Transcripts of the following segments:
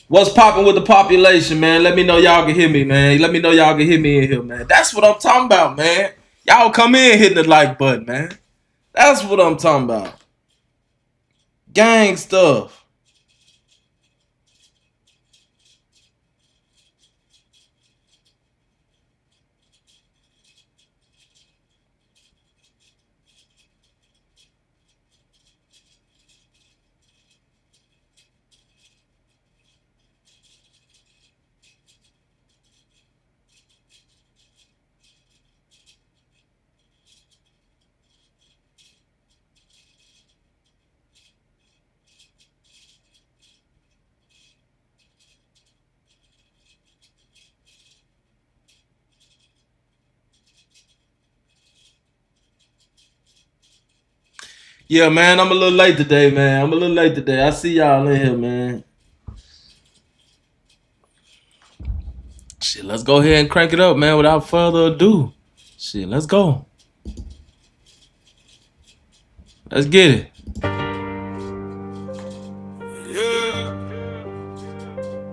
What's popping with the population, man? Let me know y'all can hear me, man. Let me know y'all can hear me in here, man. That's what I'm talking about, man. Y'all come in hitting the like button, man. That's what I'm talking about. Gang stuff. Yeah, man, I'm a little late today, man. I'm a little late today. I see y'all in here, man. Shit, let's go ahead and crank it up, man, without further ado. Shit, let's go. Let's get it. Yeah.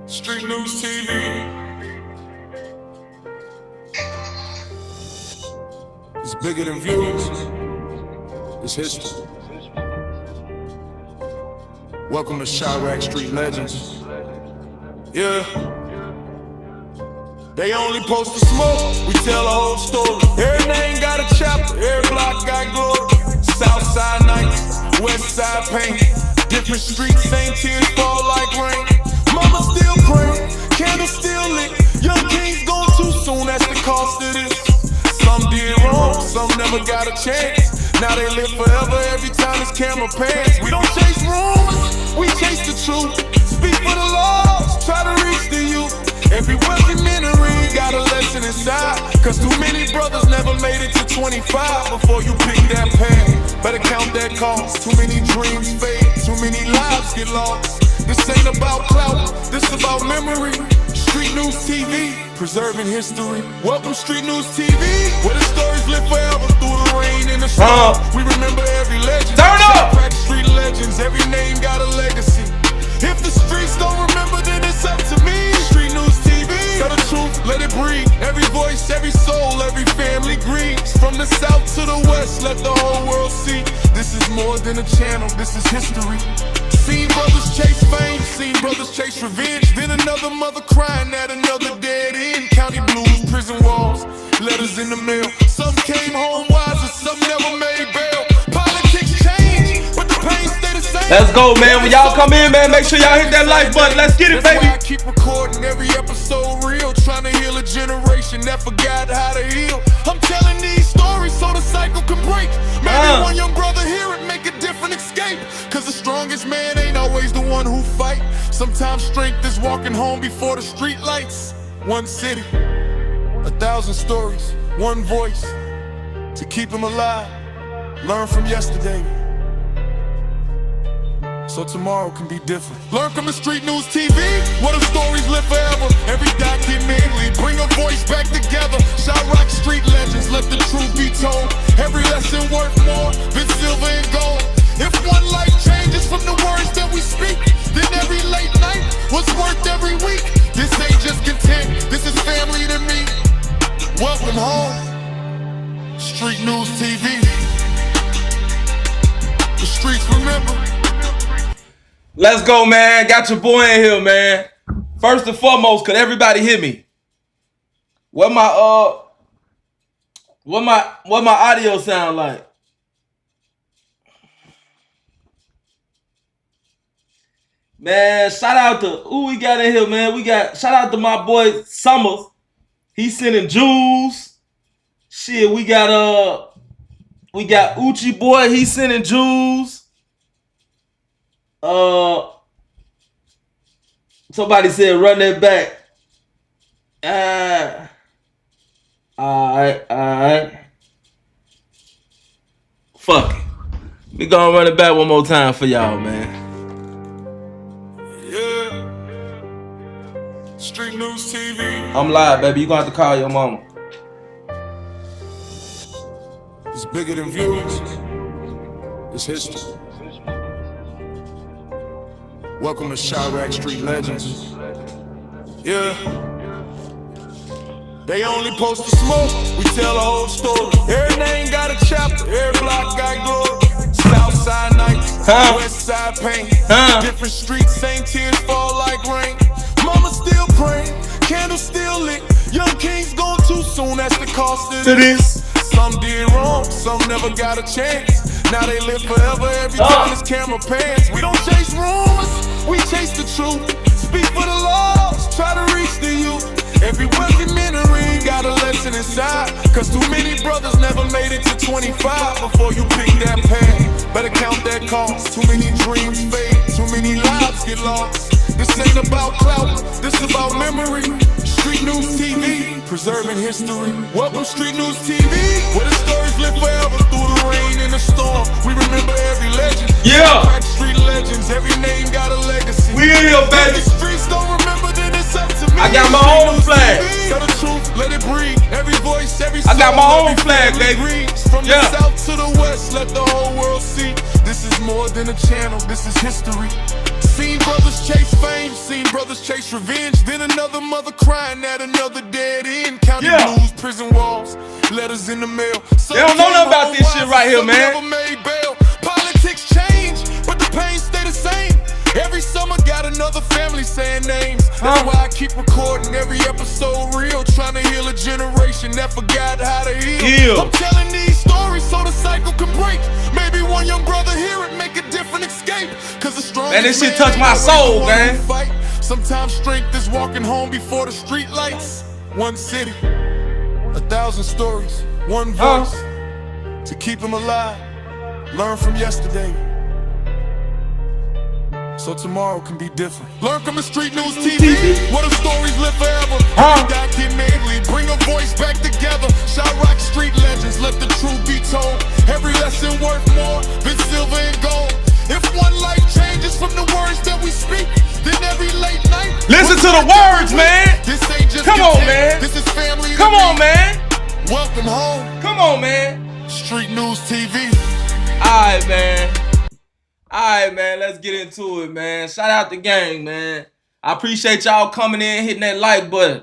Street Newz TV. It's bigger than views. It's history. Welcome to Chirac Street Legends. Yeah. They only post the smoke, we tell the whole story. Every name got a chapter, every block got glory. Southside nights, Westside pain. Different streets, same tears fall like rain. Mama still praying, candle still lit. Young kings gone too soon, that's the cost of this. Some did wrong, some never got a chance. Now they live forever every time it's camera pans. We don't chase rumors, we chase the truth. Speak for the laws, try to reach the youth. Every documentary got a lesson inside. Cause too many brothers never made it to 25 before you pick that path. Better count that cost. Too many dreams fade, too many lives get lost. This ain't about clout, this about memory. Street Newz TV, preserving history. Welcome Street Newz TV, where the stories live forever through the rain and the storm. We remember every legend. Turn up! Street legends, every name got a legacy. If the streets don't remember, then it's up to me. Street Newz TV, tell the truth, let it breathe. Every voice, every soul, every family grieves. From the south to the west, let the whole world see. This is more than a channel, this is history. Seen brothers chase fame, seen brothers chase revenge. Then another mother crying at another dead end. County blues, prison walls, letters in the mail. Some came home wiser, some never made bail. Politics change, but the pain stay the same. Let's go, man. When y'all come in, man, make sure y'all hit that like button. Let's get it, baby. That's why I keep recording every episode real. Trying to heal a generation that forgot how to heal. I'm telling these stories so the cycle can break. Maybe one young brother hear it, make a different escape. Cause the strongest man ain't always the one who fight. Sometimes strength is walking home before the street lights. One city, 1,000 stories, one voice to keep him alive. Learn from yesterday, so tomorrow can be different. Learn from the Street Newz TV, where the stories live forever. Every documentary, bring a voice back together. Chirac Street Legends, let the truth be told. Every lesson worth more than silver and gold. If one life changes from the words that we speak, then every late night was worth every week. This ain't just content, this is family to me. Welcome home, Street Newz TV. The streets remember. Let's go, man. Got your boy in here, man. First and foremost, could everybody hear me? What my audio sound like? Man, shout out to who we got in here, man. Shout out to my boy Summers. He's sending jewels. Shit, we got Uchi boy, he's sending jewels. Somebody said run that back. Alright. Fuck it. We gonna run it back one more time for y'all, man. Yeah. Street Newz TV. I'm live, baby. You gonna have to call your mama. It's bigger than views. It's history. Welcome to Chirac Street Legends. Yeah. They only post the smoke, we tell the whole story. Every name got a chapter, every block got glory. Southside nights, Westside pain. Different streets, same tears fall like rain. Mama still praying, candles still lit. Young kings gone too soon, that's the cost of this. Some did wrong, some never got a chance. Now they live forever every time this camera pans. We don't chase rumors, we chase the truth. Speak for the laws, try to reach the youth. Every documentary got a lesson inside. Cause too many brothers never made it to 25 before you pick that path. Better count that cost. Too many dreams fade, too many lives get lost. This ain't about clout, this about memory. Street Newz TV, preserving history. Welcome Street Newz TV, where the stories live forever through the rain and the storm. We remember every legend. Yeah. Street legends, every name got a legacy. We in here, baby. The streets don't remember, then it's up to me. I got my own flag. Tell the truth, let it breathe. Every voice, every I got soul, my own every flag, family baby. breathes. From the south to the west, let the whole world see. This is more than a channel, this is history. Seen brothers chase fame, seen brothers chase revenge. Then another mother crying at another dead end. County blues, prison walls, letters in the mail. They don't know nothing about this shit right here, man. Never made bail. Politics change, but the pain stay the same. Every summer got another family saying names. That's why I keep recording every episode real. Trying to heal a generation that forgot how to heal. I'm telling these stories so the cycle can break. Maybe one young brother hear it, make a different escape. Cause the strongest man, this shit touched my soul, man. Sometimes strength is walking home before the street lights. One city, 1,000 stories, one voice. To keep them alive, learn from yesterday, so tomorrow can be different. Learn from the Street Newz TV, where the stories live forever. Documentary, bring a voice back together. Chirac Street Legends, let the truth be told. Every lesson worth more than silver and gold. If one life changes from the words that we speak, then every late night. Listen to the words, man. This ain't just come on, man. This is family. Come on, man. Welcome home. Come on, man. Street Newz TV. Alright, man. Alright, man. Let's get into it, man. Shout out the gang, man. I appreciate y'all coming in, hitting that like button.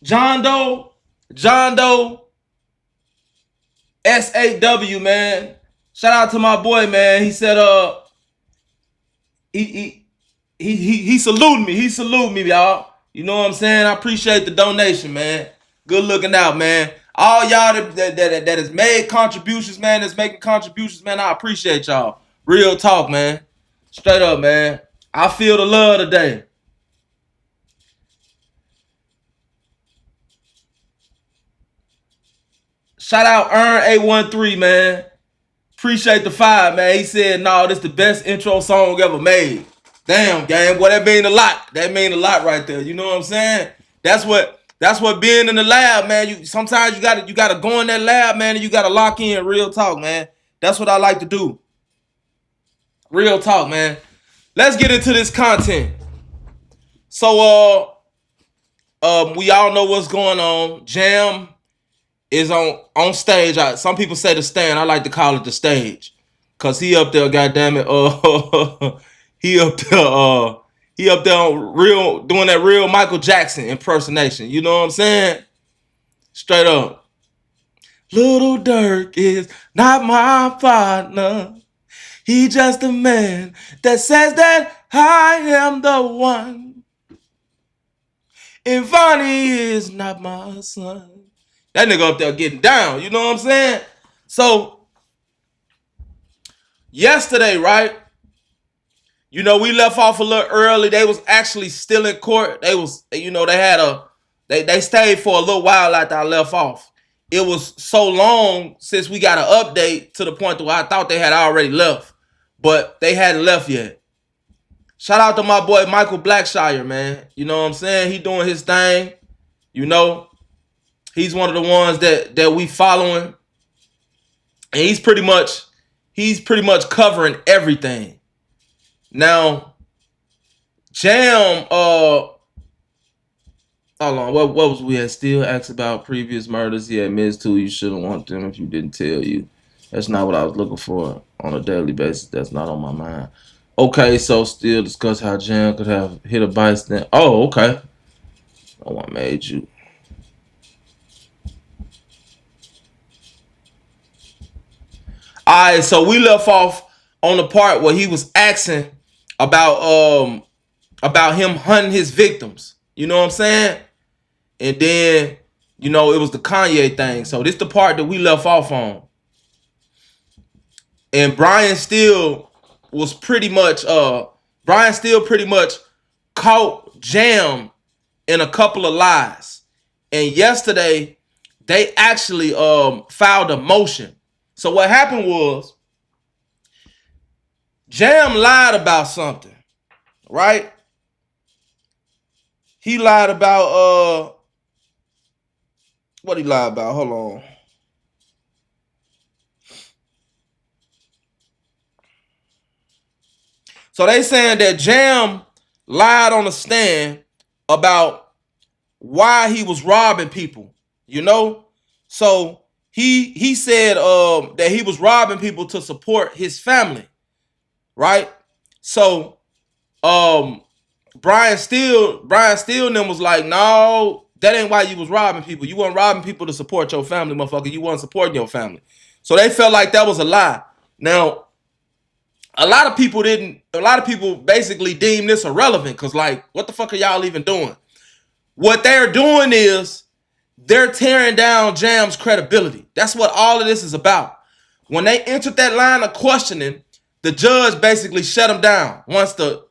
John Doe, SAW, man. Shout out to my boy, man. He said, he saluted me. He saluted me, y'all. You know what I'm saying? I appreciate the donation, man. Good looking out, man. All y'all that has made contributions, man, that's making contributions, man, I appreciate y'all. Real talk, man. Straight up, man. I feel the love today. Shout out Earn813, man. Appreciate the 5, man. He said, no, this the best intro song ever made. Damn, gang, boy, that mean a lot. That mean a lot right there. You know what I'm saying? That's what being in the lab, man. Sometimes you gotta go in that lab, man, and you gotta lock in. Real talk, man. That's what I like to do. Real talk, man. Let's get into this content. So we all know what's going on. Jam is on stage. Some people say the stand. I like to call it the stage. Cause he up there, goddamn it. He up there on doing that real Michael Jackson impersonation. You know what I'm saying? Straight up. Little Durk is not my partner. He just a man that says that I am the one. And Vonnie is not my son. That nigga up there getting down. You know what I'm saying? So, yesterday, right? You know, we left off a little early. They was actually still in court. They was, you know, they stayed for a little while after I left off. It was so long since we got an update to the point where I thought they had already left. But they hadn't left yet. Shout out to my boy Michael Blackshire, man. You know what I'm saying? He doing his thing. You know, he's one of the ones that we following. And he's pretty much covering everything. Now, Jam, hold on, what was we at? Still asked about previous murders. Yeah, Ms. 2, you shouldn't want them if you didn't tell you. That's not what I was looking for on a daily basis. That's not on my mind. Okay, so still discuss how Jam could have hit a bystander. Oh, okay. Oh, I made you. Alright, so we left off on the part where he was asking about him hunting his victims. You know what I'm saying? And then, you know, it was the Kanye thing. So this the part that we left off on. And Brian still pretty much caught Jam in a couple of lies. And yesterday they actually filed a motion. So what happened was Jam lied about something, right? He lied about what he lied about? Hold on. So they saying that Jam lied on the stand about why he was robbing people, you know? So he said that he was robbing people to support his family, right? So Brian Steele and them was like, no, that ain't why you was robbing people. You weren't robbing people to support your family, motherfucker. You weren't supporting your family. So they felt like that was a lie. Now, a lot of people basically deemed this irrelevant because, like, what the fuck are y'all even doing? What they're doing is they're tearing down Jam's credibility. That's what all of this is about. When they entered that line of questioning, the judge basically shut him down once the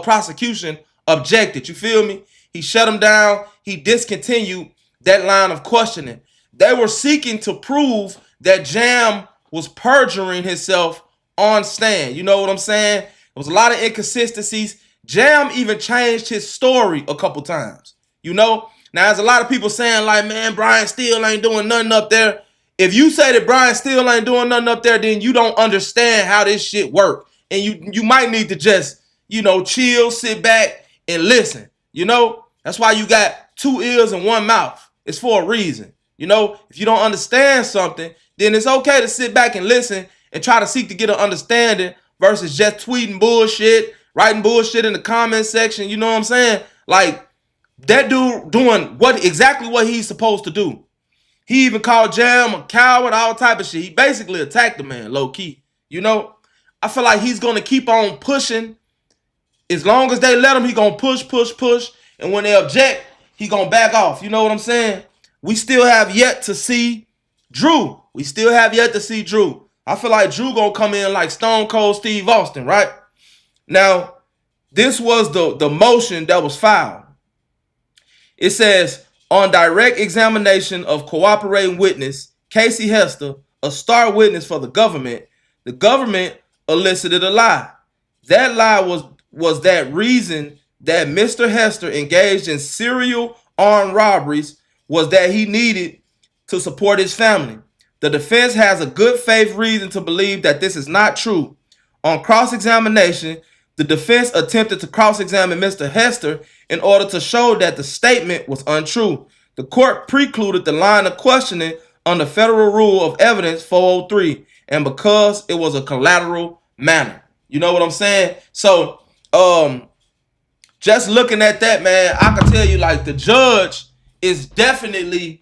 prosecution objected. You feel me? He shut him down. He discontinued that line of questioning. They were seeking to prove that Jam was perjuring himself on stand. You know what I'm saying? There was a lot of inconsistencies. Jam even changed his story a couple times. You know? Now, there's a lot of people saying, like, man, Brian Steele ain't doing nothing up there. If you say that Brian Steele ain't doing nothing up there, then you don't understand how this shit works. And you might need to just, you know, chill, sit back, and listen. You know? That's why you got 2 ears and 1 mouth. It's for a reason. You know? If you don't understand something, then it's okay to sit back and listen and try to seek to get an understanding versus just tweeting bullshit, writing bullshit in the comment section. You know what I'm saying? Like, that dude doing exactly what he's supposed to do. He even called Jam a coward, all type of shit. He basically attacked the man, low key. You know? I feel like he's going to keep on pushing. As long as they let him, he going to push. And when they object, he going to back off. You know what I'm saying? We still have yet to see Drew. I feel like Drew gonna come in like Stone Cold Steve Austin, right? Now, this was the motion that was filed. It says, on direct examination of cooperating witness Casey Hester, a star witness for the government elicited a lie. That lie was that reason that Mr. Hester engaged in serial armed robberies was that he needed to support his family. The defense has a good faith reason to believe that this is not true. On cross-examination, the defense attempted to cross-examine Mr. Hester in order to show that the statement was untrue. The court precluded the line of questioning under Federal Rule of Evidence 403, and because it was a collateral matter. You know what I'm saying? So, just looking at that, man, I can tell you, like, the judge is definitely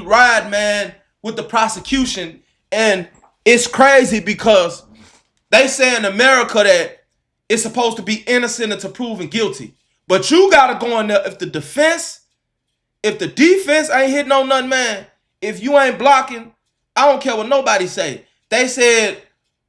riding, man, with the prosecution. And it's crazy because they say in America that it's supposed to be innocent until proven guilty. But you gotta go in there if the defense ain't hitting on nothing, man. If you ain't blocking, I don't care what nobody say. They said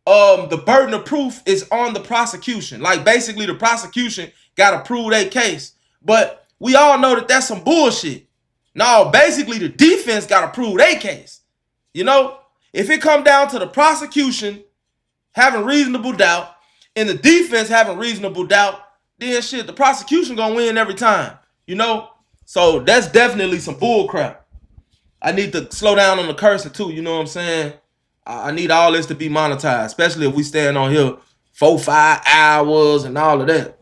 the burden of proof is on the prosecution. Like, basically the prosecution gotta prove their case. But we all know that that's some bullshit. No, basically the defense got to prove their case. You know, if it come down to the prosecution having reasonable doubt and the defense having reasonable doubt, then shit, the prosecution gonna win every time. You know, so that's definitely some bull crap. I need to slow down on the cursing too. You know what I'm saying? I need all this to be monetized, especially if we stand on here 4-5 hours and all of that.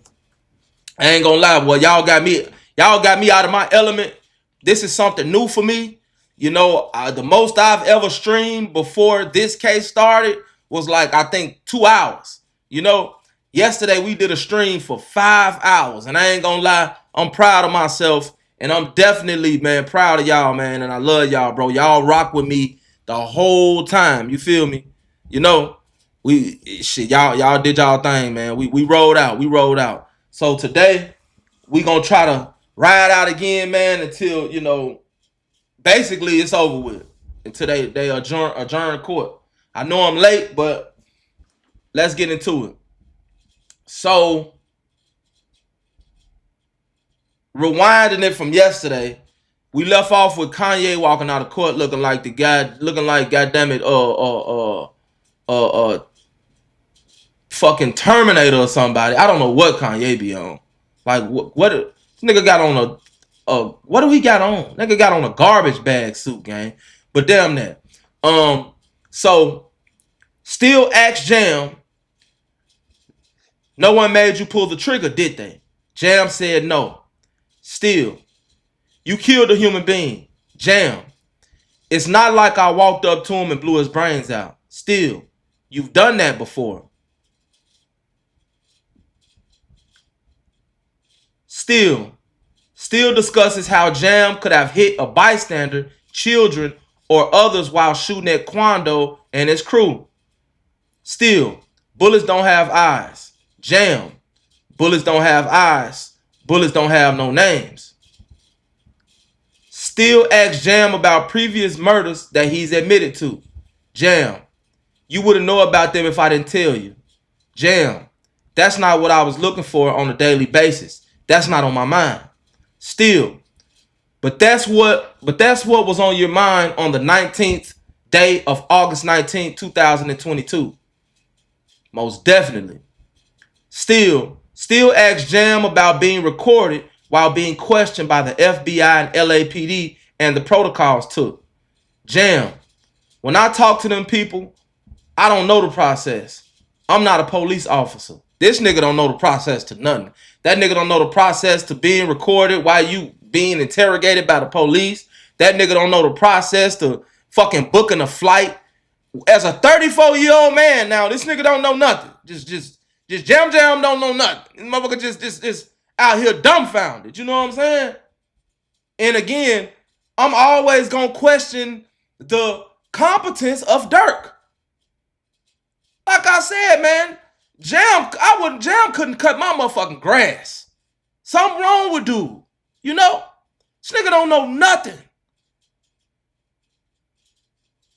I ain't gonna lie, boy. Y'all got me out of my element. This is something new for me. The most I've ever streamed before this case started was like, I think 2 hours. Yesterday we did a stream for 5 hours, and I ain't gonna lie, I'm proud of myself, and I'm definitely, man, proud of y'all, man, and I love y'all, bro. Y'all rock with me the whole time. You feel me? Y'all did y'all thing, man. We rolled out. So today we gonna try to ride out again, man, until basically it's over with. Until they adjourn court. I know I'm late, but let's get into it. So, rewinding it from yesterday, we left off with Kanye walking out of court looking like goddamn it, fucking Terminator or somebody. I don't know what Kanye be on. Like what this nigga got on what do he got on? Nigga got on a garbage bag suit, gang. But damn that. So still asked Jam, no one made you pull the trigger, did they? Jam said no. Still, you killed a human being. Jam, it's not like I walked up to him and blew his brains out. Still, you've done that before. Still discusses how Jam could have hit a bystander, children, or others while shooting at Quando and his crew. Still, bullets don't have eyes. Jam, bullets don't have eyes. Bullets don't have no names. Still asks Jam about previous murders that he's admitted to. Jam, you wouldn't know about them if I didn't tell you. Jam, that's not what I was looking for on a daily basis. That's not on my mind. Still, but that's what was on your mind on the 19th day of August 19th, 2022. Most definitely. Still asks Jam about being recorded while being questioned by the FBI and LAPD and the protocols took. Jam, when I talk to them people, I don't know the process. I'm not a police officer. This nigga don't know the process to nothing. That nigga don't know the process to being recorded while you being interrogated by the police. That nigga don't know the process to fucking booking a flight. As a 34-year-old man now, this nigga don't know nothing. Just Jam don't know nothing. This motherfucker just out here dumbfounded. You know what I'm saying? And again, I'm always gonna question the competence of Durk. Like I said, man, Jam couldn't cut my motherfucking grass. Something wrong with dude. This nigga don't know nothing.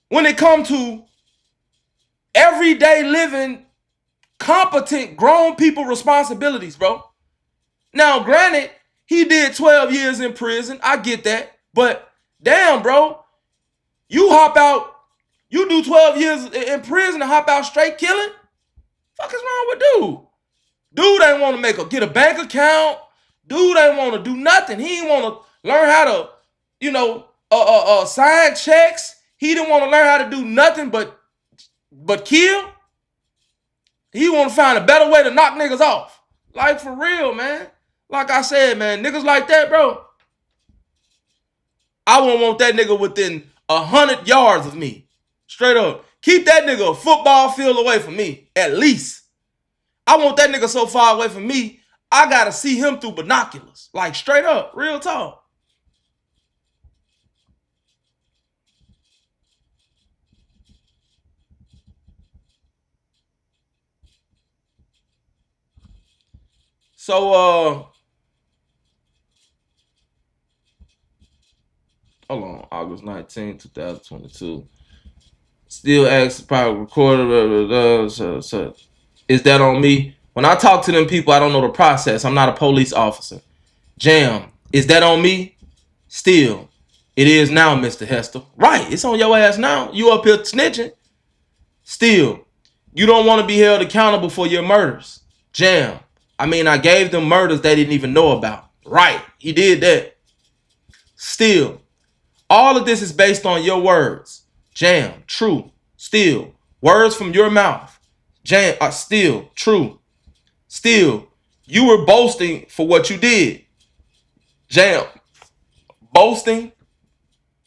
When it comes to everyday living, competent grown people responsibilities, bro. Now, granted, he did 12 years in prison. I get that. But damn, bro, you do 12 years in prison and hop out straight killing? Fuck is wrong with dude? Dude ain't want to get a bank account. Dude ain't want to do nothing. He ain't want to learn how to, sign checks. He didn't want to learn how to do nothing but kill. He want to find a better way to knock niggas off. Like, for real, man. Like I said, man, niggas like that, bro, I wouldn't want that nigga within 100 yards of me. Straight up. Keep that nigga a football field away from me, at least. I want that nigga so far away from me, I gotta see him through binoculars. Like, straight up, real talk. So, hold on, August 19, 2022. Still asks about recorder. Is that on me? When I talk to them people, I don't know the process. I'm not a police officer. Jam, is that on me? Still, it is now, Mr. Hester. Right, it's on your ass now. You up here snitching. Still, you don't want to be held accountable for your murders. Jam, I gave them murders they didn't even know about. Right, he did that. Still, all of this is based on your words. Jam, true. Still, words from your mouth. Jam, still, true. Still, you were boasting for what you did. Jam, boasting.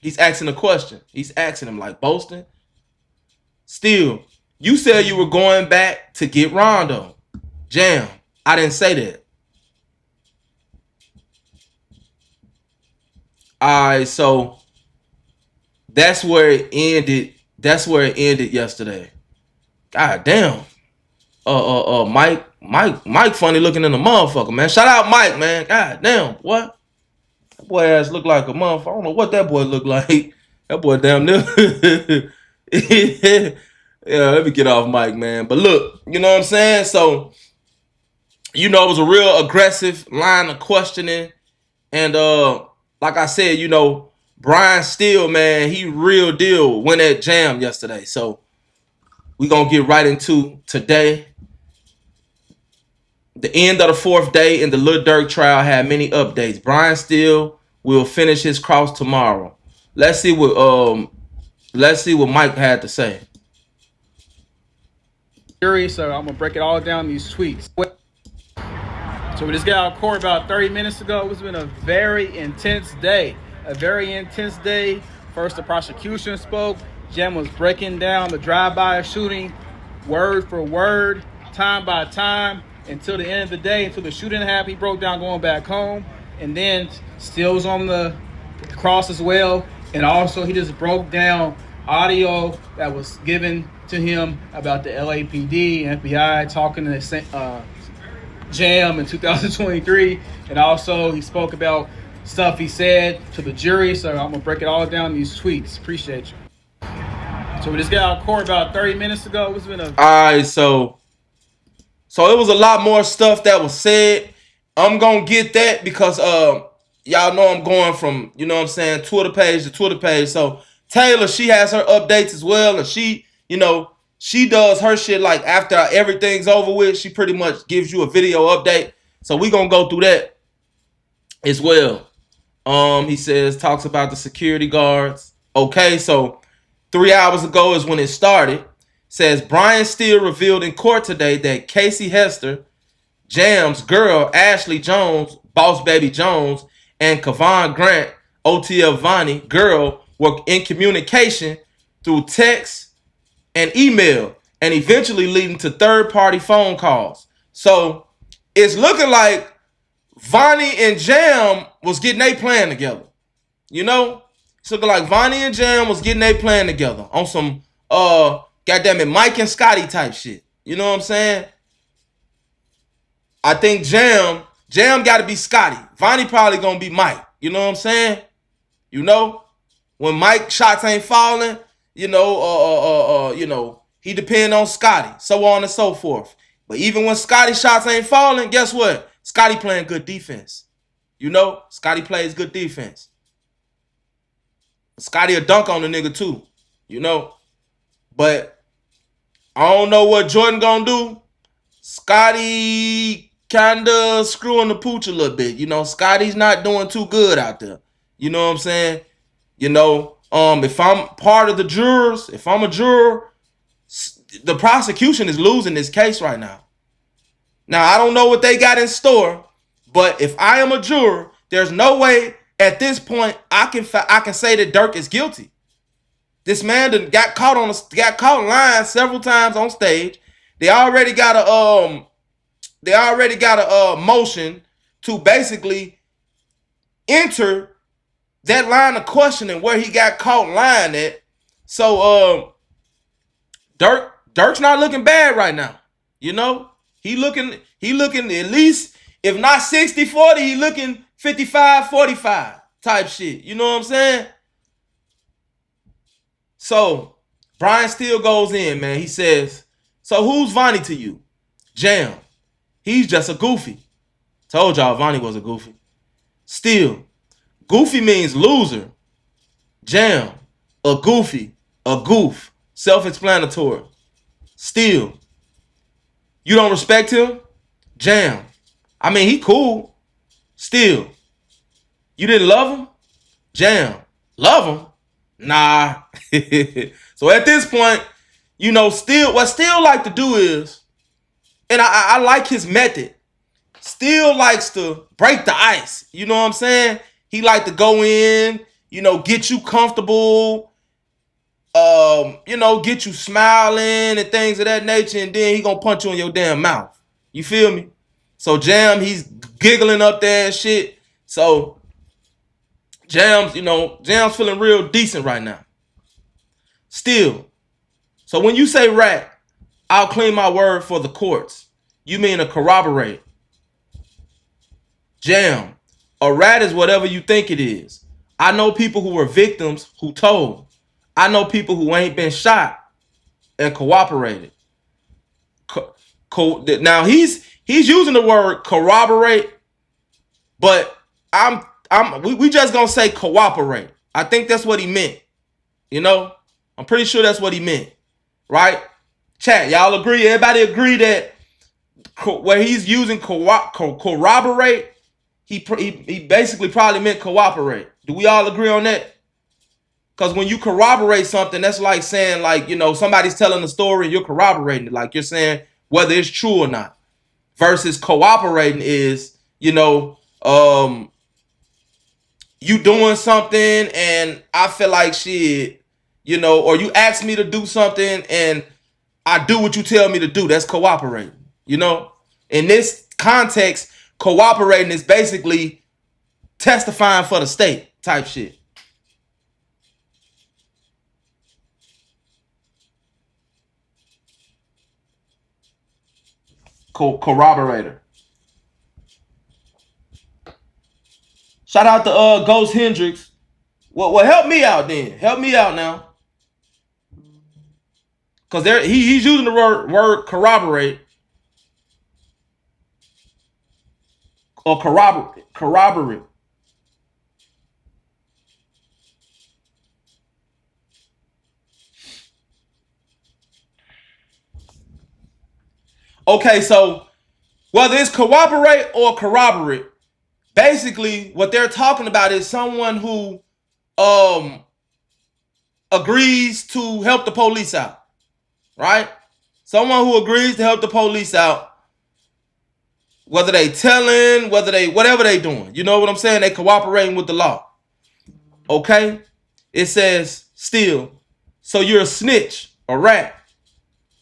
He's asking a question. He's asking him like, Boston, still, you said you were going back to get Rondo. Jam, I didn't say that. All right, so that's where it ended. That's where it ended yesterday. God damn. Mike funny looking in the motherfucker, man. Shout out Mike, man. God damn, what? That boy ass look like a motherfucker. I don't know what that boy look like. That boy damn near. Yeah, let me get off Mike, man. But look, you know what I'm saying? So, you know, it was a real aggressive line of questioning. And like I said, you know, Brian Steele, man, he real deal went at Jam yesterday. So we're going to get right into today. The end of the fourth day in the Lil Durk trial had many updates. Brian Steele will finish his cross tomorrow. Let's see what Mike had to say. So I'm gonna break it all down in these tweets. So we just got out of court about 30 minutes ago. It's been a very intense day. First, the prosecution spoke. Jam was breaking down the drive-by shooting word for word, time by time, until the end of the day, until the shooting happened. He broke down going back home, and then Steele was on the cross as well. And also, he just broke down audio that was given to him about the LAPD and FBI talking to Jam in 2023. And also, he spoke about stuff he said to the jury. So I'm going to break it all down in these tweets. Appreciate you. So we just got out of court about 30 minutes ago. It's been a... All right, so it was a lot more stuff that was said. I'm going to get that because y'all know I'm going from, you know what I'm saying, Twitter page to Twitter page. So Taylor, she has her updates as well. And she, you know, she does her shit like after everything's over with. She pretty much gives you a video update. So we going to go through that as well. He says, talks about the security guards. Okay, so 3 hours ago is when it started. Says Brian Steele revealed in court today that Casey Hester, Jam's girl, Ashley Jones, Boss Baby Jones, and Kavon Grant, OTF Vonnie, girl, were in communication through text and email, and eventually leading to third-party phone calls. So it's looking like Vonnie and Jam was getting their plan together. You know? It's looking like Vonnie and Jam was getting their plan together on some goddamn it, Mike and Scotty type shit. You know what I'm saying? I think Jam got to be Scotty. Vonnie probably gonna be Mike. You know what I'm saying? You know, when Mike shots ain't falling, you know, he depend on Scotty, so on and so forth. But even when Scotty shots ain't falling, guess what? Scotty playing good defense. You know, Scotty plays good defense. Scotty a dunk on the nigga too. You know, but I don't know what Jordan gonna do. Scotty kinda screwing the pooch a little bit. You know, Scotty's not doing too good out there. You know what I'm saying? You know, if I'm part of the jurors, if I'm a juror, the prosecution is losing this case right now. Now, I don't know what they got in store, but if I am a juror, there's no way at this point I can say that Durk is guilty. This man got caught lying several times on stage. They already got a motion to basically enter that line of questioning where he got caught lying at. So Durk's not looking bad right now. You know? He looking at least, if not 60-40, he looking 55-45 type shit. You know what I'm saying? So Brian Steele goes in, man. He says, so who's Vonnie to you? Jam. He's just a goofy. Told y'all Vonnie was a goofy. Steele. Goofy means loser. Jam. A goofy. A goof. Self-explanatory. Steele. You don't respect him? Jam. I mean, he cool. Steele. You didn't love him? Jam. Love him? Nah. So at this point, you know, what Steele like to do is, and I like his method. Steele likes to break the ice. You know what I'm saying? He like to go in, get you comfortable, get you smiling and things of that nature, and then he gonna punch you in your damn mouth. You feel me? So Jam, he's giggling up there and shit. So Jam's feeling real decent right now. Still. So when you say rat, I'll clean my word for the courts. You mean to corroborate. Jam, a rat is whatever you think it is. I know people who were victims who told. I know people who ain't been shot and cooperated. Now he's using the word corroborate, but we just gonna say cooperate. I think that's what he meant. I'm pretty sure that's what he meant, right? Chat, y'all agree? Everybody agree that where he's using corroborate, he basically probably meant cooperate. Do we all agree on that? Because when you corroborate something, that's like saying, like, somebody's telling a story and you're corroborating it. Like you're saying whether it's true or not. Versus cooperating is, you doing something and I feel like shit, or you ask me to do something and I do what you tell me to do. That's cooperating, In this context, cooperating is basically testifying for the state type shit. Corroborator. Shout out to Ghost Hendricks. Well, help me out then. Help me out now. Because he's using the word corroborate. Or corroborate. Okay, so whether it's cooperate or corroborate, basically what they're talking about is someone who agrees to help the police out, right? Someone who agrees to help the police out, whether they telling, whatever they doing. You know what I'm saying? They cooperating with the law. Okay? It says still, so you're a snitch, a rat.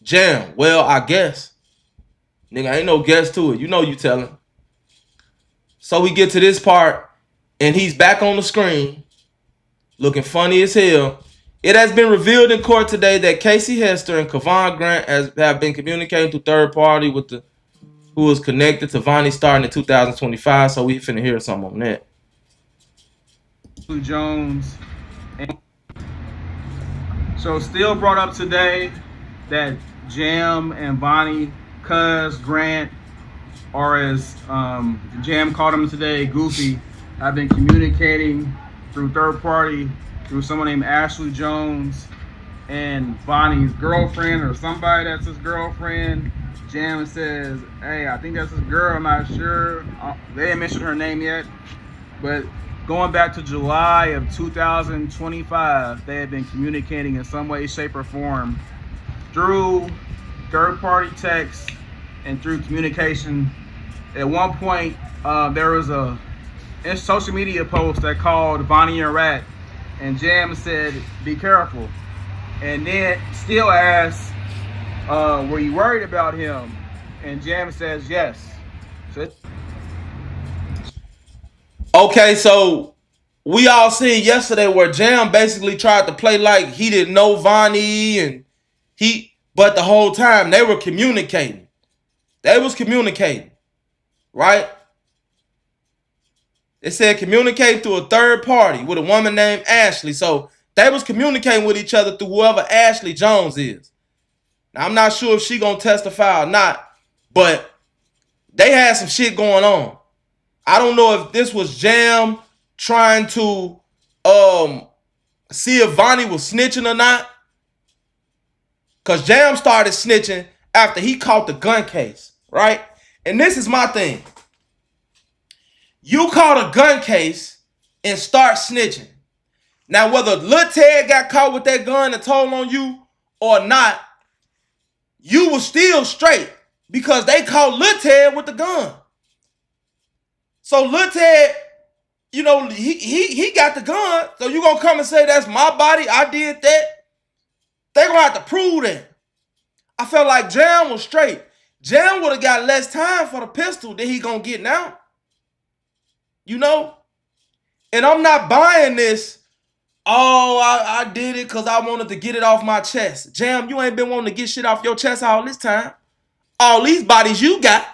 Jam, well, I guess. Nigga, ain't no guess to it. You telling. So we get to this part, and he's back on the screen, looking funny as hell. It has been revealed in court today that Casey Hester and Kevon Grant have been communicating to third party who was connected to Vonnie starting in 2025. So we finna hear something on that. Jones. So still brought up today that Jam and Vonnie, Cuz, Grant, or as Jam called him today, Goofy, have been communicating through third party through someone named Ashley Jones and Vonnie's girlfriend or somebody that's his girlfriend. Jam says, hey, I think that's his girl, I'm not sure. They didn't mention her name yet, but going back to July of 2025, they had been communicating in some way, shape, or form through third-party text and through communication. At one point, there was a social media post that called Vonnie a rat, and Jam said, be careful. And then still asked, were you worried about him? And Jam says, yes. Okay, so we all seen yesterday where Jam basically tried to play like he didn't know Vonnie, but the whole time they were communicating. They was communicating, right? It said communicate through a third party with a woman named Ashley. So they was communicating with each other through whoever Ashley Jones is. Now, I'm not sure if she gonna testify or not, but they had some shit going on. I don't know if this was Jam trying to see if Vonnie was snitching or not. Because Jam started snitching after he caught the gun case, right? And this is my thing. You caught a gun case and start snitching. Now, whether Lil Ted got caught with that gun and told on you or not, you were still straight because they caught Lil Ted with the gun. So Lil Ted, you know, he got the gun, so you gonna come and say that's my body, I did that? They gonna have to prove that. I felt like Jam was straight. Jam would have got less time for the pistol than he gonna get now. You know? And I'm not buying this, oh, I did it because I wanted to get it off my chest. Jam, you ain't been wanting to get shit off your chest all this time. All these bodies you got.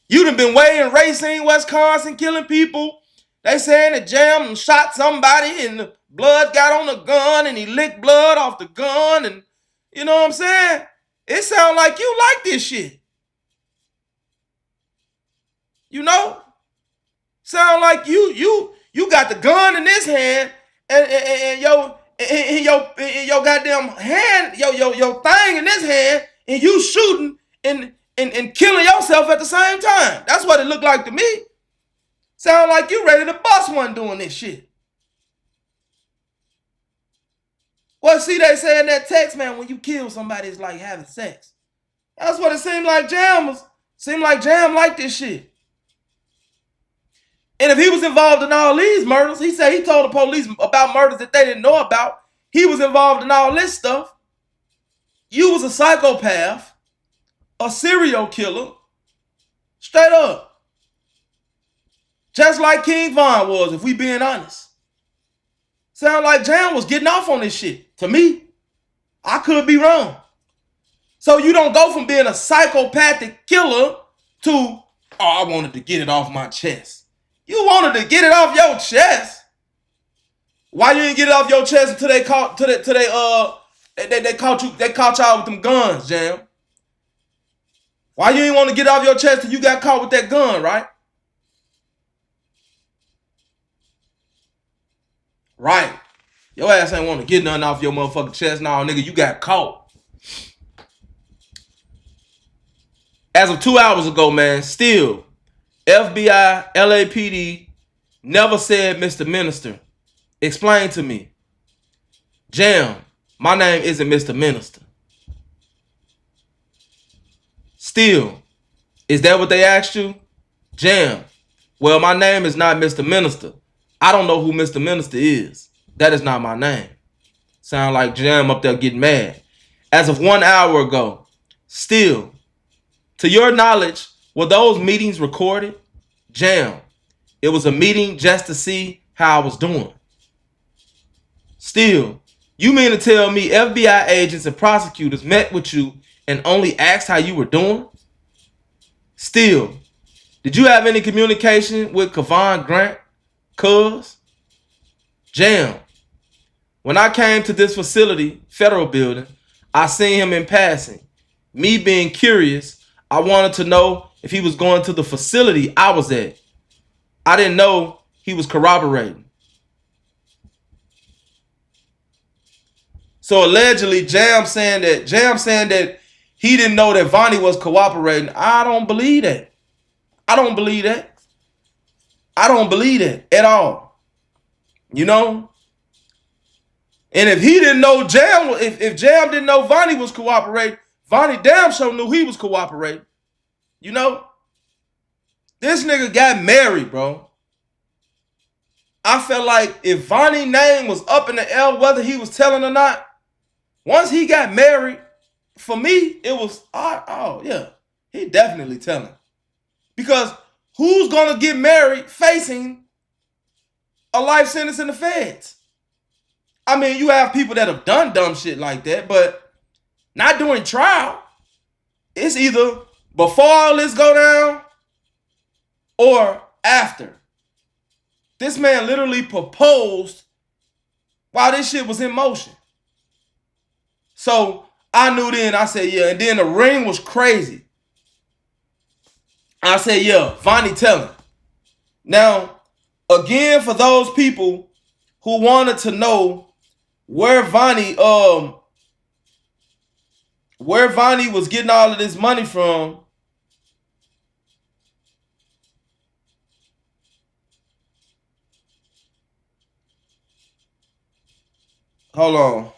You done been way in Racine, Wisconsin, killing people. They saying that Jam shot somebody and the blood got on the gun and he licked blood off the gun. And you know what I'm saying? It sound like you like this shit. You know? Sound like you got the gun in this hand and your goddamn hand, your thing in this hand, and you shooting and killing yourself at the same time. That's what it looked like to me. Sound like you ready to bust one doing this shit. Well, see, they say in that text, man, when you kill somebody, it's like having sex. That's what it seemed like Jam was. Seemed like Jam liked this shit. And if he was involved in all these murders, he said he told the police about murders that they didn't know about. He was involved in all this stuff. You was a psychopath, a serial killer, straight up. Just like King Von was, if we being honest. Sound like Jam was getting off on this shit. To me, I could be wrong. So you don't go from being a psychopathic killer to, oh, I wanted to get it off my chest. You wanted to get it off your chest. Why you didn't get it off your chest until they caught y'all with them guns, Jam? Why you didn't want to get it off your chest until you got caught with that gun, right? Right. Your ass ain't want to get nothing off your motherfucking chest. Now, nigga, you got caught. As of 2 hours ago, man, still, FBI, LAPD never said Mr. Minister. Explain to me. Jam, my name isn't Mr. Minister. Still, is that what they asked you? Jam, well, my name is not Mr. Minister. I don't know who Mr. Minister is. That is not my name. Sound like Jam up there getting mad. As of 1 hour ago, still, to your knowledge, were those meetings recorded? Jam, it was a meeting just to see how I was doing. Still, you mean to tell me FBI agents and prosecutors met with you and only asked how you were doing? Still, did you have any communication with Kevon Grant? Cuz? Jam, when I came to this facility, federal building, I seen him in passing. Me being curious, I wanted to know if he was going to the facility I was at. I didn't know he was corroborating. So allegedly, Jam saying that he didn't know that Vonnie was cooperating. I don't believe that. I don't believe that. I don't believe that at all. You know? And if he didn't know Jam, if Jam didn't know Vonnie was cooperating, Vonnie damn sure knew he was cooperating. You know? This nigga got married, bro. I felt like if Vonnie's name was up in the air, whether he was telling or not, once he got married, for me, it was, oh yeah, he definitely telling. Because who's going to get married facing a life sentence in the feds? I mean, you have people that have done dumb shit like that, but not during trial. It's either before all this go down or after. This man literally proposed while this shit was in motion. So I knew then, I said, yeah. And then the ring was crazy. I said, yeah, Vonnie telling. Now, again, for those people who wanted to know where Vonnie was getting all of this money from, hold on.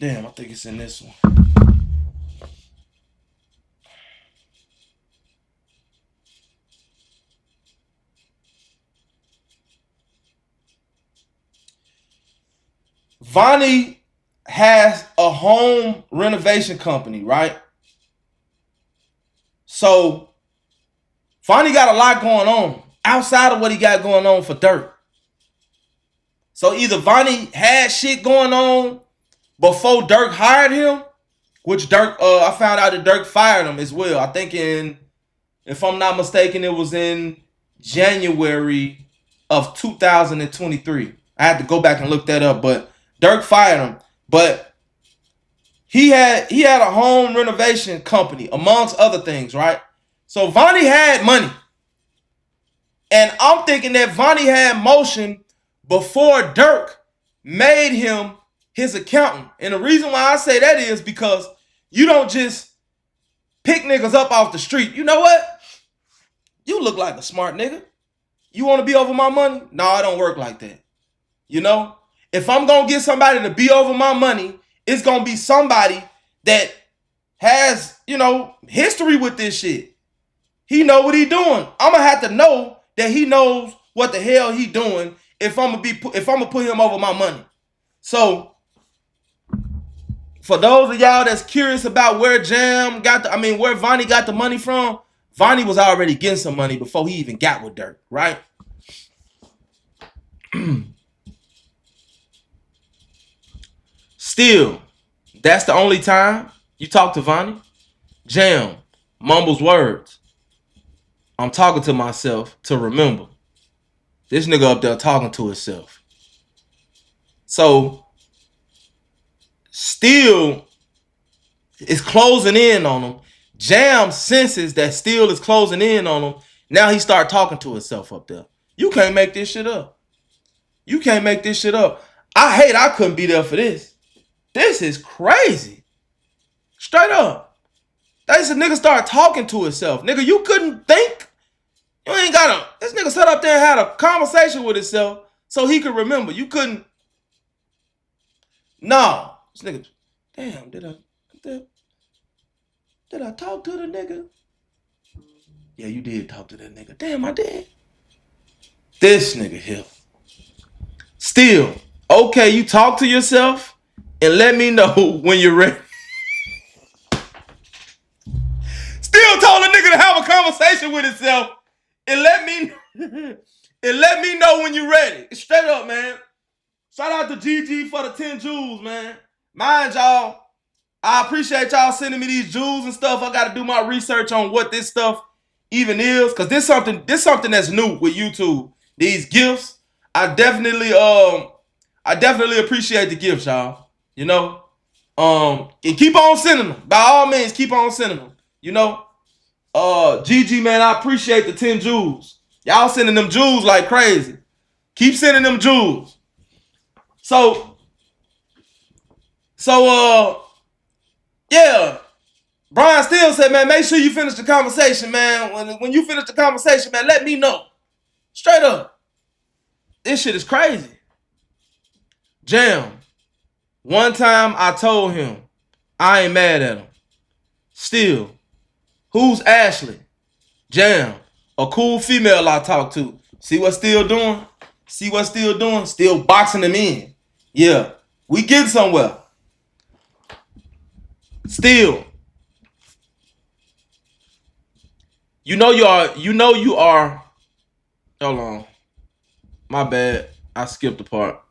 Damn, I think it's in this one. Vonnie has a home renovation company, right? So Vonnie got a lot going on outside of what he got going on for Durk. So either Vonnie had shit going on before Durk hired him, which Durk, I found out that Durk fired him as well. I think if I'm not mistaken, it was in January of 2023. I had to go back and look that up, but Durk fired him. But he had a home renovation company, amongst other things, right? So Vonnie had money. And I'm thinking that Vonnie had motion before Durk made him his accountant. And the reason why I say that is because you don't just pick niggas up off the street. You know what? You look like a smart nigga. You want to be over my money? No, it don't work like that. You know? If I'm going to get somebody to be over my money, it's going to be somebody that has, history with this shit. He know what he doing. I'm going to have to know that he knows what the hell he doing if I'm going to put him over my money. So, for those of y'all that's curious about where where Vonnie got the money from, Vonnie was already getting some money before he even got with Durk, right? Still, that's the only time you talk to Vonnie. Jam mumbles words. I'm talking to myself to remember. This nigga up there talking to himself. So, Still is closing in on him. Jam senses that Still is closing in on him. Now he start talking to himself up there. You can't make this shit up. You can't make this shit up. I couldn't be there for this. This is crazy. Straight up. This nigga start talking to himself. Nigga, you couldn't think? You ain't gotta. This nigga sat up there and had a conversation with himself so he could remember. You couldn't. No. This nigga. Damn, did I talk to the nigga? Yeah, you did talk to that nigga. Damn, I did. This nigga here. Still, okay, you talk to yourself and let me know when you're ready. Still told a nigga to have a conversation with himself and let me know when you're ready. Straight up, man. Shout out to GG for the 10 jewels, man. Mind y'all, I appreciate y'all sending me these jewels and stuff. I got to do my research on what this stuff even is, because this something that's new with YouTube. These gifts, I definitely appreciate the gifts, y'all. You know, and keep on sending them. By all means, keep on sending them. You know, GG, man, I appreciate the 10 jewels. Y'all sending them jewels like crazy. Keep sending them jewels. So, yeah. Brian Still said, man, make sure you finish the conversation, man. When you finish the conversation, man, let me know. Straight up. This shit is crazy. Jam. One time I told him I ain't mad at him. Still. Who's Ashley? Jam. A cool female I talk to. See what Still doing? See what Still doing? Still boxing them in. Yeah. We getting somewhere. Still. You know you are. Hold on. My bad. I skipped the part.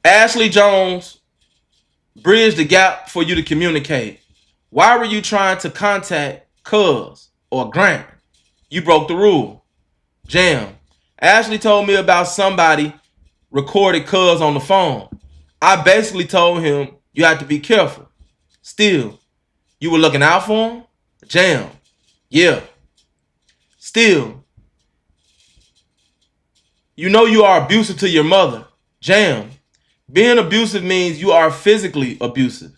Ashley Jones bridged the gap for you to communicate. Why were you trying to contact Cuz or Grant? You broke the rule. Jam. Ashley told me about somebody recorded Cuz on the phone. I basically told him you have to be careful. Still. You were looking out for him? Jam. Yeah. Still. You know you are abusive to your mother. Jam. Being abusive means you are physically abusive.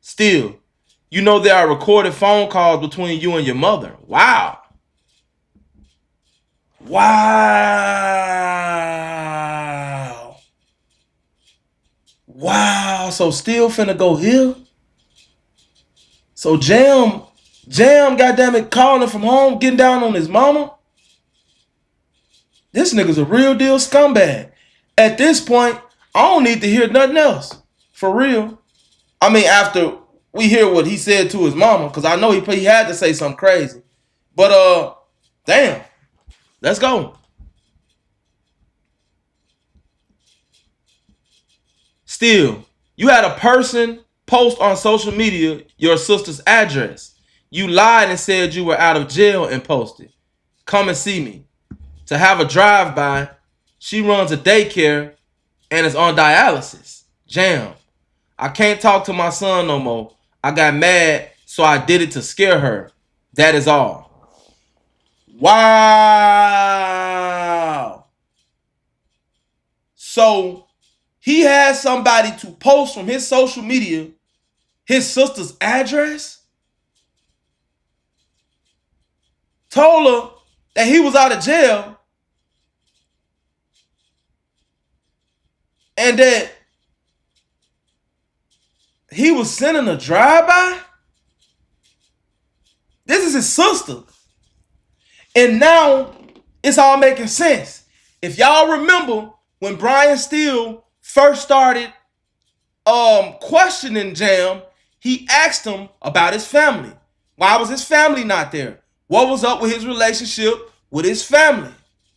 Still. You know there are recorded phone calls between you and your mother. Wow. Wow. Wow, so still finna go here? So Jam, goddamn it, calling from home, getting down on his mama? This nigga's a real deal scumbag. At this point, I don't need to hear nothing else. For real. I mean, after we hear what he said to his mama, because I know he had to say something crazy. But, damn. Let's go. Still, you had a person post on social media your sister's address. You lied and said you were out of jail and posted. Come and see me. To have a drive-by, she runs a daycare and is on dialysis. Jam. I can't talk to my son no more. I got mad, so I did it to scare her. That is all. Wow. So he has somebody to post from his social media his sister's address, told her that he was out of jail, and that he was sending a drive-by. This is his sister. And now it's all making sense. If y'all remember when Brian Steele first started questioning Jam, he asked him about his family. Why was his family not there? What was up with his relationship with his family?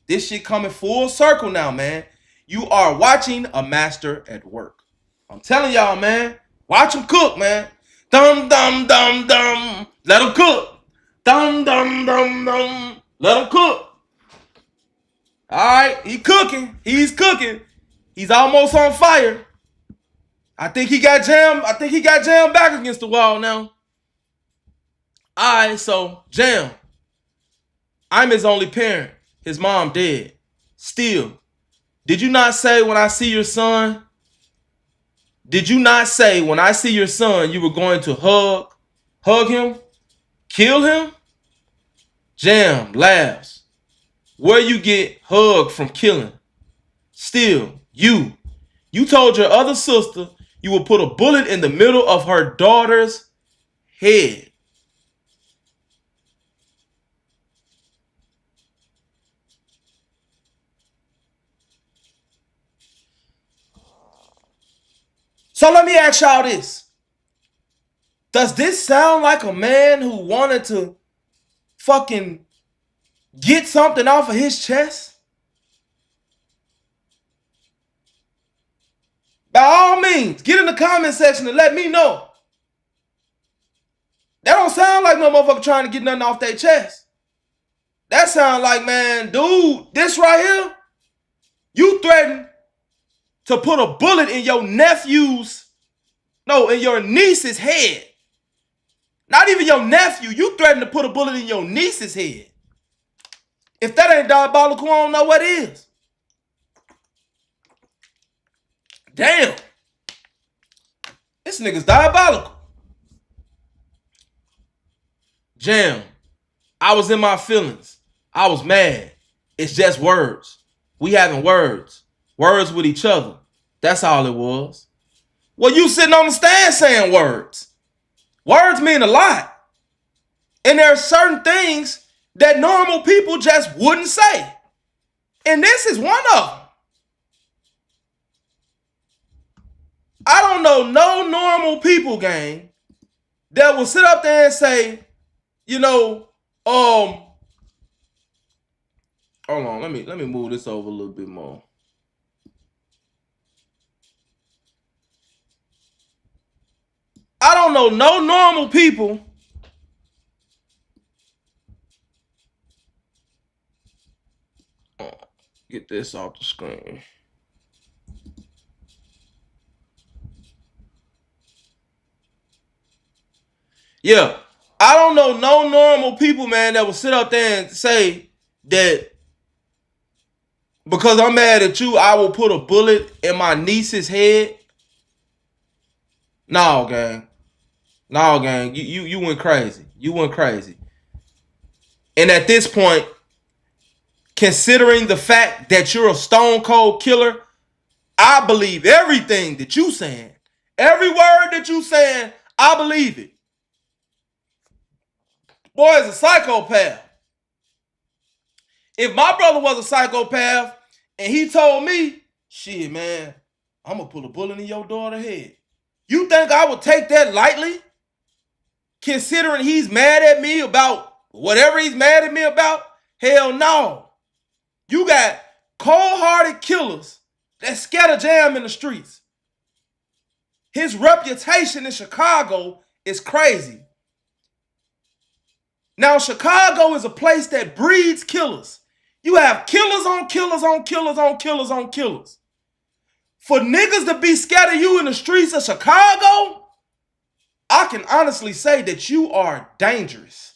This shit coming full circle now, man. You are watching a master at work. I'm telling y'all, man. Watch him cook, man. Dum, dum, dum, dum. Let him cook. Dum, dum, dum, dum. Let him cook. All right, he cooking. He's cooking. He's almost on fire. I think he got Jam back against the wall now. All right, so Jam. I'm his only parent. His mom dead. Still, did you not say when I see your son? Did you not say when I see your son you were going to hug him, kill him? Jam laughs. Where you get hugged from killing? Still, you told your other sister you would put a bullet in the middle of her daughter's head. So let me ask y'all this. Does this sound like a man who wanted to fucking get something off of his chest? By all means, get in the comment section and let me know. That don't sound like no motherfucker trying to get nothing off their chest. That sound like, man, dude, this right here, you threatened to put a bullet in your in your niece's head. Not even your nephew. You threatened to put a bullet in your niece's head. If that ain't diabolical, I don't know what is. Damn. This nigga's diabolical. Jam. I was in my feelings. I was mad. It's just words. We having words. Words with each other. That's all it was. Well, you sitting on the stand saying words. Words mean a lot. And there are certain things that normal people just wouldn't say. And this is one of them. I don't know no normal people, gang, that will sit up there and say, hold on, let me move this over a little bit more. I don't know no normal people get this off the screen. Yeah, I don't know no normal people, man, that will sit up there and say that because I'm mad at you, I will put a bullet in my niece's head. No, gang. No, gang. You went crazy. You went crazy. And at this point, considering the fact that you're a stone cold killer, I believe everything that you saying. Every word that you saying, I believe it. Boy is a psychopath. If my brother was a psychopath and he told me, shit, man, I'm going to pull a bullet in your daughter's head. You think I would take that lightly? Considering he's mad at me about whatever he's mad at me about? Hell no. You got cold-hearted killers that scatter jam in the streets. His reputation in Chicago is crazy. Now, Chicago is a place that breeds killers. You have killers on killers on killers on killers on killers. For niggas to be scared of you in the streets of Chicago, I can honestly say that you are dangerous.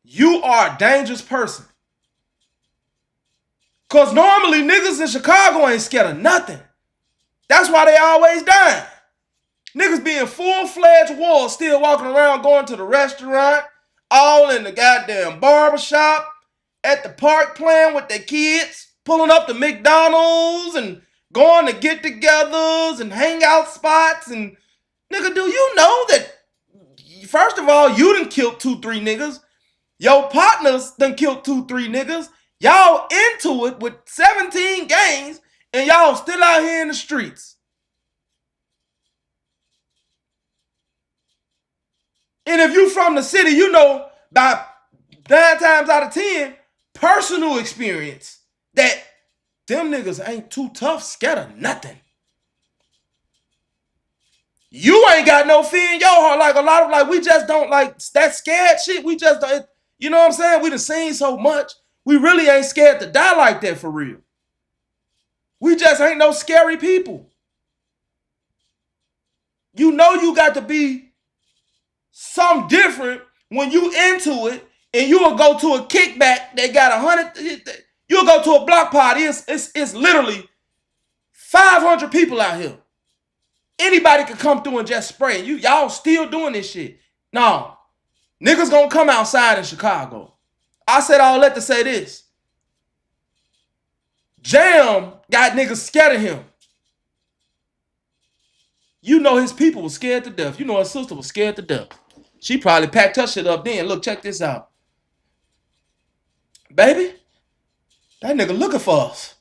You are a dangerous person. Because normally niggas in Chicago ain't scared of nothing. That's why they always dying. Niggas be in full-fledged war, still walking around going to the restaurant, all in the goddamn barbershop, at the park playing with their kids, pulling up to McDonald's and going to get-togethers and hangout spots. And nigga, do you know that, first of all, you done killed 2-3 niggas. Your partners done killed 2-3 niggas. Y'all into it with 17 games and y'all still out here in the streets. And if you from the city, you know about 9 times out of 10, personal experience that them niggas ain't too tough, scared of nothing. You ain't got no fear in your heart. Like a lot of, like, we just don't like that scared shit. We just don't, you know what I'm saying? We done seen so much. We really ain't scared to die like that for real. We just ain't no scary people. You know you got to be something different when you into it, and you will go to a kickback that got 100. You'll go to a block party. It's literally 500 people out here. Anybody could come through and just spray. Y'all still doing this shit. No. Niggas gonna come outside in Chicago. I said all that to say this. Jam got niggas scared of him. You know his people was scared to death. You know his sister was scared to death. She probably packed her shit up then. Look, check this out. Baby, that nigga looking for us.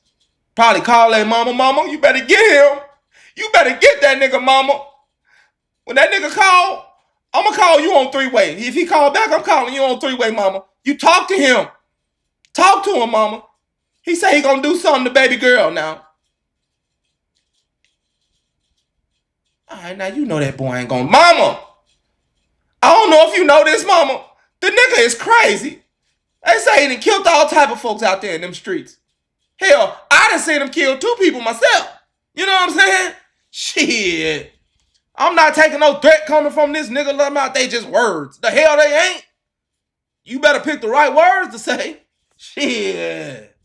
Probably call that mama, you better get him. You better get that nigga, mama. When that nigga call, I'm going to call you on 3-way. If he call back, I'm calling you on 3-way, mama. You talk to him. Talk to him, mama. He say he going to do something to baby girl now. All right, now you know that boy ain't going to. Mama, I don't know if you know this, mama. The nigga is crazy. They say he done killed all type of folks out there in them streets. Hell, I done seen him kill 2 people myself. You know what I'm saying? Shit. I'm not taking no threat coming from this nigga. Let them out. They just words. The hell they ain't. You better pick the right words to say. Shit.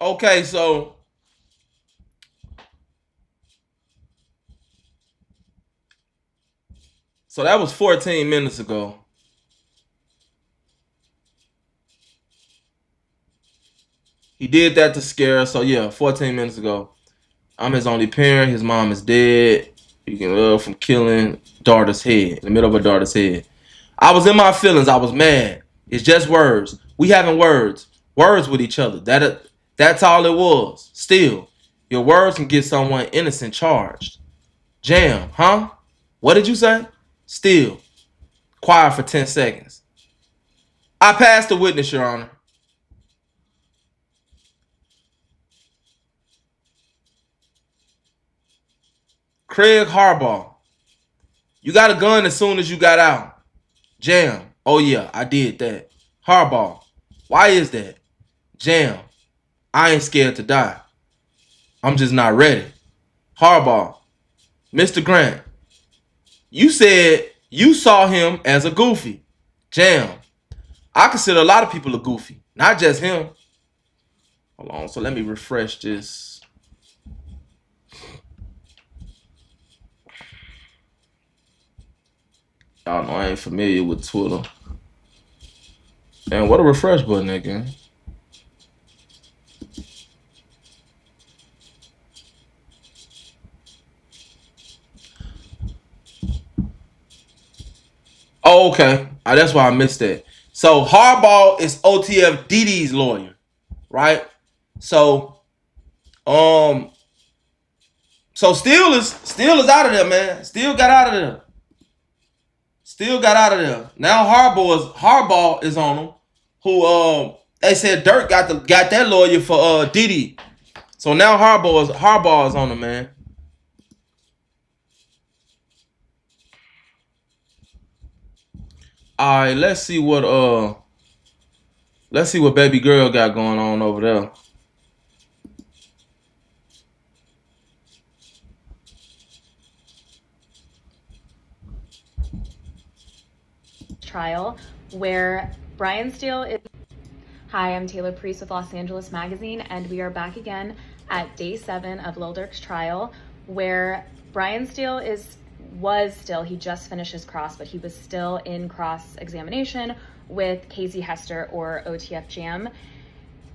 Okay, so that was 14 minutes ago. He did that to scare us. So yeah, 14 minutes ago. I'm his only parent. His mom is dead. You can love from killing daughter's head, in the middle of her daughter's head. I was in my feelings. I was mad. It's just words. We having words with each other. That's all it was. Still, your words can get someone innocent charged. Jam, huh? What did you say? Still, quiet for 10 seconds. I passed the witness, Your Honor. Craig Harbaugh, you got a gun as soon as you got out. Jam, oh yeah, I did that. Harbaugh, why is that? Jam, I ain't scared to die. I'm just not ready. Harbaugh, Mr. Grant, you said you saw him as a goofy. Jam, I consider a lot of people a goofy, not just him. Hold on, so let me refresh this. Y'all know I ain't familiar with Twitter. And what a refresh button again. Oh, okay. That's why I missed that. So Harbaugh is OTF lawyer, right? So, Steele is out of there, man. Steele got out of there. Still got out of there. Now Harbaugh is on him. Who they said Durk got that lawyer for Diddy. So now Harbaugh is on him, man. All right, let's see what baby girl got going on over there. Trial where Brian Steele is. Hi, I'm Taylor Priest with Los Angeles Magazine, and we are back again at day 7 of Lil Durk's trial, where Brian Steele he just finished his cross, but he was still in cross examination with Casey Hester or OTF Jam.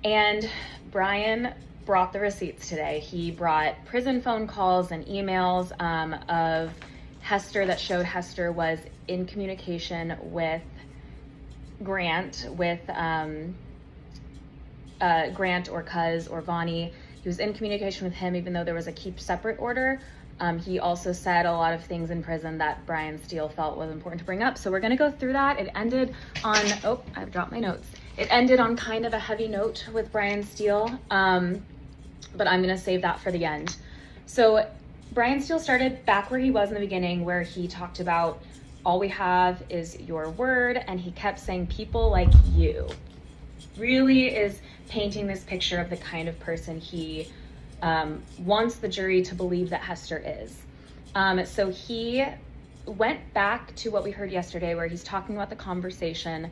And Brian brought the receipts today. He brought prison phone calls and emails of Hester that showed Hester was in communication with Grant, Grant or Cuz or Vonnie. He was in communication with him even though there was a keep separate order. He also said a lot of things in prison that Brian Steele felt was important to bring up. So we're going to go through that. It ended on, I've dropped my notes. It ended on kind of a heavy note with Brian Steele, but I'm going to save that for the end. So Brian Steele started back where he was in the beginning, where he talked about all we have is your word, and he kept saying people like you. Really is painting this picture of the kind of person he wants the jury to believe that Hester is. So he went back to what we heard yesterday, where he's talking about the conversation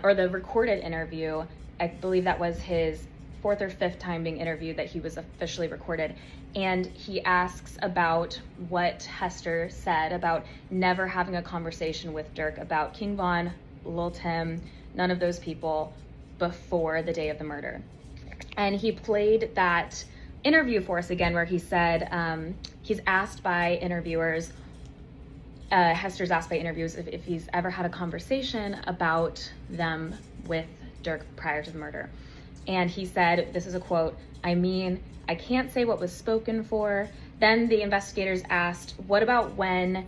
or the recorded interview. I believe that was his 4th or 5th time being interviewed that he was officially recorded. And he asks about what Hester said about never having a conversation with Durk about King Von, Lil Tim, none of those people before the day of the murder. And he played that interview for us again, where he said he's asked by interviewers, Hester's asked by interviewers if he's ever had a conversation about them with Durk prior to the murder. And he said, this is a quote, "I mean, I can't say what was spoken for." Then the investigators asked, what about when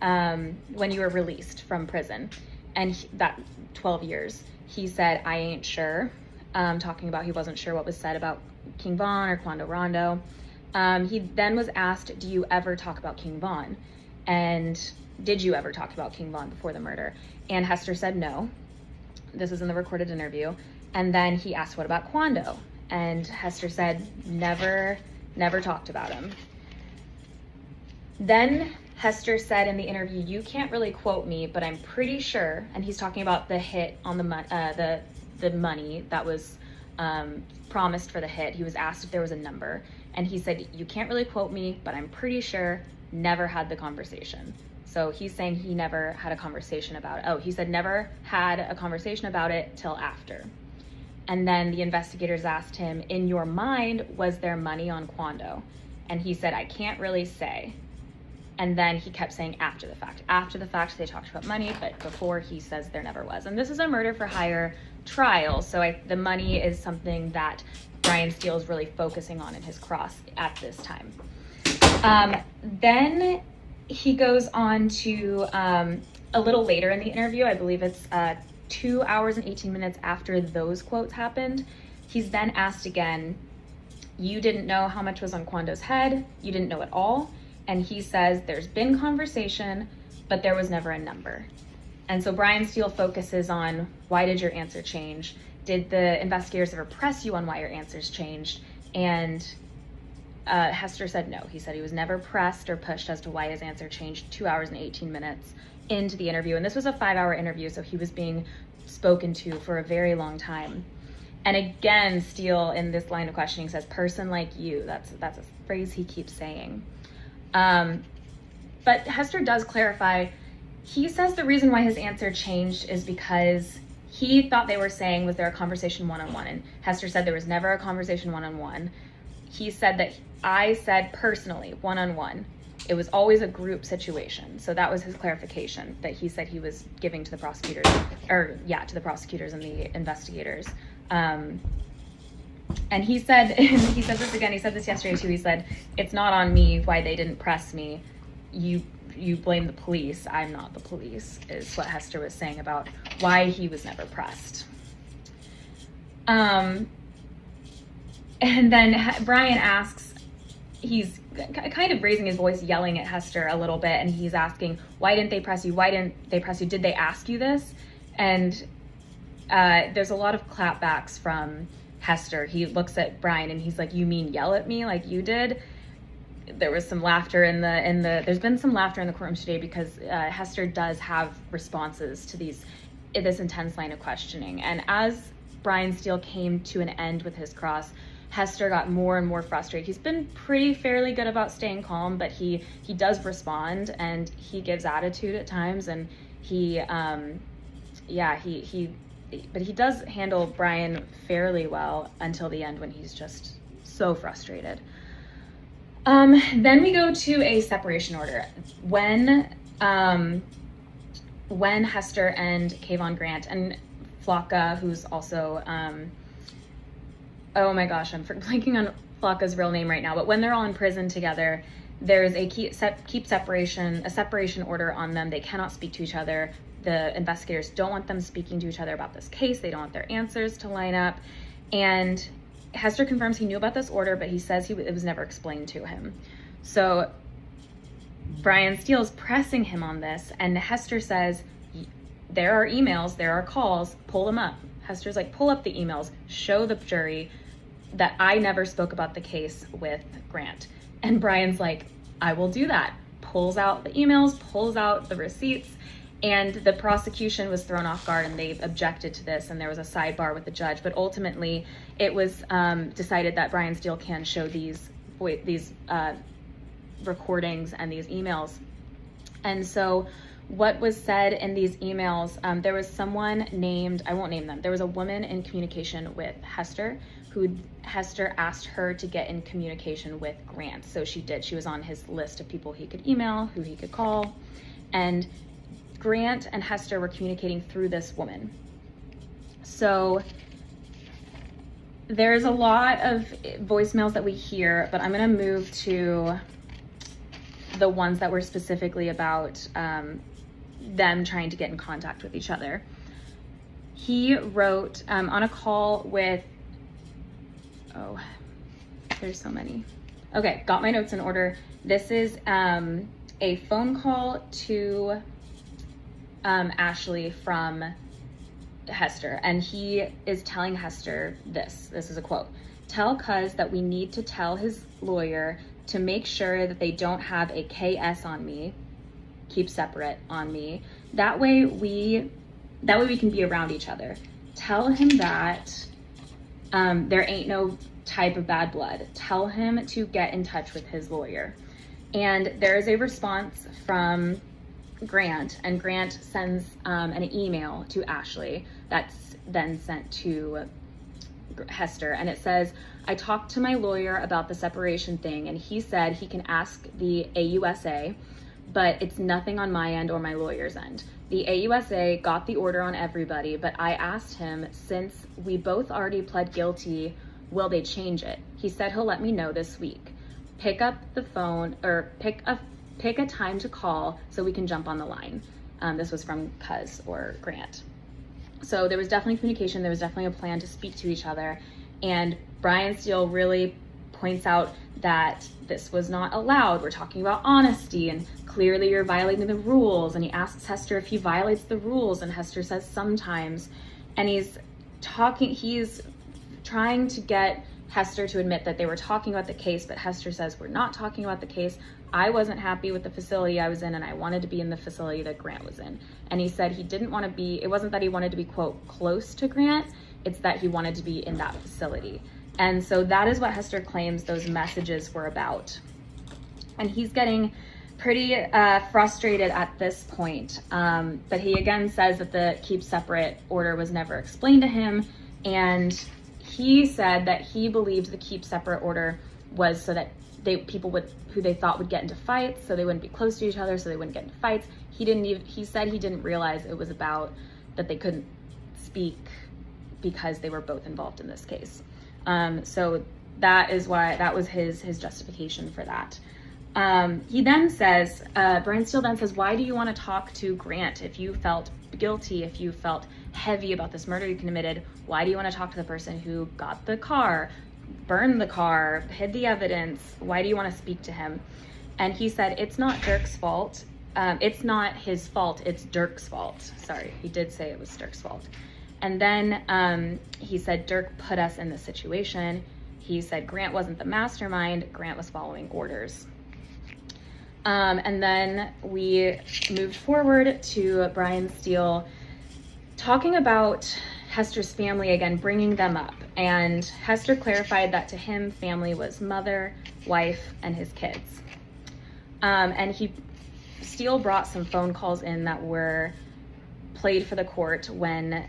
you were released from prison? And that 12 years. He said, "I ain't sure," talking about he wasn't sure what was said about King Von or Quando Rondo. He then was asked, do you ever talk about King Von? And did you ever talk about King Von before the murder? And Hester said no. This is in the recorded interview. And then he asked, what about Quando? And Hester said, never talked about him. Then Hester said in the interview, you can't really quote me, but I'm pretty sure, and he's talking about the hit on the money that was promised for the hit. He was asked if there was a number, and he said, you can't really quote me, but I'm pretty sure, never had the conversation. So he's saying he never had a conversation about it. Oh, he said never had a conversation about it till after. And then the investigators asked him, in your mind, was there money on Quando? And he said, I can't really say. And then he kept saying after the fact. After the fact, they talked about money, but before, he says there never was. And this is a murder for hire trial, so the money is something that Brian Steele is really focusing on in his cross at this time. Then he goes on to, a little later in the interview, I believe it's 2 hours and 18 minutes after those quotes happened, he's then asked again, you didn't know how much was on Quando's head, you didn't know at all, and he says there's been conversation, but there was never a number. And so Brian Steele focuses on, why did your answer change? Did the investigators ever press you on why your answers changed? And Hester said no. He said he was never pressed or pushed as to why his answer changed 2 hours and 18 minutes into the interview. And this was a 5-hour interview, so he was being spoken to for a very long time. And again, Steele in this line of questioning says, person like you. That's a phrase he keeps saying. But Hester does clarify. He says the reason why his answer changed is because he thought they were saying, was there a conversation one-on-one? And Hester said there was never a conversation one-on-one. He said that I said personally, one-on-one. It was always a group situation. So that was his clarification that he said he was giving to the prosecutors, to the prosecutors and the investigators. And he said, he said this again, he said this yesterday too, he said, it's not on me why they didn't press me. You blame the police. I'm not the police, is what Hester was saying about why he was never pressed. And then Brian asks, he's kind of raising his voice, yelling at Hester a little bit, and he's asking, why didn't they press you? Why didn't they press you? Did they ask you this? And there's a lot of clapbacks from Hester. He looks at Brian and he's like, you mean yell at me like you did? There was some laughter there's been some laughter in the courtroom today because Hester does have responses to this intense line of questioning. And as Brian Steele came to an end with his cross, Hester got more and more frustrated. He's been fairly good about staying calm, but he does respond and he gives attitude at times, and but he does handle Brian fairly well until the end when he's just so frustrated. Then we go to a separation order. When Hester and Kayvon Grant and Flocka, who's also oh my gosh, I'm blanking on Flocka's real name right now, but when they're all in prison together, there's a separation order on them. They cannot speak to each other. The investigators don't want them speaking to each other about this case. They don't want their answers to line up. And Hester confirms he knew about this order, but he says it was never explained to him. So Brian Steele's pressing him on this, and Hester says, there are emails, there are calls, pull them up. Hester's like, pull up the emails, show the jury that I never spoke about the case with Grant. And Brian's like, I will do that. Pulls out the emails, pulls out the receipts, and the prosecution was thrown off guard and they objected to this, and there was a sidebar with the judge. But ultimately, it was decided that Brian Steele can show these recordings and these emails. And so what was said in these emails, there was someone named, I won't name them, there was a woman in communication with Hester who Hester asked her to get in communication with Grant. So she did. She was on his list of people he could email, who he could call. And Grant and Hester were communicating through this woman. So there's a lot of voicemails that we hear, but I'm going to move to the ones that were specifically about them trying to get in contact with each other. He wrote on a call with, there's so many. Okay, got my notes in order. This is a phone call to Ashley from Hester, and he is telling Hester this is a quote: tell Cuz that we need to tell his lawyer to make sure that they don't have a KS on me, keep separate on me. That way we can be around each other. Tell him that there ain't no type of bad blood. Tell him to get in touch with his lawyer. And there is a response from Grant, and Grant sends an email to Ashley that's then sent to Hester, and it says, I talked to my lawyer about the separation thing, and he said he can ask the AUSA, but it's nothing on my end or my lawyer's end. The AUSA got the order on everybody, but I asked him, since we both already pled guilty, will they change it? He said he'll let me know this week. Pick up the phone, or pick a time to call so we can jump on the line. This was from Cuz or Grant. So there was definitely communication. There was definitely a plan to speak to each other. And Brian Steele really points out that this was not allowed. We're talking about honesty, and clearly you're violating the rules. And he asks Hester if he violates the rules, and Hester says sometimes. And he's trying to get Hester to admit that they were talking about the case, but Hester says, we're not talking about the case. I wasn't happy with the facility I was in, and I wanted to be in the facility that Grant was in. And he said he didn't want to be, it wasn't that he wanted to be, quote, close to Grant, it's that he wanted to be in that facility. And so that is what Hester claims those messages were about. And he's getting pretty frustrated at this point. But he again says that the keep separate order was never explained to him. And he said that he believed the keep separate order was so that people who they thought would get into fights, so they wouldn't be close to each other, so they wouldn't get into fights. He said he didn't realize it was about that they couldn't speak because they were both involved in this case. So that was his justification for that. He then says, Brian Steele then says, why do you want to talk to Grant? If you felt guilty, if you felt heavy about this murder you committed, why do you want to talk to the person who got the car, burned the car, hid the evidence? Why do you want to speak to him? And he said, it's not Durk's fault. It's not his fault, it's Durk's fault. Sorry, he did say it was Durk's fault. And then he said, Durk put us in this situation. He said Grant wasn't the mastermind, Grant was following orders. And then we moved forward to Brian Steele talking about Hester's family again, bringing them up. And Hester clarified that to him, family was mother, wife, and his kids. And Steele brought some phone calls in that were played for the court when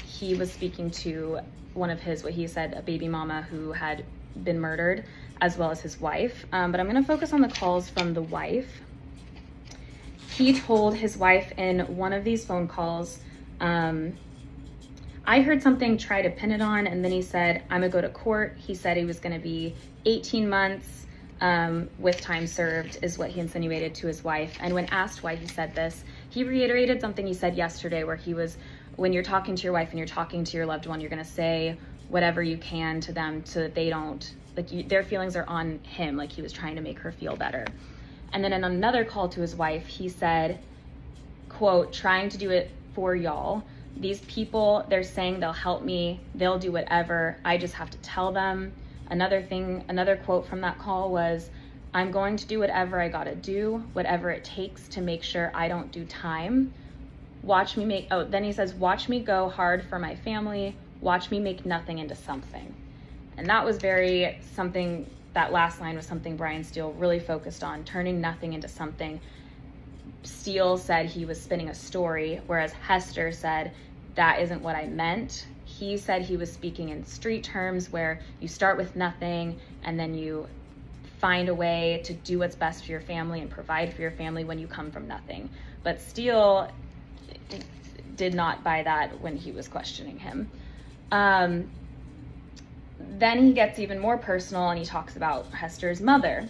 he was speaking to one of his, what he said, a baby mama who had been murdered, as well as his wife. But I'm gonna focus on the calls from the wife. He told his wife in one of these phone calls, I heard something, try to pin it on, and then he said, I'm gonna go to court. He said he was gonna be 18 months with time served, is what he insinuated to his wife. And when asked why he said this, he reiterated something he said yesterday, where he was, when you're talking to your wife and you're talking to your loved one, you're gonna say whatever you can to them so that they don't, their feelings are on him, like he was trying to make her feel better. And then in another call to his wife, he said, quote, trying to do it for y'all. These people, they're saying they'll help me, they'll do whatever, I just have to tell them. Another quote from that call was, I'm going to do whatever I gotta do, whatever it takes to make sure I don't do time. Then he says, watch me go hard for my family, watch me make nothing into something. And that was that last line was something Brian Steele really focused on, turning nothing into something. Steele said he was spinning a story, whereas Hester said, that isn't what I meant. He said he was speaking in street terms, where you start with nothing and then you find a way to do what's best for your family and provide for your family when you come from nothing. But Steele did not buy that when he was questioning him. Then he gets even more personal and he talks about Hester's mother.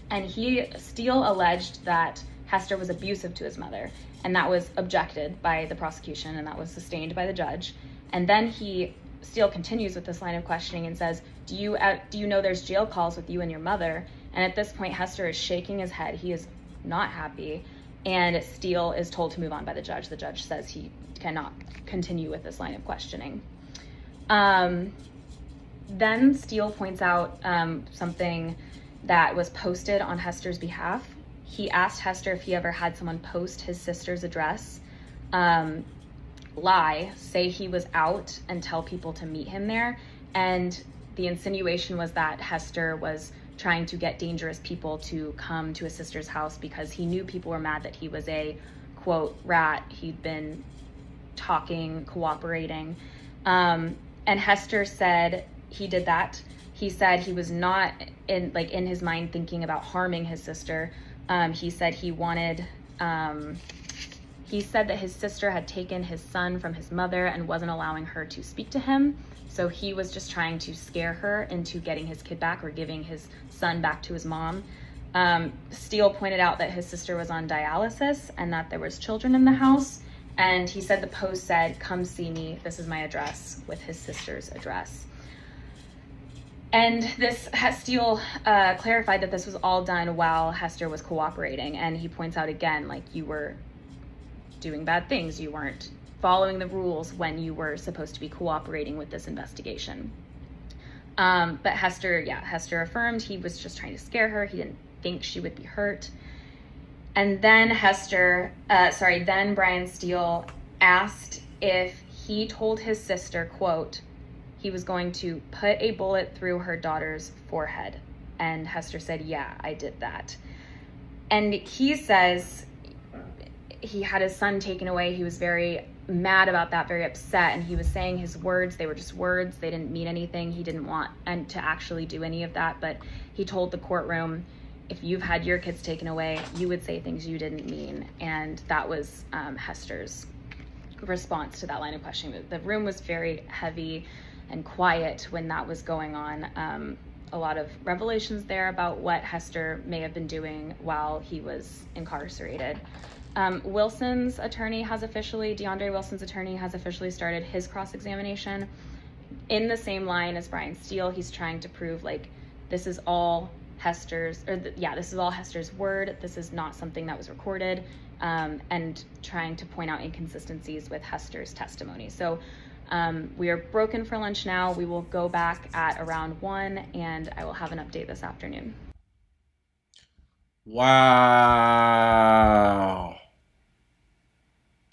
And Steele alleged that Hester was abusive to his mother, and that was objected by the prosecution and that was sustained by the judge. And then Steele continues with this line of questioning and says, do you know there's jail calls with you and your mother? And at this point, Hester is shaking his head. He is not happy. And Steele is told to move on by the judge. The judge says he cannot continue with this line of questioning. Then Steele points out something that was posted on Hester's behalf. He asked Hester if he ever had someone post his sister's address, say he was out and tell people to meet him there. And the insinuation was that Hester was trying to get dangerous people to come to his sister's house because he knew people were mad that he was a, quote, rat. He'd been talking, cooperating. And Hester said he did that. He said he was not in his mind thinking about harming his sister. He said he said that his sister had taken his son from his mother and wasn't allowing her to speak to him. So he was just trying to scare her into getting his kid back or giving his son back to his mom. Steele pointed out that his sister was on dialysis and that there was children in the house. And he said the post said, come see me, this is my address, with his sister's address. And Steele clarified that this was all done while Hester was cooperating. And he points out again, like, you were doing bad things. You weren't following the rules when you were supposed to be cooperating with this investigation. But Hester affirmed he was just trying to scare her. He didn't think she would be hurt. And then then Brian Steele asked if he told his sister, quote, he was going to put a bullet through her daughter's forehead. And Hester said, yeah, I did that. And he says he had his son taken away. He was very mad about that, very upset, and he was saying his words, they were just words, they didn't mean anything. He didn't want to actually do any of that, but he told the courtroom, if you've had your kids taken away, you would say things you didn't mean. And that was Hester's response to that line of questioning. The room was very heavy and quiet when that was going on. A lot of revelations there about what Hester may have been doing while he was incarcerated. DeAndre Wilson's attorney has officially started his cross-examination in the same line as Brian Steele. He's trying to prove like this is all Hester's word. This is not something that was recorded, and trying to point out inconsistencies with Hester's testimony. So we are broken for lunch now. We will go back at around 1, and I will have an update this afternoon. Wow.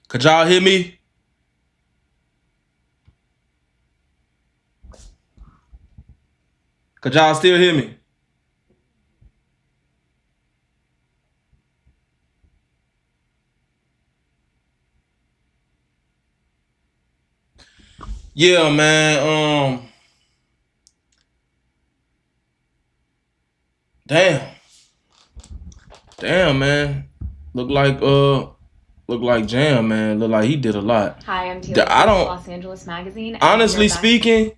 Could y'all hear me? Could y'all still hear me? Yeah, man. Damn, man. Look like Jam, man. Look like he did a lot. Hi, I'm Taylor. Los Angeles Magazine. Honestly speaking,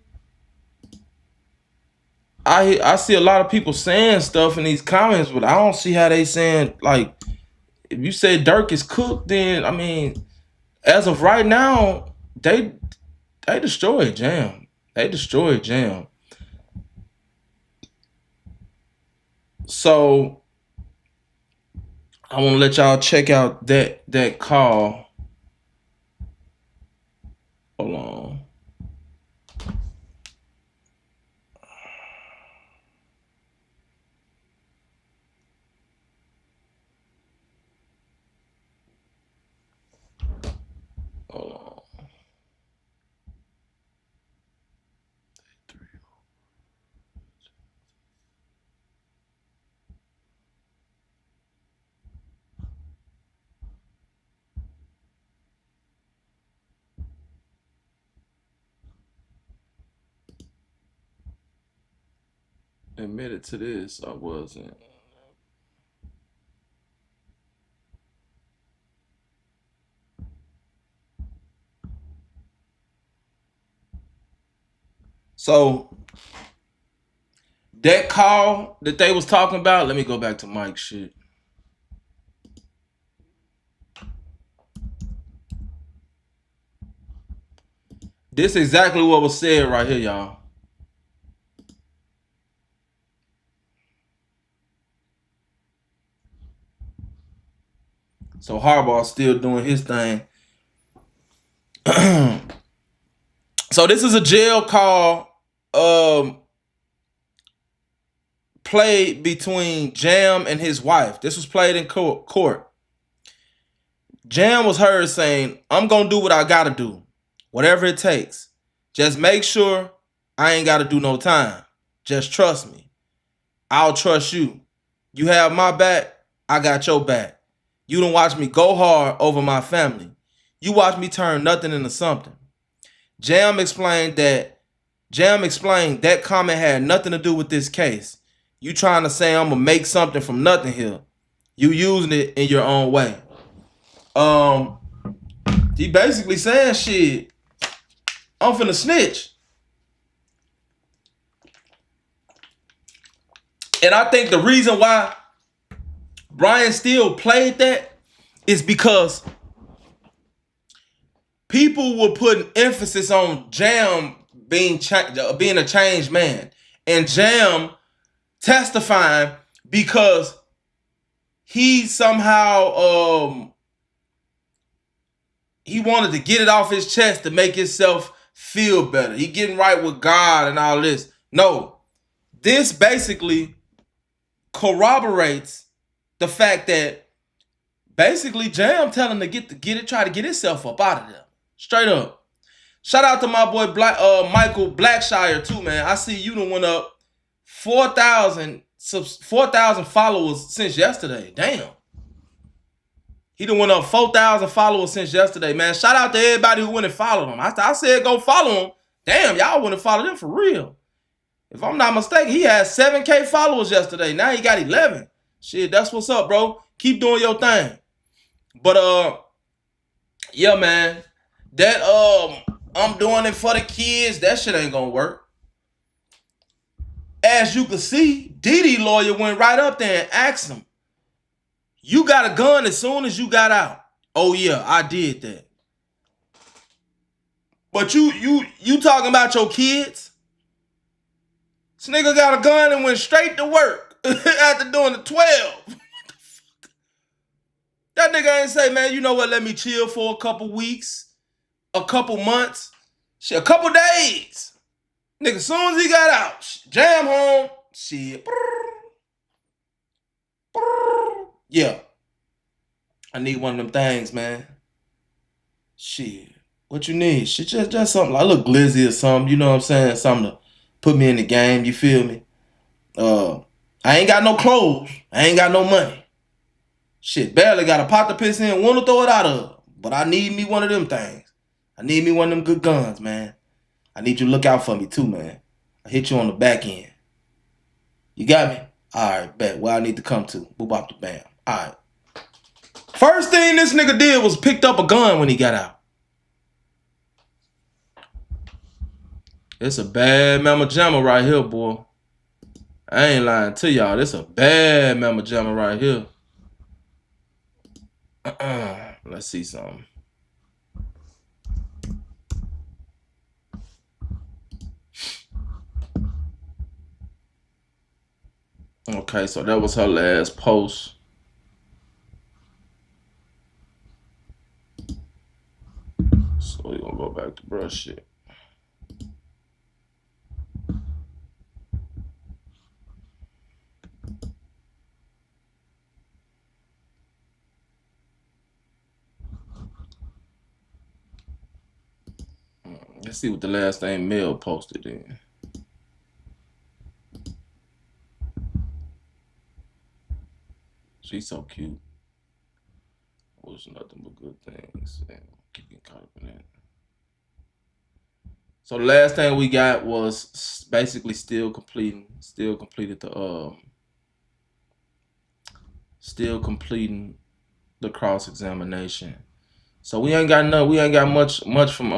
I see a lot of people saying stuff in these comments, but I don't see how they saying, like, if you say Durk is cooked, then I mean, as of right now, they destroyed Jam. They destroyed Jam. So I want to let y'all check out that call. Hold on. Hold on. Admitted to this, I wasn't. So that call that they was talking about, let me go back to Mike's shit. This is exactly what was said right here, y'all. So Harbaugh's still doing his thing. So this is a jail call played between Jam and his wife. This was played in court. Jam was heard saying, I'm going to do what I got to do, whatever it takes. Just make sure I ain't got to do no time. Just trust me. I'll trust you. You have my back, I got your back. You don't watch me go hard over my family. You watch me turn nothing into something. Jam explained that comment had nothing to do with this case. You trying to say I'm gonna make something from nothing here. You using it in your own way. He basically saying shit, I'm finna snitch. And I think the reason why Brian Steele played that is because people were putting emphasis on Jam being a changed man, and Jam testifying because he somehow he wanted to get it off his chest to make himself feel better. He getting right with God and all this. No, this basically corroborates the fact that basically Jam telling him to try to get himself up out of there. Straight up. Shout out to my boy Michael Blackshire too, man. I see you done went up 4,000 followers since yesterday. Damn. He done went up 4,000 followers since yesterday, man. Shout out to everybody who went and followed him. I said go follow him. Damn, y'all went and followed him for real. If I'm not mistaken, he had 7K followers yesterday. Now he got 11. Shit, that's what's up, bro. Keep doing your thing. But yeah, man. That I'm doing it for the kids. That shit ain't gonna work. As you can see, Diddy lawyer went right up there and asked him, "You got a gun as soon as you got out?" "Oh yeah, I did that." "But you talking about your kids?" This nigga got a gun and went straight to work after doing the 12. What the fuck? That nigga ain't say, "Man, you know what? Let me chill for a couple weeks, a couple months, shit, a couple days." Nigga, as soon as he got out, Jam home, shit. Yeah. I need one of them things, man. Shit. What you need? Shit, just something. I look glizzy or something, you know what I'm saying? Something to put me in the game, you feel me? I ain't got no clothes. I ain't got no money. Shit, barely got a pot to piss in, want to throw it out of. But I need me one of them things. I need me one of them good guns, man. I need you to look out for me too, man. I hit you on the back end. You got me? Alright, bet. Where I need to come to. Boop bop the bam. Alright. First thing this nigga did was picked up a gun when he got out. It's a bad mama jamma right here, boy. I ain't lying to y'all. This a bad mama jamma right here. Let's see something. Okay, so that was her last post. So we're gonna go back to brush shit. Let's see what the last thing Mel posted in. She's so cute. Was nothing but good things. And keep getting caught up in that. So the last thing we got was basically still completing the cross-examination. So we ain't got much from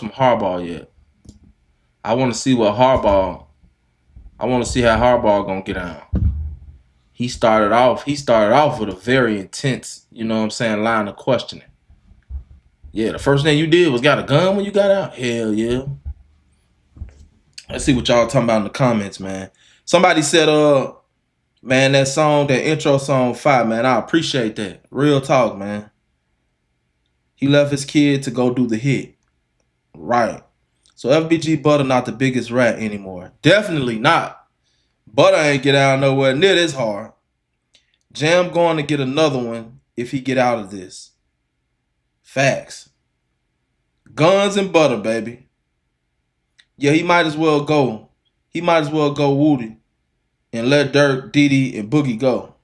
Harbaugh yet. I want to see how Harbaugh gonna get down. He started off with a very intense, you know what I'm saying, line of questioning. Yeah, the first thing you did was got a gun when you got out? Hell yeah. Let's see what y'all talking about in the comments, man. Somebody said, man, that intro song, fire, man. I appreciate that. Real talk, man. He left his kid to go do the hit. Right. So FBG Butter not the biggest rat anymore. Definitely not. Butter ain't get out nowhere near this hard. Jam going to get another one if he get out of this. Facts. Guns and butter, baby. Yeah, he might as well go. He might as well go Woody and let Durk, Diddy, and Boogie go.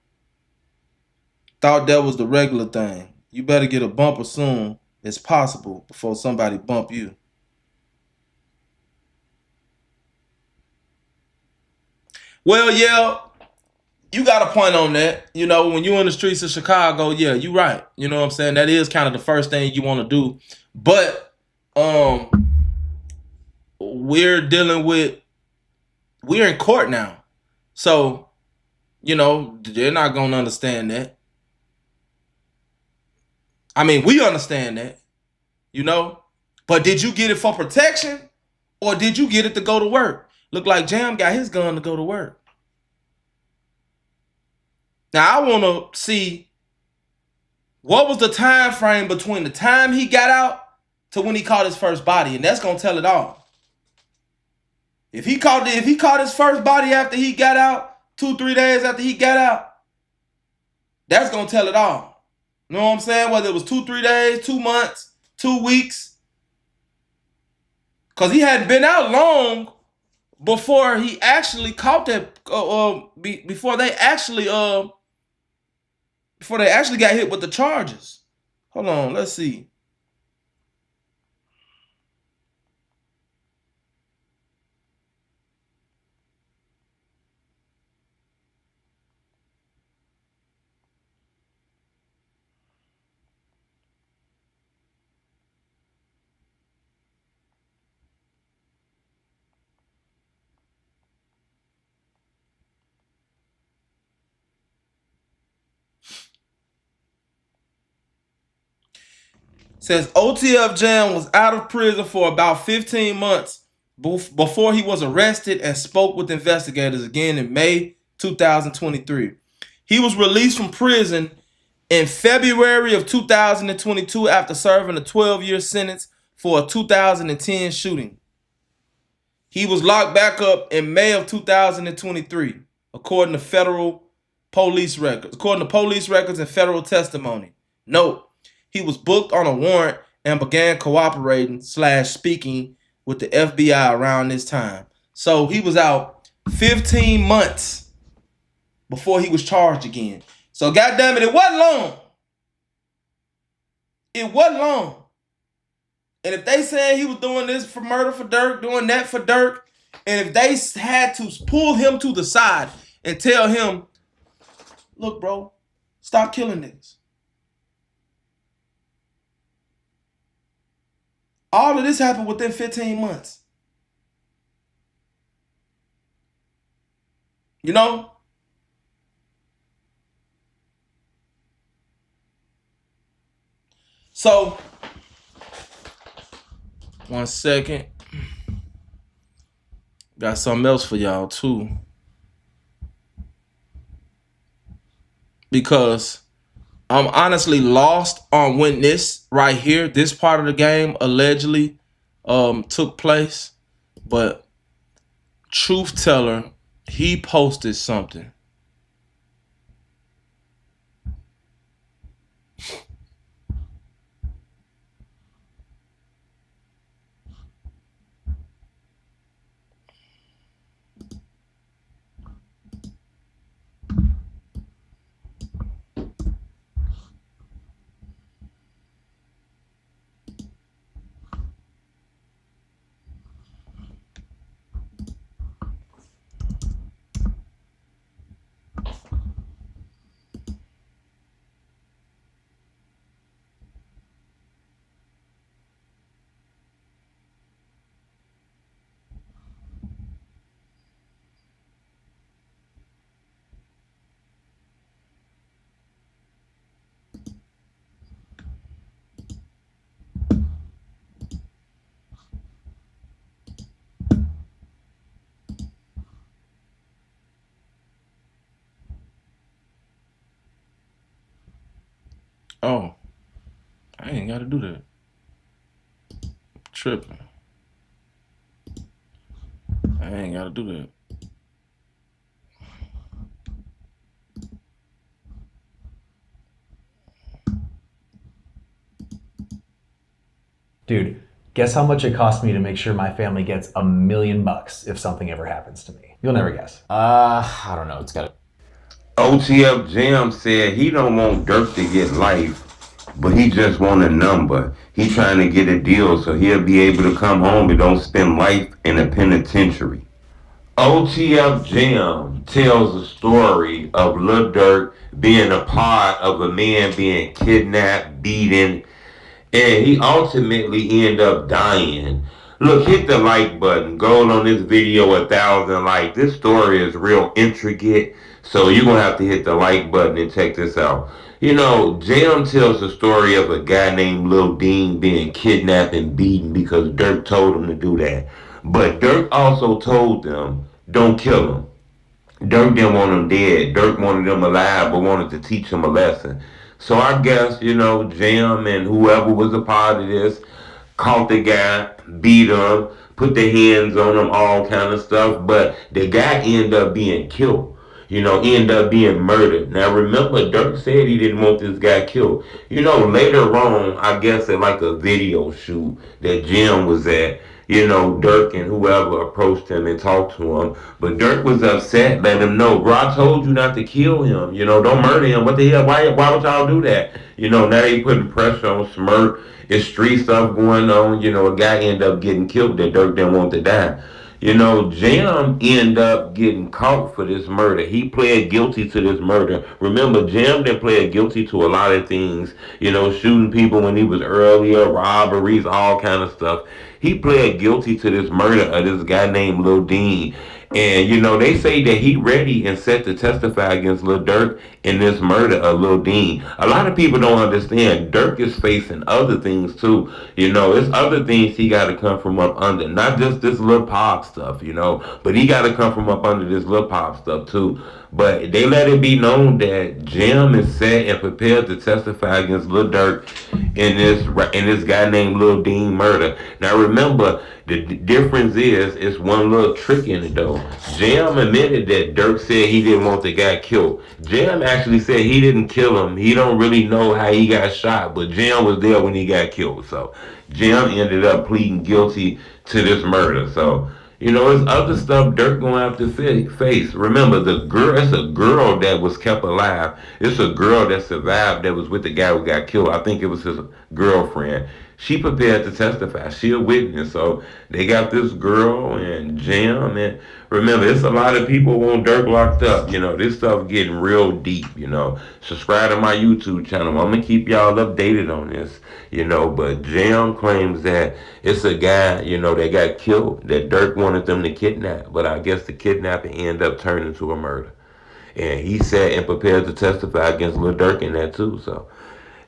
Thought that was the regular thing. You better get a bumper soon as possible before somebody bump you. Well, yeah, you got a point on that. You know, when you're in the streets of Chicago, yeah, you're right. You know what I'm saying? That is kind of the first thing you want to do. But we're in court now. So, you know, they're not going to understand that. I mean, we understand that, you know. But did you get it for protection or did you get it to go to work? Look like Jam got his gun to go to work. Now, I want to see what was the time frame between the time he got out to when he caught his first body, and that's going to tell it all. If he caught his first body after he got out, 2-3 days after he got out, that's going to tell it all. You know what I'm saying? Whether it was 2-3 days, 2 months, 2 weeks. Because he hadn't been out long before he actually caught that, before they actually before they actually got hit with the charges. Hold on, let's see. Says OTF Jam was out of prison for about 15 months before he was arrested and spoke with investigators again in May 2023. He was released from prison in February of 2022 after serving a 12-year sentence for a 2010 shooting. He was locked back up in May of 2023, according to federal police records. According to police records and federal testimony. Note, he was booked on a warrant and began cooperating / speaking with the FBI around this time. So he was out 15 months before he was charged again. So goddamn it wasn't long. It wasn't long. And if they saying he was doing this for murder for Durk, doing that for Durk, and if they had to pull him to the side and tell him, look, bro, stop killing niggas. All of this happened within 15 months. You know? So, one second. Got something else for y'all too. Because I'm honestly lost on when this right here, this part of the game allegedly took place. But Truth Teller, he posted something. Oh, I ain't got to do that. Tripping. I ain't got to do that. Dude, guess how much it cost me to make sure my family gets $1 million if something ever happens to me? You'll never guess. I don't know. It's got OTF Jam said he don't want Durk to get life, but he just want a number. He trying to get a deal so he'll be able to come home and don't spend life in a penitentiary. OTF Jam tells the story of Lil Durk being a part of a man being kidnapped, beaten, and he ultimately ended up dying. Look, hit the like button. Go on this video 1,000 likes. This story is real intricate, so you're going to have to hit the like button and check this out. You know, Jam tells the story of a guy named Lil Dean being kidnapped and beaten because Durk told him to do that. But Durk also told them, don't kill him. Durk didn't want him dead. Durk wanted him alive, but wanted to teach him a lesson. So I guess, you know, Jam and whoever was a part of this caught the guy, beat him, put their hands on him, all kind of stuff. But the guy ended up being killed. You know, ended up being murdered. Now remember, Durk said he didn't want this guy killed. You know, later on, I guess at like a video shoot that Jam was at, Durk and whoever approached him and talked to him. But Durk was upset, let him know, bro, I told you not to kill him. Don't murder him. What the hell? Why would y'all do that? Now they putting pressure on Smirk. It's street stuff going on. A guy ended up getting killed that Durk didn't want to die. Jam ended up getting caught for this murder. He pled guilty to this murder. Remember, Jam didn't pled guilty to a lot of things. Shooting people when he was earlier, robberies, all kind of stuff. He pled guilty to this murder of this guy named Lil Dean. And they say that he ready and set to testify against Lil Durk in this murder of Lil Dean. A lot of people don't understand. Durk is facing other things too. It's other things he got to come from up under, not just this Lil Pop stuff. But he got to come from up under this Lil Pop stuff too. But they let it be known that Jam is set and prepared to testify against Lil Durk in this guy named Lil Dean murder. Now remember, the difference is it's one little trick in it though. Jam admitted that Durk said he didn't want the guy killed. Jam actually said he didn't kill him. He don't really know how he got shot, but Jam was there when he got killed. So Jam ended up pleading guilty to this murder. So it's other stuff Durk gonna have to face. Remember, it's a girl that was kept alive. It's a girl that survived that was with the guy who got killed. I think it was his girlfriend. She prepared to testify. She a witness. So they got this girl and Jam. And remember, it's a lot of people want Durk locked up. This stuff getting real deep. Subscribe to my YouTube channel. I'm going to keep y'all updated on this. But Jam claims that it's a guy, that got killed, that Durk wanted them to kidnap. But I guess the kidnapping ended up turning into a murder. And he said and prepared to testify against Lil Durk in that too. So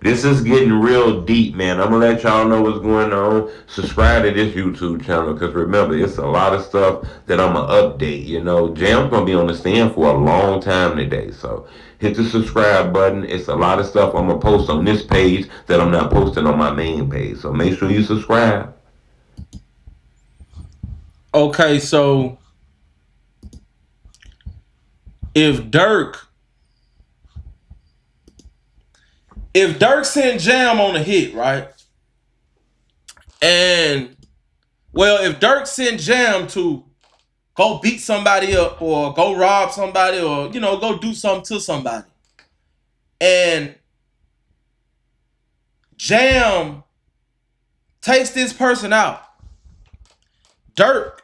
this is getting real deep, man. I'm going to let y'all know what's going on. Subscribe to this YouTube channel because remember, it's a lot of stuff that I'm going to update. Jam's going to be on the stand for a long time today. So hit the subscribe button. It's a lot of stuff I'm going to post on this page that I'm not posting on my main page. So make sure you subscribe. Okay, so if Durk sent Jam on a hit, right? And, well, if Durk sent Jam to go beat somebody up or go rob somebody or, go do something to somebody, and Jam takes this person out, Durk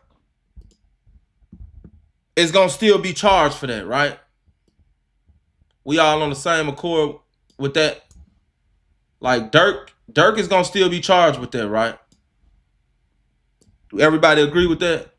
is going to still be charged for that, right? We all on the same accord with that? Like Durk is gonna still be charged with that, right? Do everybody agree with that?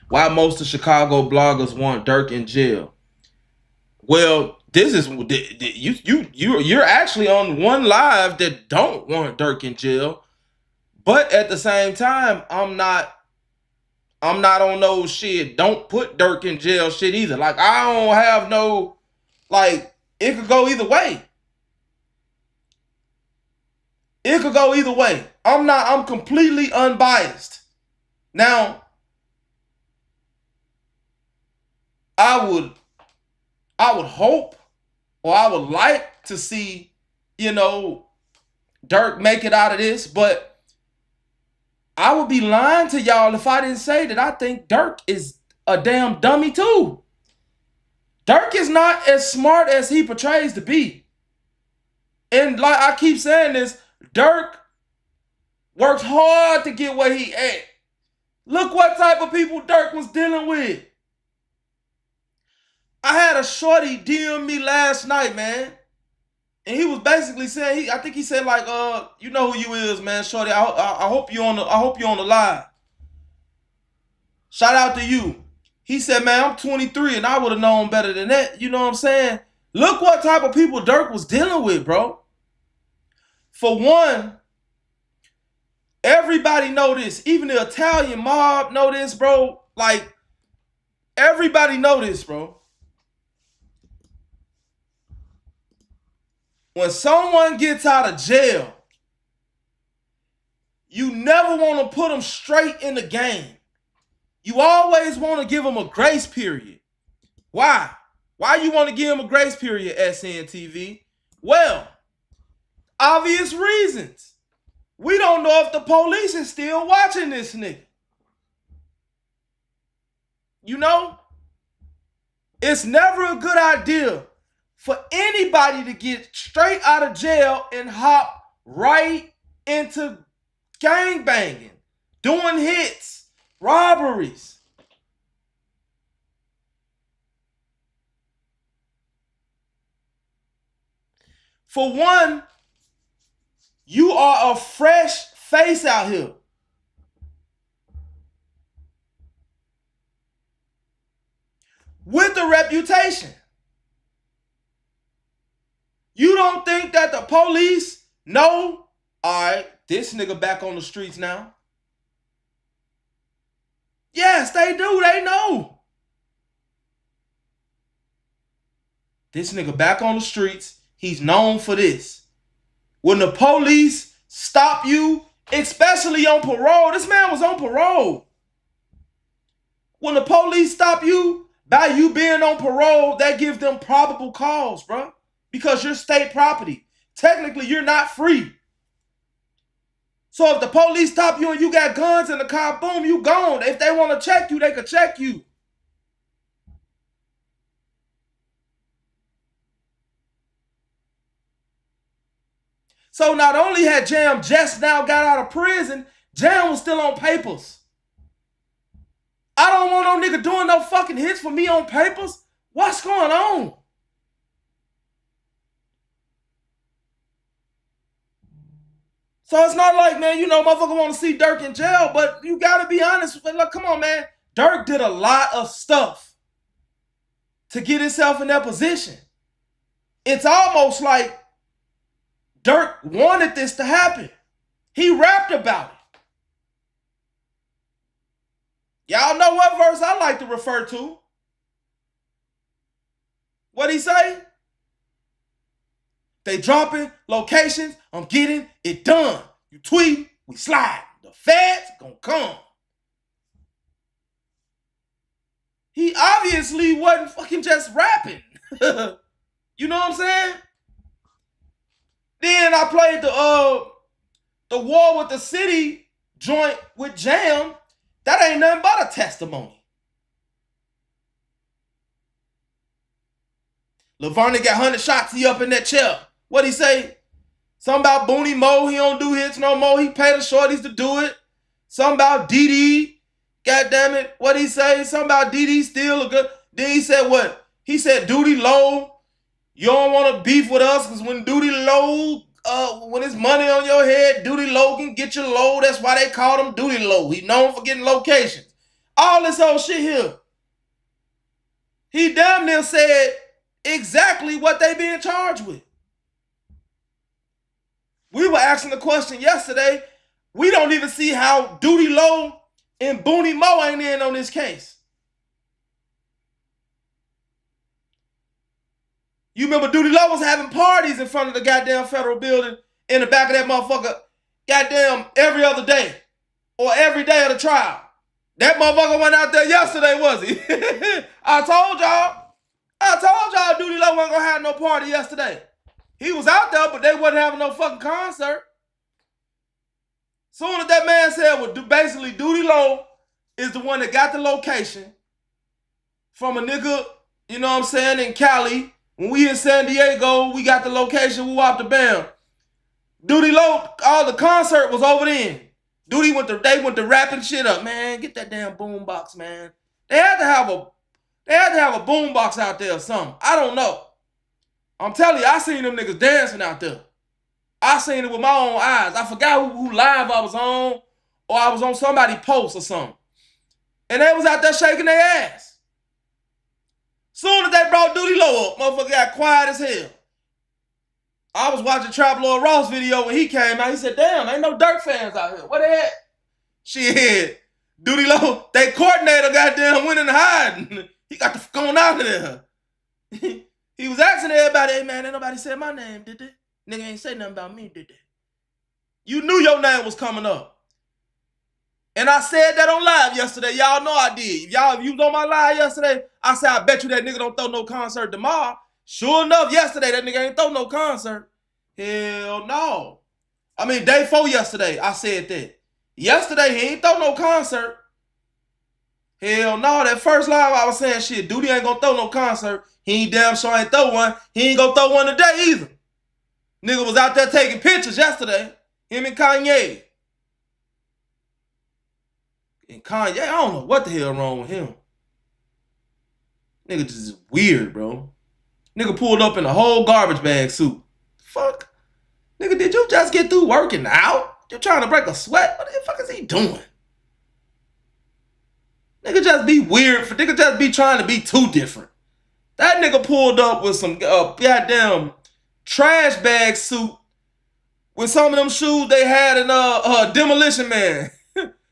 Why most of Chicago bloggers want Durk in jail? Well, this is you're actually on one live that don't want Durk in jail, but at the same time, I'm not on no shit. Don't put Durk in jail shit either. Like I don't have no it could go either way. It could go either way. I'm completely unbiased. Now, I would hope or I would like to see, Durk make it out of this, but I would be lying to y'all if I didn't say that I think Durk is a damn dummy too. Durk is not as smart as he portrays to be. And like I keep saying this, Durk worked hard to get where he at. Look what type of people Durk was dealing with. I had a shorty DM me last night, man. And he was basically saying, I think he said like, you know who you is, man, shorty. I hope you on the live. Shout out to you. He said, man, I'm 23 and I would have known better than that. You know what I'm saying? Look what type of people Durk was dealing with, bro. For one, everybody know this. Even the Italian mob know this, bro. Like, Everybody know this, bro. When someone gets out of jail, you never want to put them straight in the game. You always want to give them a grace period. Why? Why you want to give them a grace period, SNTV? Well, obvious reasons. We don't know if the police is still watching this nigga. You know? It's never a good idea for anybody to get straight out of jail and hop right into gangbanging, doing hits, robberies. For one, you are a fresh face out here. With a reputation. You don't think that the police know, all right, this nigga back on the streets now? Yes, they do. They know. This nigga back on the streets. He's known for this. When the police stop you, especially on parole, this man was on parole. When the police stop you, by you being on parole, that gives them probable cause, bro. Because you're state property. Technically, you're not free. So if the police stop you and you got guns in the car, boom, you gone. If they want to check you, they could check you. So not only had Jam just now got out of prison, Jam was still on papers. I don't want no nigga doing no fucking hits for me on papers. What's going on? So it's not like, man, you know, motherfucker want to see Durk in jail, but you got to be honest. Look, come on, man. Durk did a lot of stuff to get himself in that position. It's almost like Durk wanted this to happen. He rapped about it. Y'all know what verse I like to refer to. What'd he say? They dropping locations. I'm getting it done. You tweet, we slide. The feds gonna come. He obviously wasn't fucking just rapping. You know what I'm saying? Then I played the War with the City joint with Jam. That ain't nothing but a testimony. Laverna got 100 shots. He up in that chair. What'd he say? Something about Booney Mo. He don't do hits no more. He paid the shorties to do it. Something about DD. God damn it. What'd he say? Something about DD still a good. Then he said what? He said Duty Low. You don't want to beef with us because when Duty Low, when it's money on your head, Duty Low can get you low. That's why they call him Duty Low. He known for getting locations. All this old shit here. He damn near said exactly what they being charged with. We were asking the question yesterday. We don't even see how Duty Low and Booney Mo ain't in on this case. You remember Duty Low was having parties in front of the goddamn federal building in the back of that motherfucker goddamn every other day or every day of the trial. That motherfucker went out there yesterday, was he? I told y'all Duty Low wasn't gonna have no party yesterday. He was out there, but they wasn't having no fucking concert. Soon as that man said, well, basically Duty Low is the one that got the location from a nigga, you know what I'm saying, in Cali. When we in San Diego, we got the location, we walked the bam. Duty Low, all the concert was over then. Duty they went to wrapping shit up. Man, get that damn boom box, man. They had to have a boom box out there or something. I don't know. I'm telling you, I seen them niggas dancing out there. I seen it with my own eyes. I forgot who live I was on, or I was on somebody's post or something. And they was out there shaking their ass. Soon as they brought Duty Low up, motherfucker got quiet as hell. I was watching Trap Lord Ross video when he came out. He said, damn, ain't no Durk fans out here. What the heck? Shit. Duty Low, they coordinator goddamn went in hiding. He got the fuck on out of there. He was asking everybody, hey man, ain't nobody said my name, did they? Nigga ain't say nothing about me, did they? You knew your name was coming up. And I said that on live yesterday. Y'all know I did. If you was on my live yesterday, I said, I bet you that nigga don't throw no concert tomorrow. Sure enough, yesterday, that nigga ain't throw no concert. Hell no. I mean, day 4 yesterday, I said that. Yesterday, he ain't throw no concert. Hell no. That first live, I was saying, shit, Duty ain't gonna throw no concert. He ain't damn sure ain't throw one. He ain't gonna throw one today either. Nigga was out there taking pictures yesterday. Him and Kanye. And Kanye, I don't know what the hell wrong with him. Nigga just weird, bro. Nigga pulled up in a whole garbage bag suit. Fuck. Nigga, did you just get through working out? You trying to break a sweat? What the fuck is he doing? Nigga just be weird. Nigga just be trying to be too different. That nigga pulled up with some goddamn trash bag suit with some of them shoes they had in Demolition Man.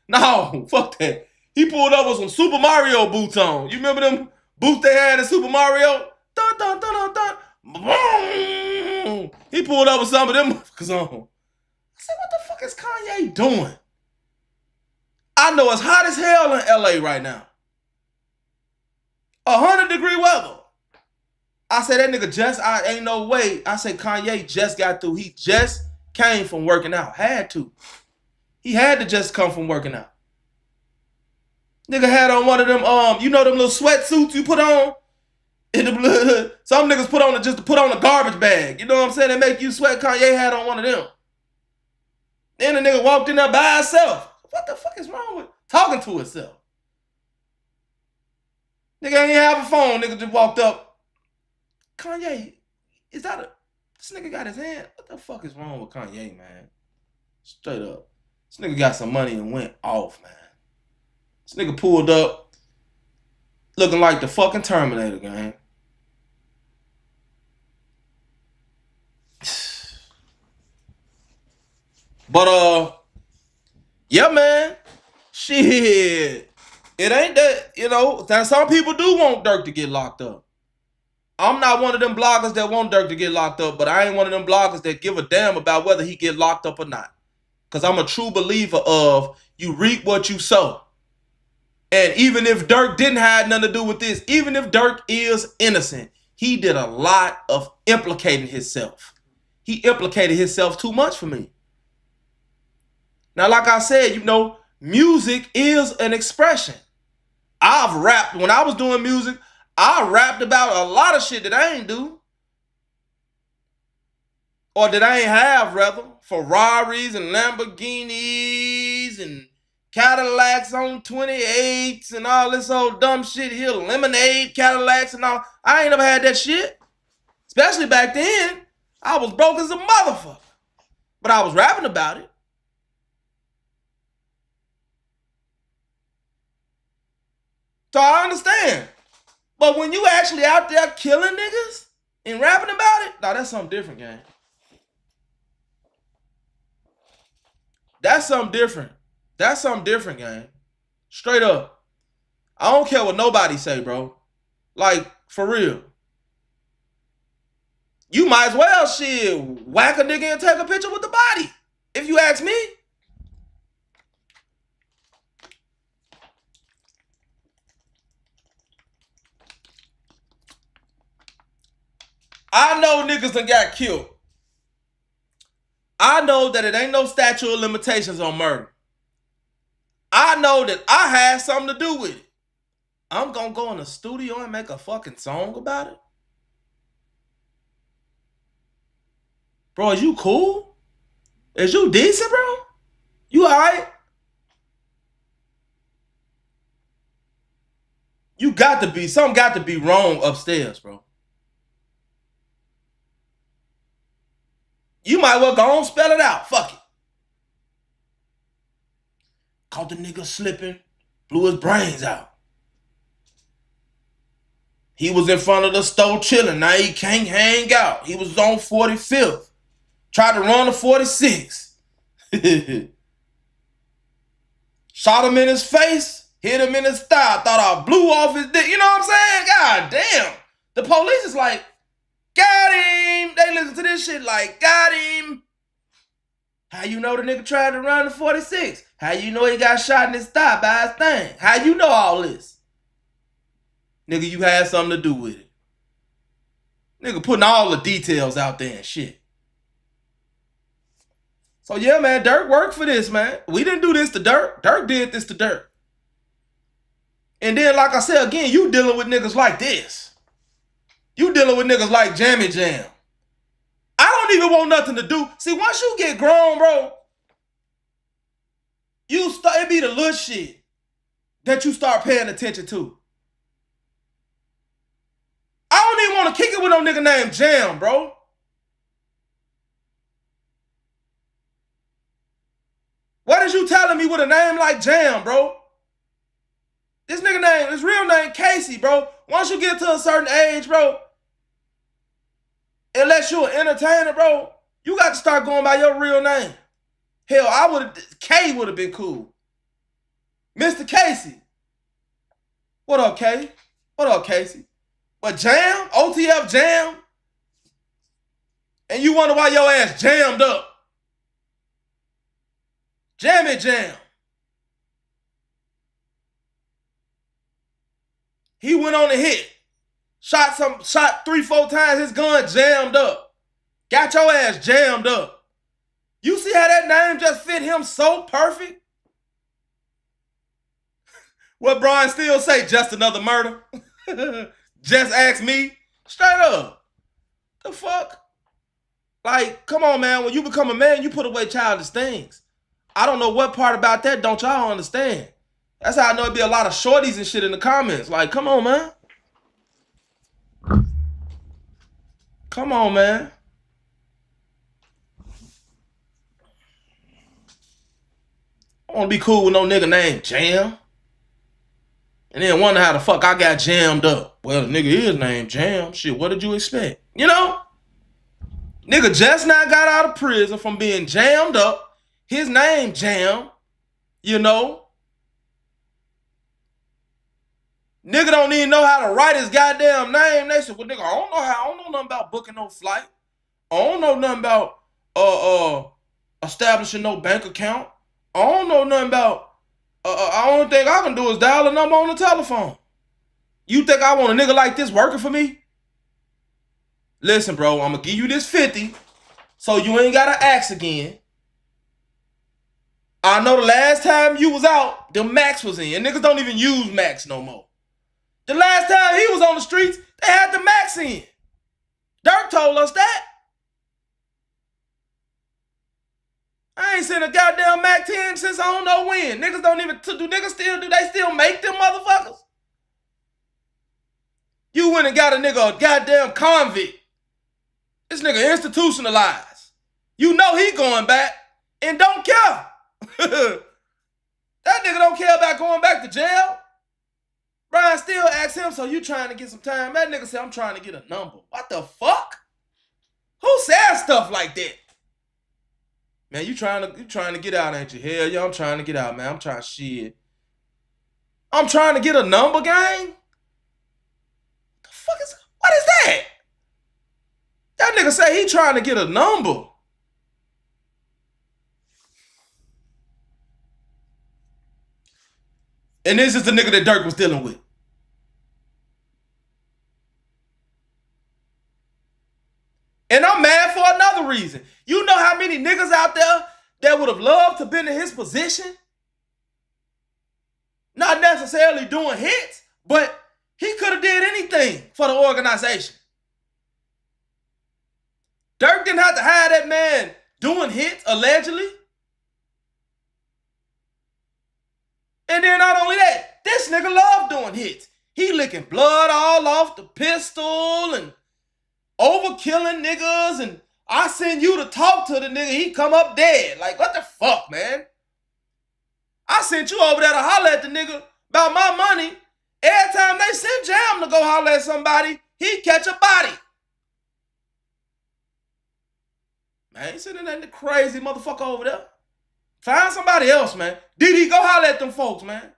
No, fuck that. He pulled up with some Super Mario boots on. You remember them boots they had in Super Mario? Dun, dun, dun, dun, dun. Boom. He pulled up with some of them motherfuckers on. I said, what the fuck is Kanye doing? I know it's hot as hell in LA right now. 100-degree weather. I said, that nigga ain't no way. I said, Kanye just got through. He just came from working out. Had to. He had to just come from working out. Nigga had on one of them, you know them little sweatsuits you put on? Some niggas put on just to put on a garbage bag. You know what I'm saying? They make you sweat. Kanye had on one of them. Then the nigga walked in there by himself. What the fuck is wrong with talking to himself? Nigga ain't have a phone. Nigga just walked up. Kanye, this nigga got his hand? What the fuck is wrong with Kanye, man? Straight up. This nigga got some money and went off, man. This nigga pulled up looking like the fucking Terminator, gang. But, yeah, man. Shit. It ain't that, you know, that some people do want Durk to get locked up. I'm not one of them bloggers that want Durk to get locked up, but I ain't one of them bloggers that give a damn about whether he get locked up or not. Because I'm a true believer of you reap what you sow. And even if Durk didn't have nothing to do with this, even if Durk is innocent, he did a lot of implicating himself. He implicated himself too much for me. Now, like I said, you know, music is an expression. I've rapped. When I was doing music, I rapped about a lot of shit that I ain't do. Or that I ain't have, rather. Ferraris and Lamborghinis and Cadillacs on 28s and all this old dumb shit here. Lemonade Cadillacs and all. I ain't never had that shit. Especially back then. I was broke as a motherfucker. But I was rapping about it. So I understand. But when you actually out there killing niggas and rapping about it, nah, that's something different, gang. That's something different. That's something different, gang. Straight up. I don't care what nobody say, bro. Like, for real. You might as well, shit, whack a nigga and take a picture with the body. If you ask me. I know niggas done got killed. I know that it ain't no statute of limitations on murder. I know that I had something to do with it. I'm gonna go in the studio and make a fucking song about it? Bro, is you cool? Is you decent, bro? You alright? Something got to be wrong upstairs, bro. You might well go on spell it out. Fuck it. Caught the nigga slipping, blew his brains out. He was in front of the store chilling. Now he can't hang out. He was on 45th. Tried to run to 46. Shot him in his face, hit him in his thigh, thought I blew off his dick. You know what I'm saying? God damn. The police is like, got him. They listen to this shit like, got him. How you know the nigga tried to run the 46? How you know he got shot in his thigh by his thing? How you know all this? Nigga, you had something to do with it. Nigga putting all the details out there and shit. So yeah, man, Durk worked for this, man. We didn't do this to Durk. Durk did this to Durk. And then, like I said, again, you dealing with niggas like this. You dealing with niggas like Jammy Jam. I don't even want nothing to do. See, once you get grown, bro, it be the little shit that you start paying attention to. I don't even want to kick it with no nigga named Jam, bro. What is you telling me with a name like Jam, bro? This nigga name, his real name Casey, bro. Once you get to a certain age, bro, unless you're an entertainer, bro, you got to start going by your real name. Hell, K would have been cool. Mr. Casey. What up, K? What up, Casey? But Jam? OTF Jam? And you wonder why your ass jammed up. Jammy Jam. He went on a hit. Shot 3-4 times, his gun jammed up. Got your ass jammed up. You see how that name just fit him so perfect? What Brian still say, just another murder? Just ask me. Straight up. The fuck? Like, come on, man. When you become a man, you put away childish things. I don't know what part about that don't y'all understand. That's how I know it'd be a lot of shorties and shit in the comments. Like, come on, man. Come on, man. I don't want to be cool with no nigga named Jam. And then wonder how the fuck I got jammed up. Well, the nigga is named Jam. Shit, what did you expect? You know? Nigga just now got out of prison from being jammed up. His name Jam. You know? Nigga don't even know how to write his goddamn name. They said, well, nigga, I don't know nothing about booking no flight. I don't know nothing about establishing no bank account. I don't know nothing about the only thing I can do is dial a number on the telephone. You think I want a nigga like this working for me? Listen, bro, I'm gonna give you this 50 so you ain't gotta ask again. I know the last time you was out, the Max was in. Niggas don't even use Max no more. The last time he was on the streets, they had the Max in. Durk told us that. I ain't seen a goddamn Mac 10 since I don't know when. Niggas don't even, do they still make them motherfuckers? You went and got a nigga a goddamn convict. This nigga institutionalized. You know he going back and don't care. That nigga don't care about going back to jail. Brian still asks him, so you trying to get some time? That nigga said, I'm trying to get a number. What the fuck? Who says stuff like that? Man, you trying to get out, ain't you? Hell yeah, I'm trying to get out, man. I'm trying shit. I'm trying to get a number, gang? What is that? That nigga say he trying to get a number. And this is the nigga that Durk was dealing with. And I'm mad for another reason. You know how many niggas out there that would have loved to been in his position? Not necessarily doing hits, but he could have did anything for the organization. Durk didn't have to hire that man doing hits, allegedly. And then not only that, this nigga loved doing hits. He licking blood all off the pistol and overkilling niggas, and I send you to talk to the nigga, he come up dead. Like, what the fuck, man? I sent you over there to holler at the nigga about my money. Every time they send Jam to go holler at somebody, he catch a body. Man, I ain't sending that crazy motherfucker over there. Find somebody else, man. DD, go holler at them folks, man.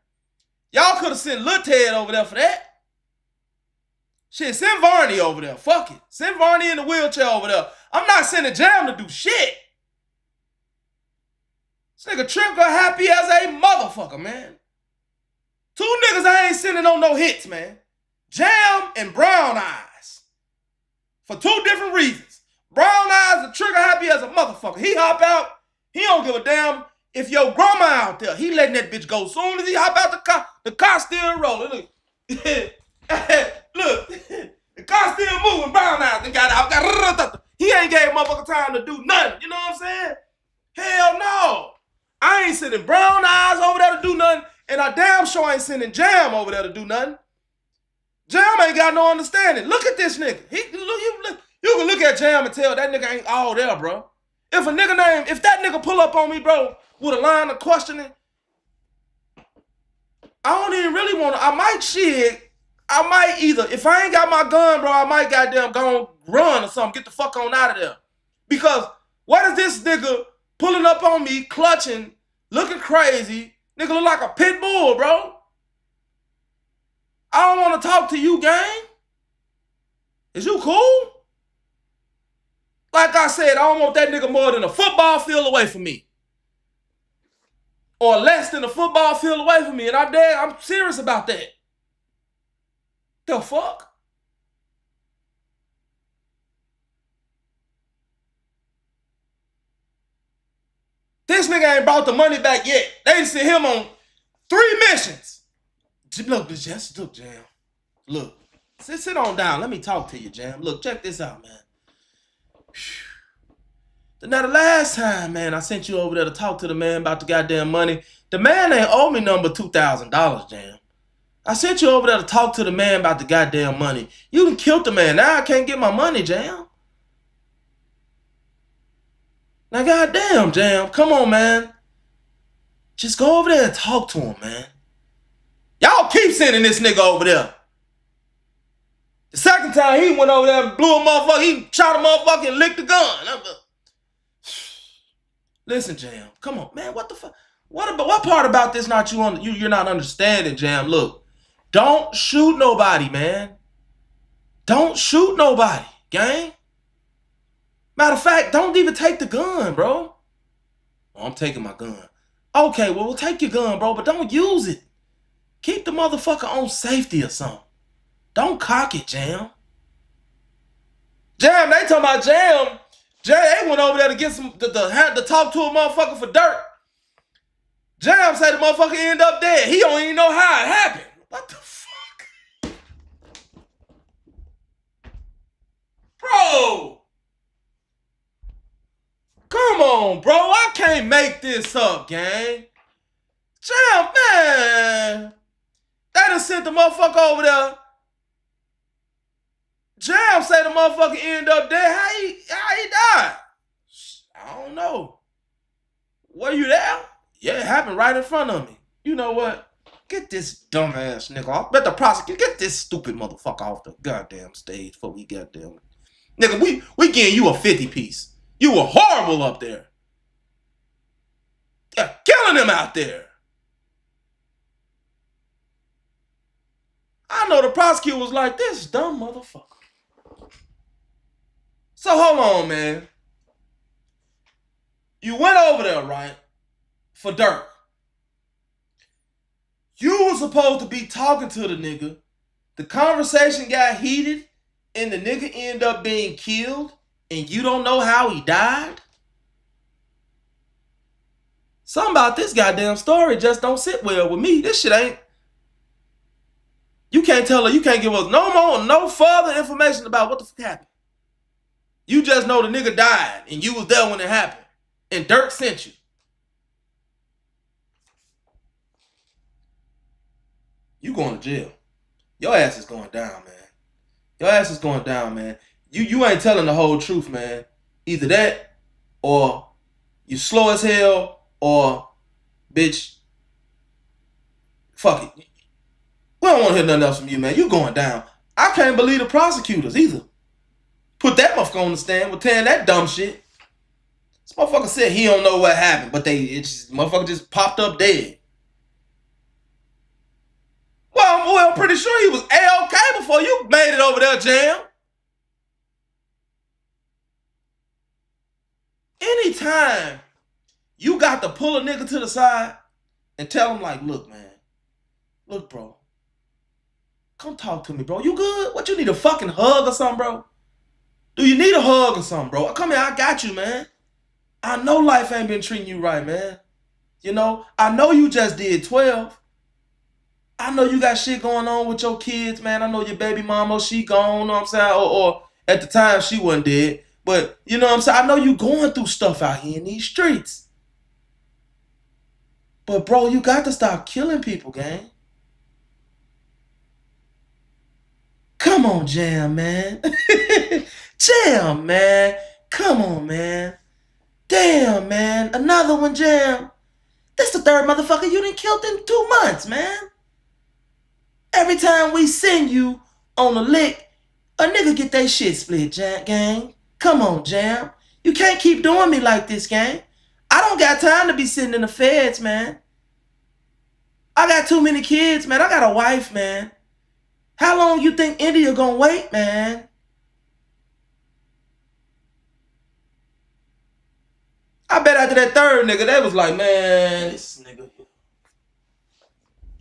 Y'all could have sent Lil Ted over there for that. Shit, send Varney over there. Fuck it. Send Varney in the wheelchair over there. I'm not sending Jam to do shit. This nigga Trip got happy as a motherfucker, man. Two niggas I ain't sending on no hits, man. Jam and Brown Eyes. For two different reasons. Brown Eyes, the trigger happy as a motherfucker. He hop out. He don't give a damn if your grandma out there. He letting that bitch go. Soon as he hop out the car still rolling. Look. Look. The car still moving. Brown Eyes got out. He ain't gave motherfucker time to do nothing. You know what I'm saying? Hell no. I ain't sending Brown Eyes over there to do nothing. And I damn sure ain't sending Jam over there to do nothing. Jam ain't got no understanding. Look at this nigga. You can look at Jam and tell that nigga ain't all there, bro. If that nigga pull up on me, bro, with a line of questioning, I don't even really want to. I might either, if I ain't got my gun, bro, I might goddamn go run or something. Get the fuck on out of there. Because what is this nigga pulling up on me, clutching, looking crazy? Nigga look like a pit bull, bro. I don't want to talk to you, gang. Is you cool? Like I said, I don't want that nigga more than a football field away from me. Or less than a football field away from me. And I'm serious about that. The fuck? This nigga ain't brought the money back yet. They sent him on 3 missions. Look, just look, Jam. Look. Sit on down. Let me talk to you, Jam. Look, check this out, man. Now, the last time, man, I sent you over there to talk to the man about the goddamn money, the man ain't owe me number $2,000, Jam. I sent you over there to talk to the man about the goddamn money. You done killed the man. Now I can't get my money, Jam. Now, goddamn, Jam. Come on, man. Just go over there and talk to him, man. Y'all keep sending this nigga over there. The second time he went over there and blew a motherfucker, he shot a motherfucker and licked the gun. Listen, Jam. Come on, man. What the fuck? What part about this you're not understanding, Jam? Look, don't shoot nobody, man. Don't shoot nobody, gang. Matter of fact, don't even take the gun, bro. Oh, I'm taking my gun. Okay, well, we'll take your gun, bro, but don't use it. Keep the motherfucker on safety or something. Don't cock it, Jam. Jam, they talking about Jam. They went over there to get to talk to a motherfucker for Durk. Jam said the motherfucker ended up dead. He don't even know how it happened. What the fuck? Bro. Come on, bro. I can't make this up, gang. Jam, man. They done sent the motherfucker over there. Jam say the motherfucker ended up dead. How he died? I don't know. Were you there? Yeah, it happened right in front of me. You know what? Get this dumbass nigga off. Bet the prosecutor, get this stupid motherfucker off the goddamn stage before we goddamn. Nigga, we getting you a 50 piece. You were horrible up there. They're killing him out there. I know the prosecutor was like, this dumb motherfucker. So hold on, man. You went over there, right? For Durk. You were supposed to be talking to the nigga. The conversation got heated and the nigga ended up being killed and you don't know how he died? Something about this goddamn story just don't sit well with me. This shit ain't. You can't tell her, you can't give us no further information about what the fuck happened. You just know the nigga died and you was there when it happened. And Durk sent you. You going to jail. Your ass is going down, man. Your ass is going down, man. You ain't telling the whole truth, man. Either that or you slow as hell or, bitch, fuck it. We don't want to hear nothing else from you, man. You going down. I can't believe the prosecutors either. Put that motherfucker on the stand with tearing that dumb shit. This motherfucker said he don't know what happened, but motherfucker just popped up dead. Well, I'm pretty sure he was A-OK before you made it over there, Jam. Anytime you got to pull a nigga to the side and tell him like, look, man, look, bro, come talk to me, bro. You good? What, you need a fucking hug or something, bro? Do you need a hug or something, bro? Come here, I got you, man. I know life ain't been treating you right, man. You know, I know you just did 12. I know you got shit going on with your kids, man. I know your baby mama, she gone, you know what I'm saying? Or at the time, she wasn't dead. But, you know what I'm saying? I know you going through stuff out here in these streets. But, bro, you got to stop killing people, gang. Come on, Jam, man. Jam, man. Come on, man. Damn, man. Another one, Jam. This the third motherfucker you done killed in 2 months, man. Every time we send you on a lick, a nigga get that shit split, gang. Come on, Jam. You can't keep doing me like this, gang. I don't got time to be sitting in the feds, man. I got too many kids, man. I got a wife, man. How long you think India gonna wait, man? I bet after that third nigga, they was like, man, this nigga.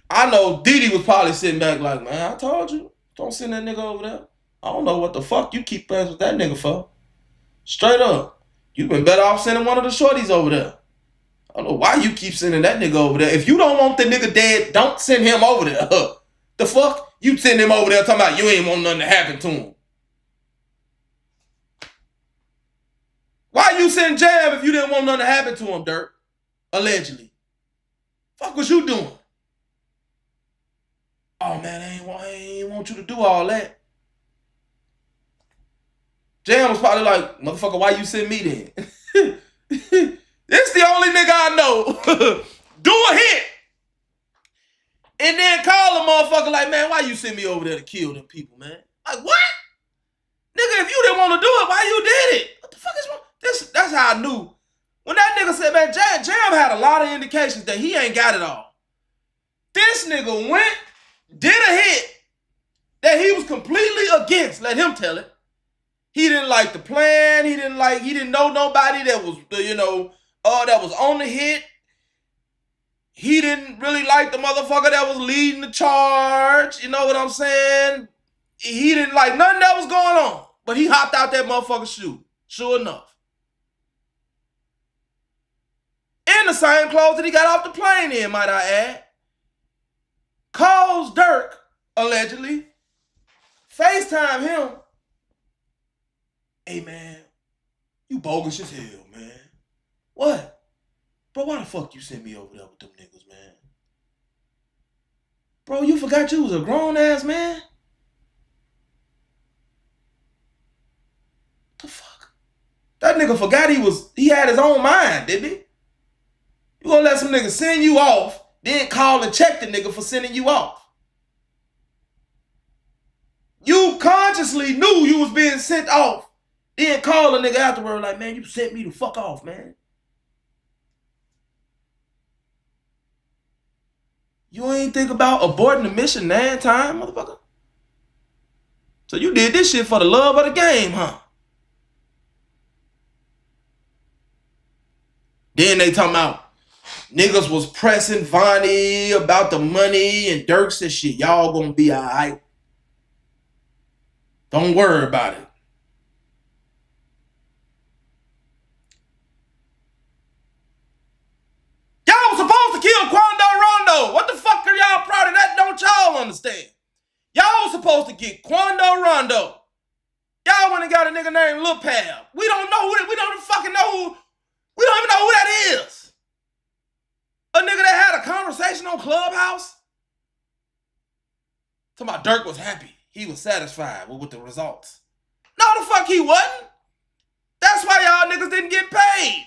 I know Didi was probably sitting back like, man, I told you, don't send that nigga over there. I don't know what the fuck you keep playing with that nigga for. Straight up. You been better off sending one of the shorties over there. I don't know why you keep sending that nigga over there. If you don't want the nigga dead, don't send him over there. The fuck? You send him over there talking about you ain't want nothing to happen to him. Why you send Jam if you didn't want nothing to happen to him, Durk? Allegedly. Fuck was you doing? Oh, man, I ain't want you to do all that. Jam was probably like, motherfucker, why you send me then? This the only nigga I know. Do a hit. And then call a motherfucker like, man, why you send me over there to kill them people, man? Like, what? Nigga, if you didn't want to do it, why you did it? What the fuck is wrong? That's how I knew. When that nigga said, man, Jam had a lot of indications that he ain't got it all. This nigga went, did a hit that he was completely against. Let him tell it. He didn't like the plan. He didn't know nobody that was, that was on the hit. He didn't really like the motherfucker that was leading the charge. You know what I'm saying? He didn't like nothing that was going on. But he hopped out that motherfucker's shoe. Sure enough. In the same clothes that he got off the plane in, might I add. Calls Durk, allegedly. FaceTime him. Hey, man. You bogus as hell, man. What? Bro, why the fuck you sent me over there with them niggas, man? Bro, you forgot you was a grown-ass man? The fuck? That nigga forgot he had his own mind, didn't he? You gonna let some nigga send you off, then call and check the nigga for sending you off. You consciously knew you was being sent off, then call a nigga afterward like, man, you sent me the fuck off, man. You ain't think about aborting the mission 9 times, motherfucker? So you did this shit for the love of the game, huh? Then they talking about niggas was pressing Vonnie about the money and Durk said shit, y'all gonna be all right. Don't worry about it. Y'all was supposed to kill Quando Rondo. What the fuck are y'all proud of that? Don't y'all understand? Y'all was supposed to get Quando Rondo. Y'all went and got a nigga named Lil Pal. We don't even know who that is. A nigga that had a conversation on Clubhouse. Talking about Durk was happy. He was satisfied with the results. No, the fuck he wasn't. That's why y'all niggas didn't get paid.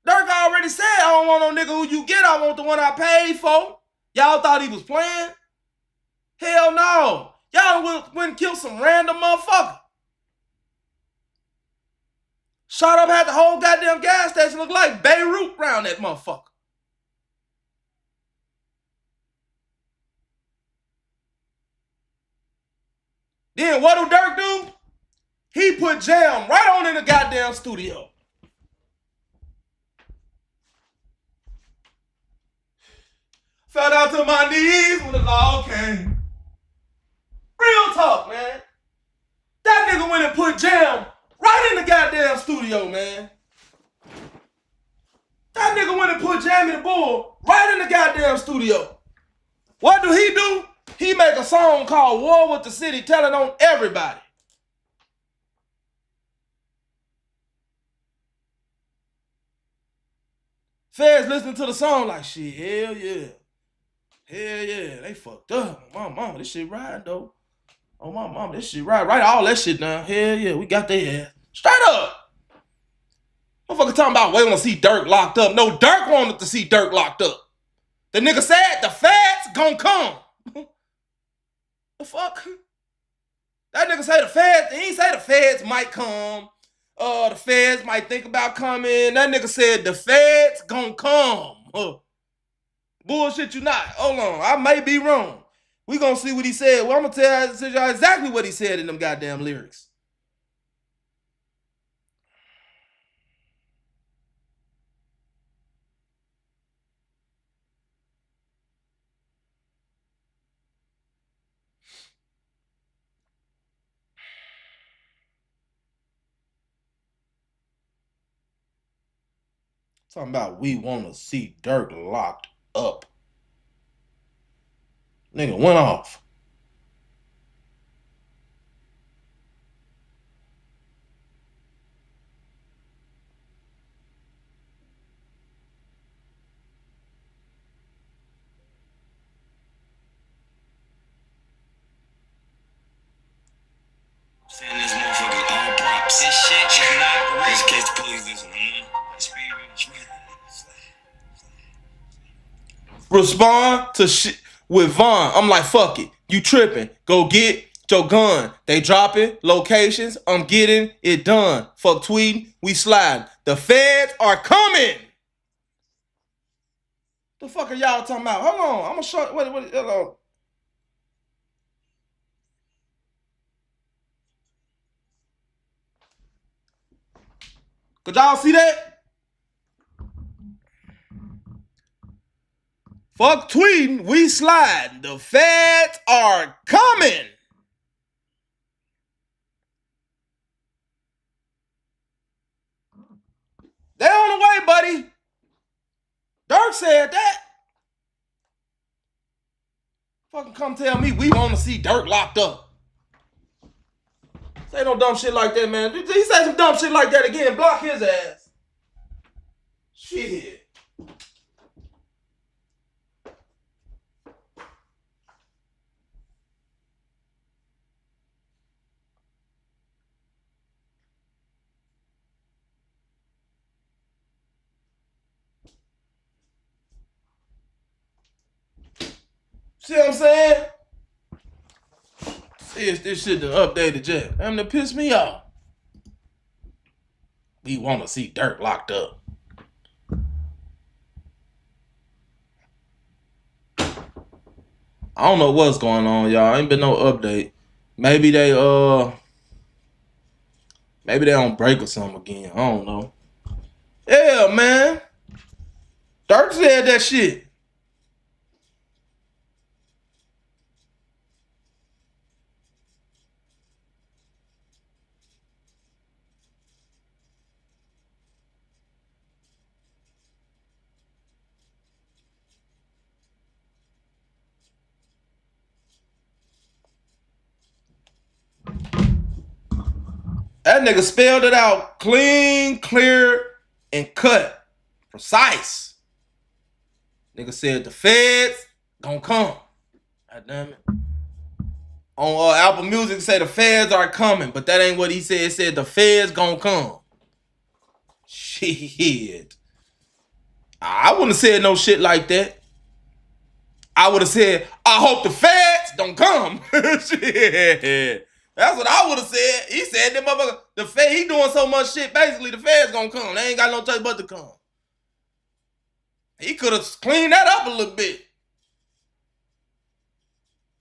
Durk already said, I don't want no nigga who you get. I want the one I paid for. Y'all thought he was playing? Hell no. Y'all went and killed some random motherfucker. Shot up, had the whole goddamn gas station look like Beirut around that motherfucker. Then what do Durk do? He put Jam right on in the goddamn studio. Fell down to my knees when the law came. Real talk, man. That nigga went and put Jam right in the goddamn studio, man. That nigga went and put Jamie the Bull right in the goddamn studio. What do? He make a song called War with the City, telling on everybody. Feds listening to the song like, shit, hell yeah. Hell yeah, they fucked up. My mama, this shit riding though. Oh, my mama, this shit right. Write all that shit down. Hell yeah, we got their ass. Straight up. Motherfucker talking about we want to see Durk locked up. No, Durk wanted to see Durk locked up. The nigga said the feds gonna come. The fuck? That nigga say the feds, he ain't say the feds might come. The feds might think about coming. That nigga said the feds gonna come. Bullshit you not. Hold on, I may be wrong. We gonna see what he said. Well, I'm gonna tell y'all exactly what he said in them goddamn lyrics. Talking about we want to see Durk locked up. Nigga went off. Saying this motherfucker all props. This shit is not real. Just in case the police listen. Respond to shit with Vaughn. I'm like, fuck it. You tripping. Go get your gun. They dropping locations. I'm getting it done. Fuck tweeting. We sliding. The feds are coming. The fuck are y'all talking about? Hold on. I'm gonna show. Wait. Hold on. Could y'all see that? Fuck tweeting, we slide. The feds are coming. They on the way, buddy. Durk said that. Fucking come tell me we want to see Durk locked up. Say no dumb shit like that, man. He say some dumb shit like that again. Block his ass. Shit. See what I'm saying? See if this shit done updated yet. I'm to piss me off. We want to see Durk locked up. I don't know what's going on, y'all. Ain't been no update. Maybe they on break or something again. I don't know. Yeah, man. Durk said that shit. That nigga spelled it out clean, clear, and cut. Precise. Nigga said the feds gonna come. God damn it. On Apple Music say the feds are coming, but that ain't what he said. It said the feds gonna come. Shit. I wouldn't have said no shit like that. I would have said, I hope the feds don't come. Shit. That's what I would have said. He said that motherfucker, the Fed, he doing so much shit, basically the Fed's gonna come. They ain't got no choice but to come. He could have cleaned that up a little bit.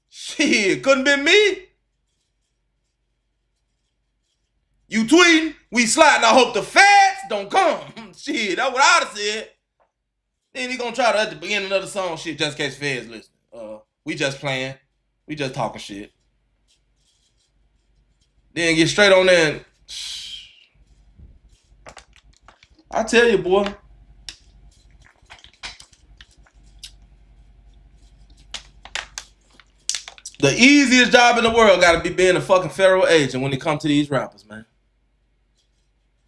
Shit, couldn't been me. You tweeting, we sliding, I hope the Feds don't come. Shit, that's what I'd have said. Then he gonna try to at the beginning of the song, shit, just in case Feds listen. We just playing. We just talking shit. Then get straight on there and I tell you, boy. The easiest job in the world gotta be being a fucking federal agent when it comes to these rappers, man.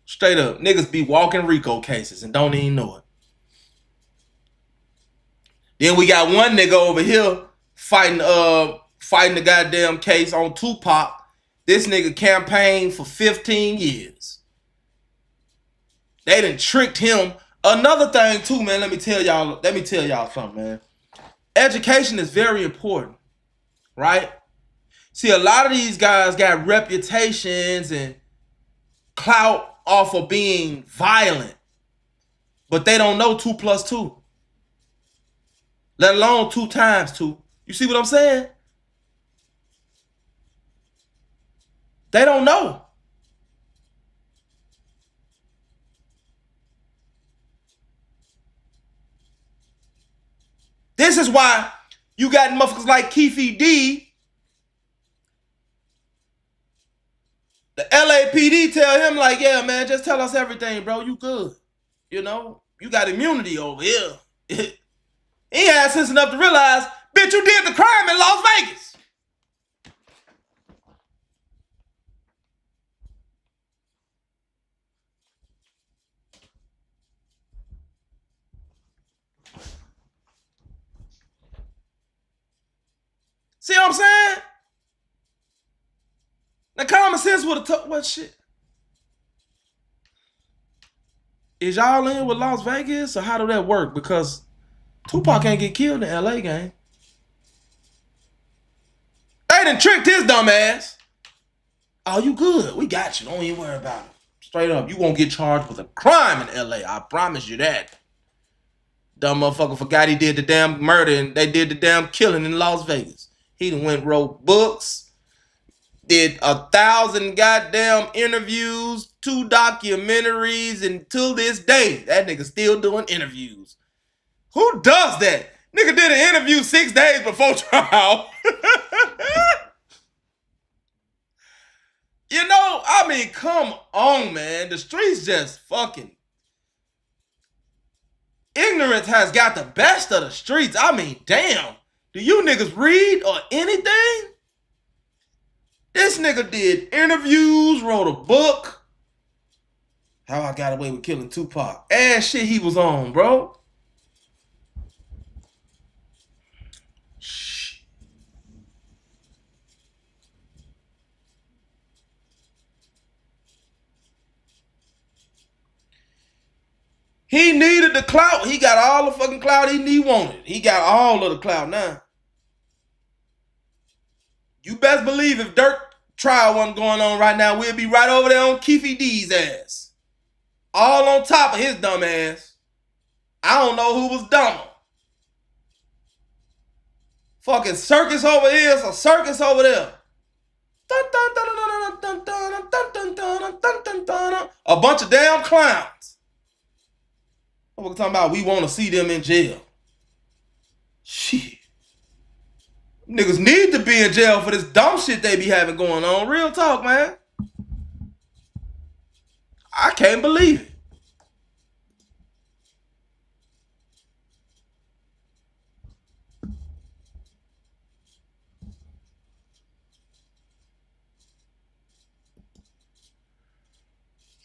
Straight up. Niggas be walking RICO cases and don't even know it. Then we got one nigga over here fighting the goddamn case on Tupac. This nigga campaigned for 15 years. They done tricked him. Another thing too, man, let me tell y'all something, man. Education is very important, right? See, a lot of these guys got reputations and clout off of being violent, but they don't know 2 + 2. Let alone 2 times 2. You see what I'm saying? They don't know. This is why you got motherfuckers like Keefy D. The LAPD tell him like, yeah, man, just tell us everything, bro. You good. You know, you got immunity over here. He had sense enough to realize, bitch, you did the crime in Las Vegas. See what I'm saying? Now, common sense would have told what shit. Is y'all in with Las Vegas, or how do that work? Because Tupac can't get killed in the LA game. They done tricked his dumb ass. Oh, you good. We got you. Don't even worry about it. Straight up. You won't get charged with a crime in LA. I promise you that. Dumb motherfucker forgot he did the damn murder and they did the damn killing in Las Vegas. He done went wrote books, did 1,000 goddamn interviews, 2 documentaries, and till this day, that nigga still doing interviews. Who does that? Nigga did an interview 6 days before trial. You know, I mean, come on, man. The streets just fucking... Ignorance has got the best of the streets. I mean, damn. Do you niggas read or anything? This nigga did interviews, wrote a book. How I Got Away with Killing Tupac. Ass shit he was on, bro. He needed the clout. He got all the fucking clout he wanted. He got all of the clout now. You best believe if Durk trial wasn't going on right now, we'd be right over there on Keefy D's ass. All on top of his dumb ass. I don't know who was dumber. Fucking circus over here, so circus over there. A bunch of damn clowns. We're talking about we want to see them in jail. Shit. Niggas need to be in jail for this dumb shit they be having going on. Real talk, man. I can't believe it.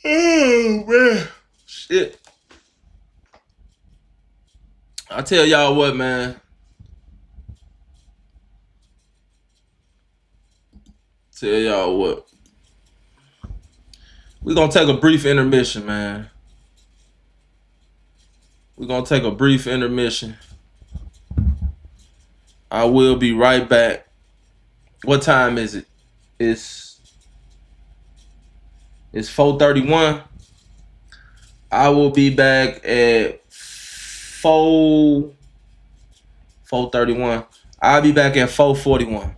Oh, man. Shit. I tell y'all what, man. Tell y'all what. We're going to take a brief intermission, man. We're going to take a brief intermission. I will be right back. What time is it? It's 4:31. I will be back at 4:31. I'll be back at 4:41.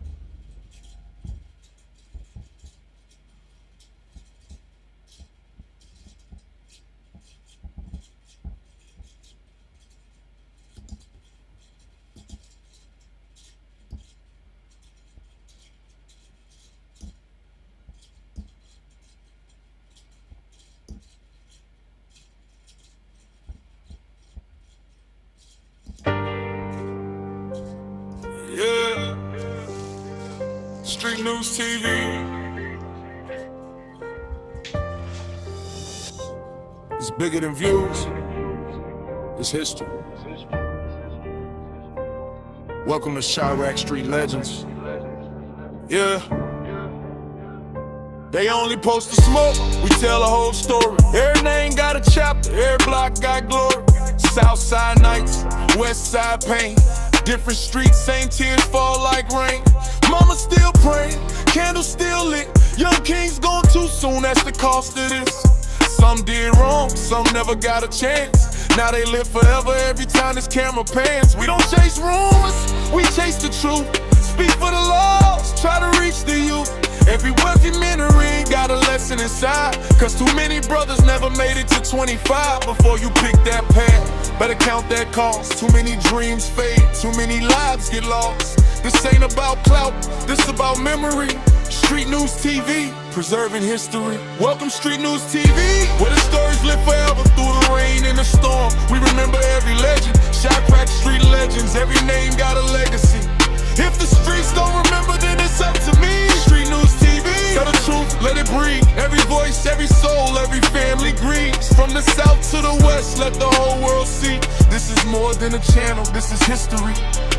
Yeah. Street Newz TV. It's bigger than views. It's history. Welcome to Chirac Street Legends. Yeah. They only post the smoke, we tell the whole story. Every name got a chapter, every block got glory. Southside nights, Westside pain. Different streets, same tears fall like rain. Mama still praying, candles still lit. Young kings gone too soon, that's the cost of this. Some did wrong, some never got a chance. Now they live forever every time this camera pans. We don't chase rumors, we chase the truth. Speak for the lost, try to reach the youth. Every documentary got a lesson inside. Cause too many brothers never made it to 25 before you pick that path. Better count that cost. Too many dreams fade, too many lives get lost. This ain't about clout, this about memory. Street Newz TV, preserving history. Welcome Street Newz TV, where the stories live forever through the rain and the storm. We remember every legend, Chirac Street Legends. Every name got a legacy. If the streets don't remember, then it's up to me. Street Newz TV, tell the truth, let it breathe. Every voice, every soul, every family grieves. From the south to the west, let the whole world see. This is more than a channel, this is history.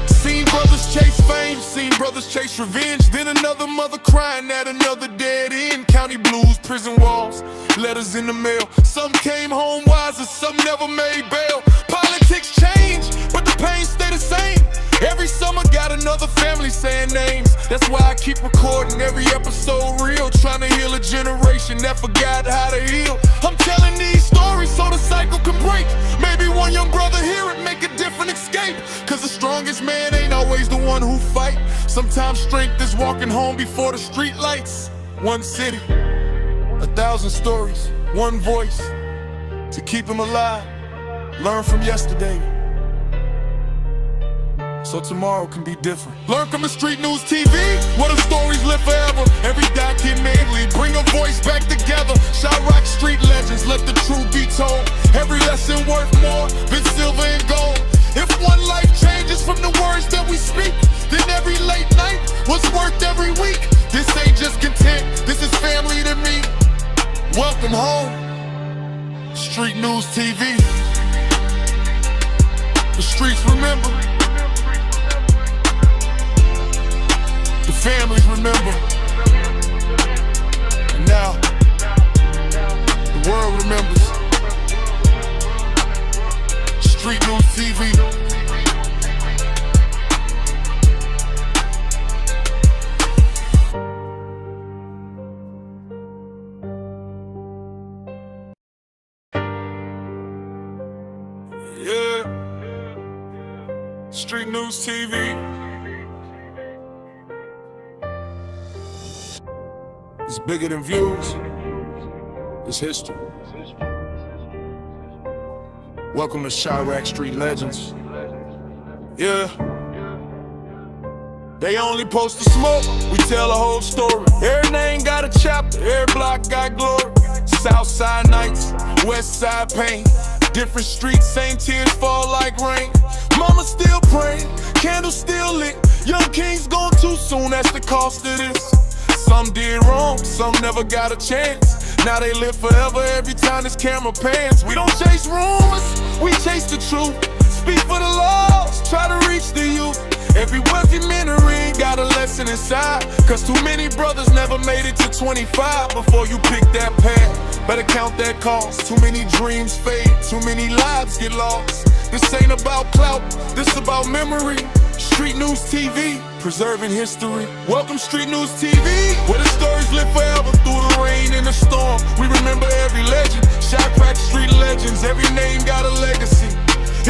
Seen brothers chase fame, seen brothers chase revenge. Then another mother crying at another dead end. County blues, prison walls, letters in the mail. Some came home wiser, some never made bail. Politics change, but the pain stay the same. Every summer got another family saying names. That's why I keep recording every episode real. Trying to heal a generation that forgot how to heal. I'm telling these stories so the cycle can break. Maybe one young brother hear it, make a different escape. Cause the strongest man ain't always the one who fight. Sometimes strength is walking home before the street lights. One city, 1,000 stories, one voice. To keep him alive, learn from yesterday, so tomorrow can be different. Learn from the Street Newz TV, where the stories live forever. Every documentary, bring a voice back together. Chirac Street Legends, let the truth be told. Every lesson worth more than silver and gold. If one life changes from the words that we speak, then every late night was worth every week. This ain't just content, this is family to me. Welcome home, Street Newz TV. The streets remember, the families remember, and now the world remembers. Street Newz TV. Yeah, Street Newz TV. It's bigger than views. It's history. Welcome to Chirac Street Legends. Yeah. They only post the smoke, we tell the whole story. Every name got a chapter, every block got glory. Southside nights, Westside pain. Different streets, same tears fall like rain. Mama still praying, candles still lit. Young kings gone too soon, that's the cost of this. Some did wrong, some never got a chance. Now they live forever every time this camera pans. We don't chase rumors, we chase the truth. Speak for the lost, try to reach the youth. Every documentary got a lesson inside. Cause too many brothers never made it to 25 before you pick that path. Better count that cost. Too many dreams fade, too many lives get lost. This ain't about clout, this about memory. Street Newz TV, preserving history. Welcome Street Newz TV, where the generations, every name got a legacy.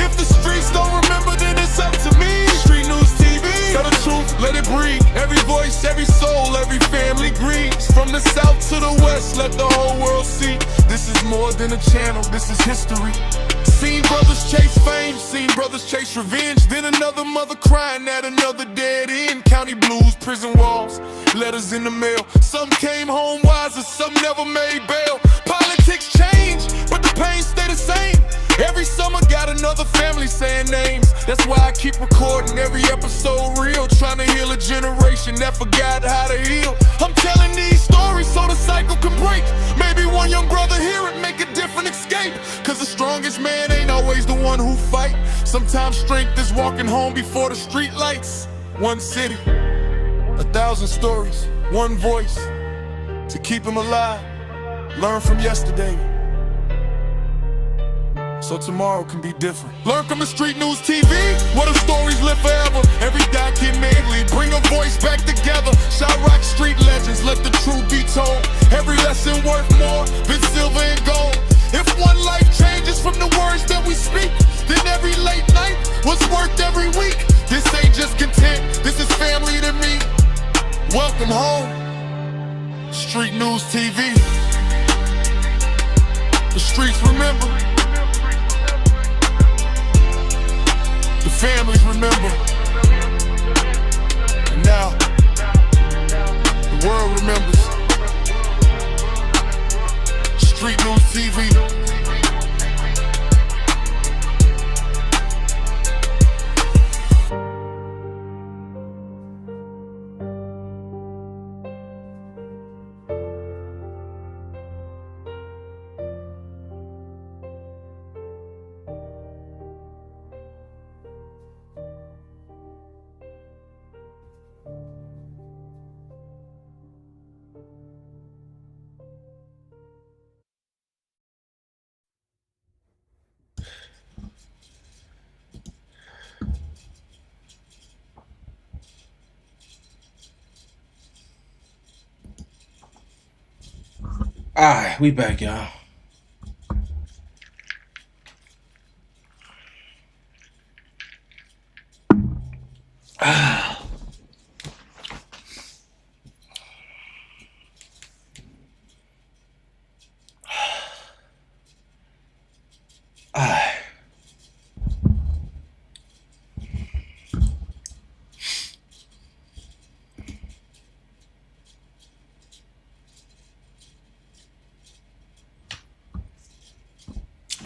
If the streets don't remember, then it's up to me. Street Newz TV, tell the truth, let it breathe. Every voice, every soul, every family grieves. From the south to the west, let the whole world see. This is more than a channel, this is history. Seen brothers chase fame, seen brothers chase revenge. Then another mother crying at another dead end. County blues, prison walls, letters in the mail. Some came home wiser, some never made bail. Politics change, but the pain stay the same. Every summer got another family saying names. That's why I keep recording every episode real, trying to heal a generation that forgot how to heal. I'm telling these stories so the cycle can break. Maybe one young brother hear it, make a different escape. Cause the strongest man ain't always the one who fight. Sometimes strength is walking home before the street lights. One city, 1,000 stories, one voice. To keep him alive, learn from yesterday, so tomorrow can be different. Learn from the Street Newz TV, where the stories live forever. Every documentary, bring a voice back together. Shot rock street legends, let the truth be told. Every lesson worth more than silver and gold. If one life changes from the words that we speak, then every late night was worth every week. This ain't just content, this is family to me. Welcome home, Street Newz TV. The streets remember, the families remember, and now the world remembers. Street Newz TV. Alright, we back, y'all.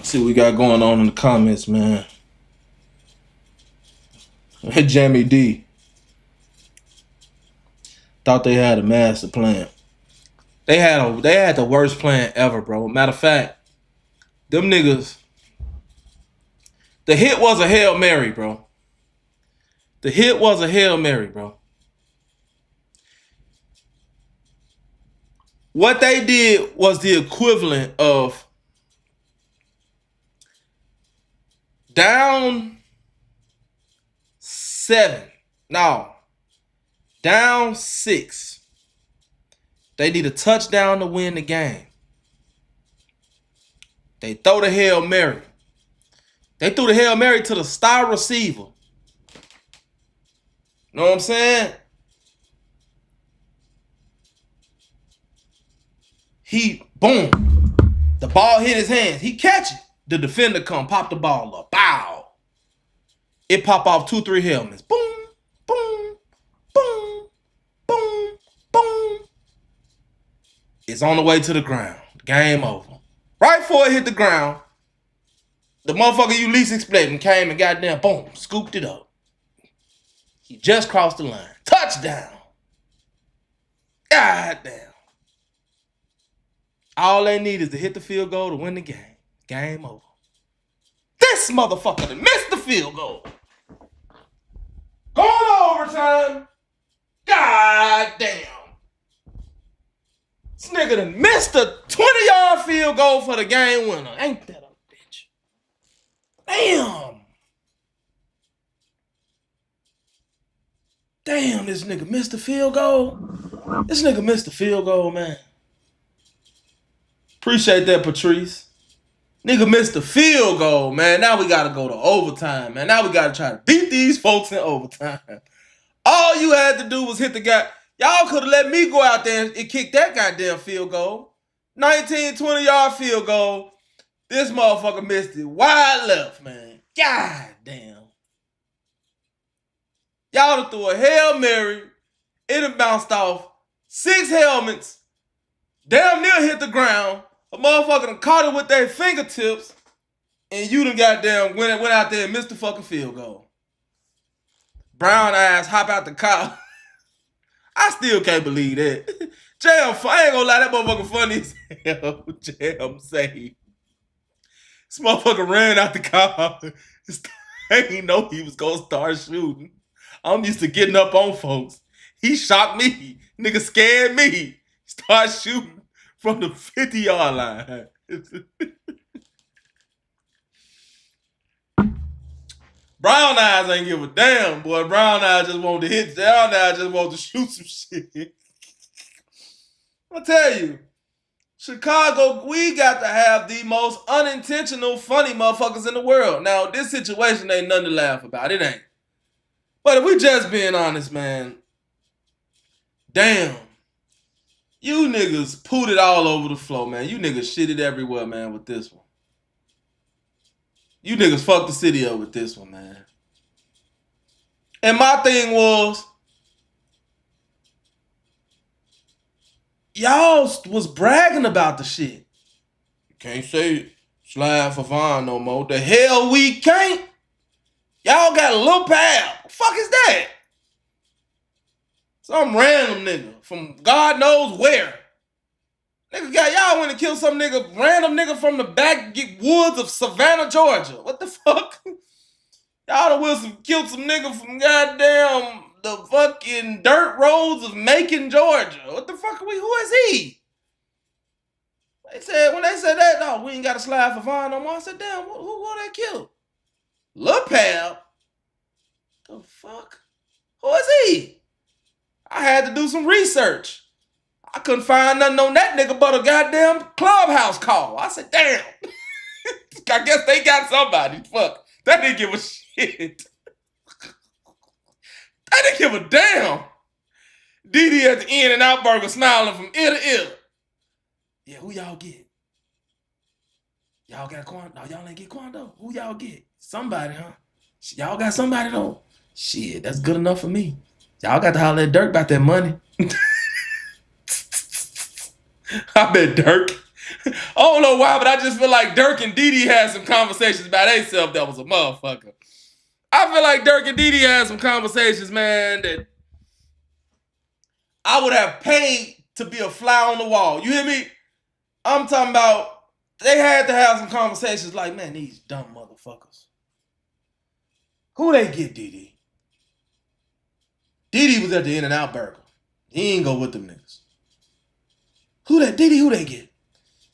See what we got going on in the comments, man. Jamie D thought they had a master plan. They had the worst plan ever, bro. Matter of fact, them niggas. The hit was a Hail Mary, bro. The hit was a Hail Mary, bro. What they did was the equivalent of down 7. No. Down 6. They need a touchdown to win the game. They throw the Hail Mary. They threw the Hail Mary to the star receiver. Know what I'm saying? Boom. The ball hit his hands. He catch it. The defender come, pop the ball up. Bow. It pop off 2-3 helmets. Boom, boom, boom, boom, boom. It's on the way to the ground. Game over. Right before it hit the ground, the motherfucker you least expecting came and goddamn boom, scooped it up. He just crossed the line. Touchdown. God damn. All they need is to hit the field goal to win the game. Game over. This motherfucker that missed the field goal. Going to overtime. God damn. This nigga done missed a 20-yard field goal for the game winner. Ain't that a bitch? Damn. Damn, this nigga missed the field goal. This nigga missed the field goal, man. Appreciate that, Patrice. Nigga missed the field goal, man. Now we gotta go to overtime, man. Now we gotta try to beat these folks in overtime. All you had to do was hit the guy. Y'all could have let me go out there and kick that goddamn field goal. 19, 20-yard field goal. This motherfucker missed it wide left, man. God damn. Y'all done threw a Hail Mary. It done bounced off 6 helmets. Damn near hit the ground. A motherfucker done caught it with their fingertips. And you done goddamn went out there and missed the fucking field goal. Brown eyes hop out the car. I still can't believe that. Jam, I ain't gonna lie, that motherfucker funny as hell. Jam say. This motherfucker ran out the car. I didn't know he was gonna start shooting. I'm used to getting up on folks. He shocked me. Nigga scared me. Start shooting from the 50-yard line. Brown eyes ain't give a damn, boy. Brown eyes just want to hit. Brown eyes just want to shoot some shit. I'll tell you, Chicago, we got to have the most unintentional funny motherfuckers in the world. Now, this situation ain't nothing to laugh about. It ain't. But if we just being honest, man, damn. You niggas pooed it all over the floor, man. You niggas shitted everywhere, man, with this one. You niggas fucked the city up with this one, man. And my thing was, y'all was bragging about the shit. You can't say slide for Vaughn no more. The hell we can't. Y'all got a little pal. What the fuck is that? Some random nigga from God knows where. Nigga got y'all went and killed some nigga, random nigga from the backwoods of Savannah, Georgia. What the fuck? Y'all done killed some nigga from goddamn the fucking dirt roads of Macon, Georgia. What the fuck are we? Who is he? When they said that, no, we ain't got to slide for Vaughn no more. I said, damn, who they killed? Lil Pal? The fuck? Who is he? I had to do some research. I couldn't find nothing on that nigga but a goddamn Clubhouse call. I said, damn. I guess they got somebody. Fuck. That didn't give a shit. I didn't give a damn. Didi at the In-N-Out Burger smiling from ear to ear. Yeah, who y'all get? Y'all got Quando? No, y'all ain't get Quando. Who y'all get? Somebody, huh? Y'all got somebody though? Shit, that's good enough for me. Y'all got to holler at Durk about that money. I bet Durk. I don't know why, but I just feel like Durk and Didi had some conversations about themselves that was a motherfucker. I feel like Durk and Didi had some conversations, man, that I would have paid to be a fly on the wall. You hear me? I'm talking about they had to have some conversations like, man, these dumb motherfuckers. Who they get, Didi? Didi was at the In-N-Out Burger. He ain't go with them niggas. Who they get?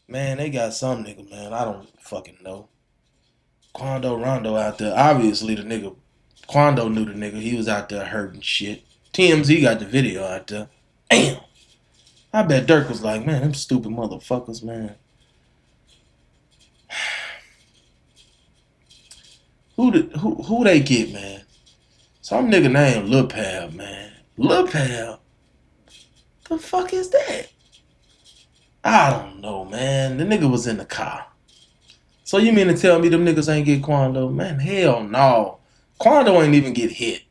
Man, they got some nigga, man. I don't fucking know. Quando Rondo out there. Obviously, the nigga, Quando knew the nigga. He was out there hurting shit. TMZ got the video out there. Damn. I bet Durk was like, man, them stupid motherfuckers, man. Who they get, man? Some nigga named Lil Pal, man. Lil Pal? The fuck is that? I don't know, man. The nigga was in the car. So you mean to tell me them niggas ain't get Quando? Man, hell no. Quando ain't even get hit.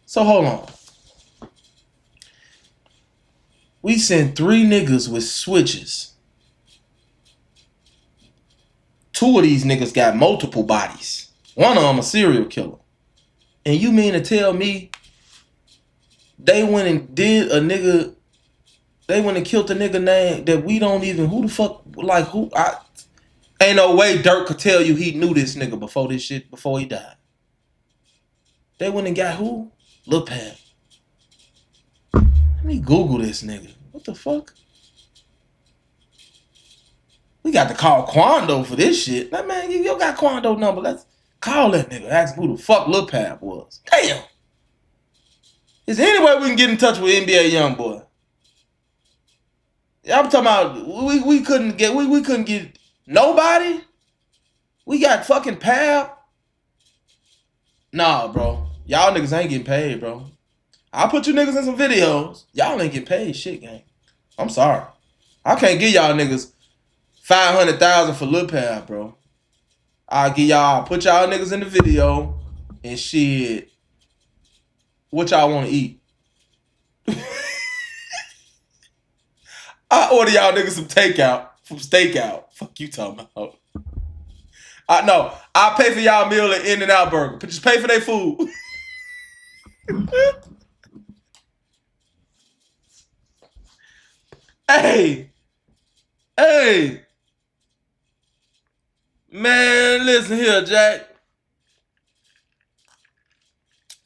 So hold on. We sent 3 niggas with switches. 2 of these niggas got multiple bodies. One of them a serial killer. And you mean to tell me they went and did a nigga, they went and killed a nigga name that we don't even, who the fuck, like who, ain't no way Durk could tell you he knew this nigga before this shit, before he died. They went and got who? Lil Pal. Let me Google this nigga. What the fuck? We got to call Quando for this shit. That man, you got Quando number. Let's call that nigga. Ask him who the fuck Lil Pal was. Damn. Is there any way we can get in touch with NBA Youngboy? I'm talking about we couldn't get Nobody? We got fucking Pab? Nah, bro. Y'all niggas ain't getting paid, bro. I'll put you niggas in some videos. Y'all ain't getting paid shit, gang. I'm sorry. I can't give y'all niggas $500,000 for Lil Pab, bro. I'll put y'all niggas in the video and shit. What y'all want to eat? I order y'all niggas some takeout from Stakeout. Fuck you talking about? No, I'll pay for y'all meal at In-N-Out Burger. But just pay for their food. Hey. Man, listen here, Jack.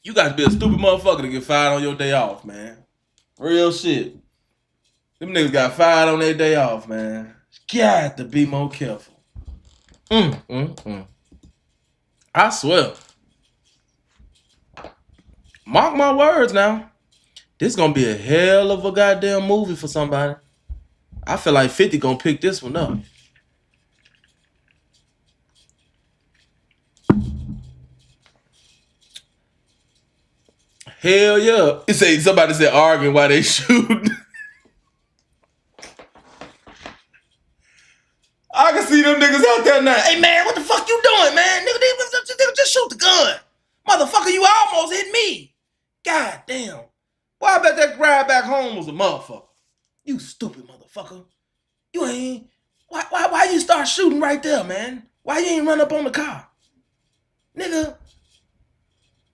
You got to be a stupid motherfucker to get fired on your day off, man. Real shit. Them niggas got fired on their day off, man. Got to be more careful. I swear. Mark my words now. This gonna be a hell of a goddamn movie for somebody. I feel like 50 gonna pick this one up. Hell yeah. Somebody said arguing while they shooting. I can see them niggas out there now. Hey man, what the fuck you doing, man? Nigga, just shoot the gun. Motherfucker, you almost hit me. God damn. Boy, I bet that ride back home was a motherfucker. You stupid motherfucker. You ain't. Why you start shooting right there, man? Why you ain't run up on the car? Nigga,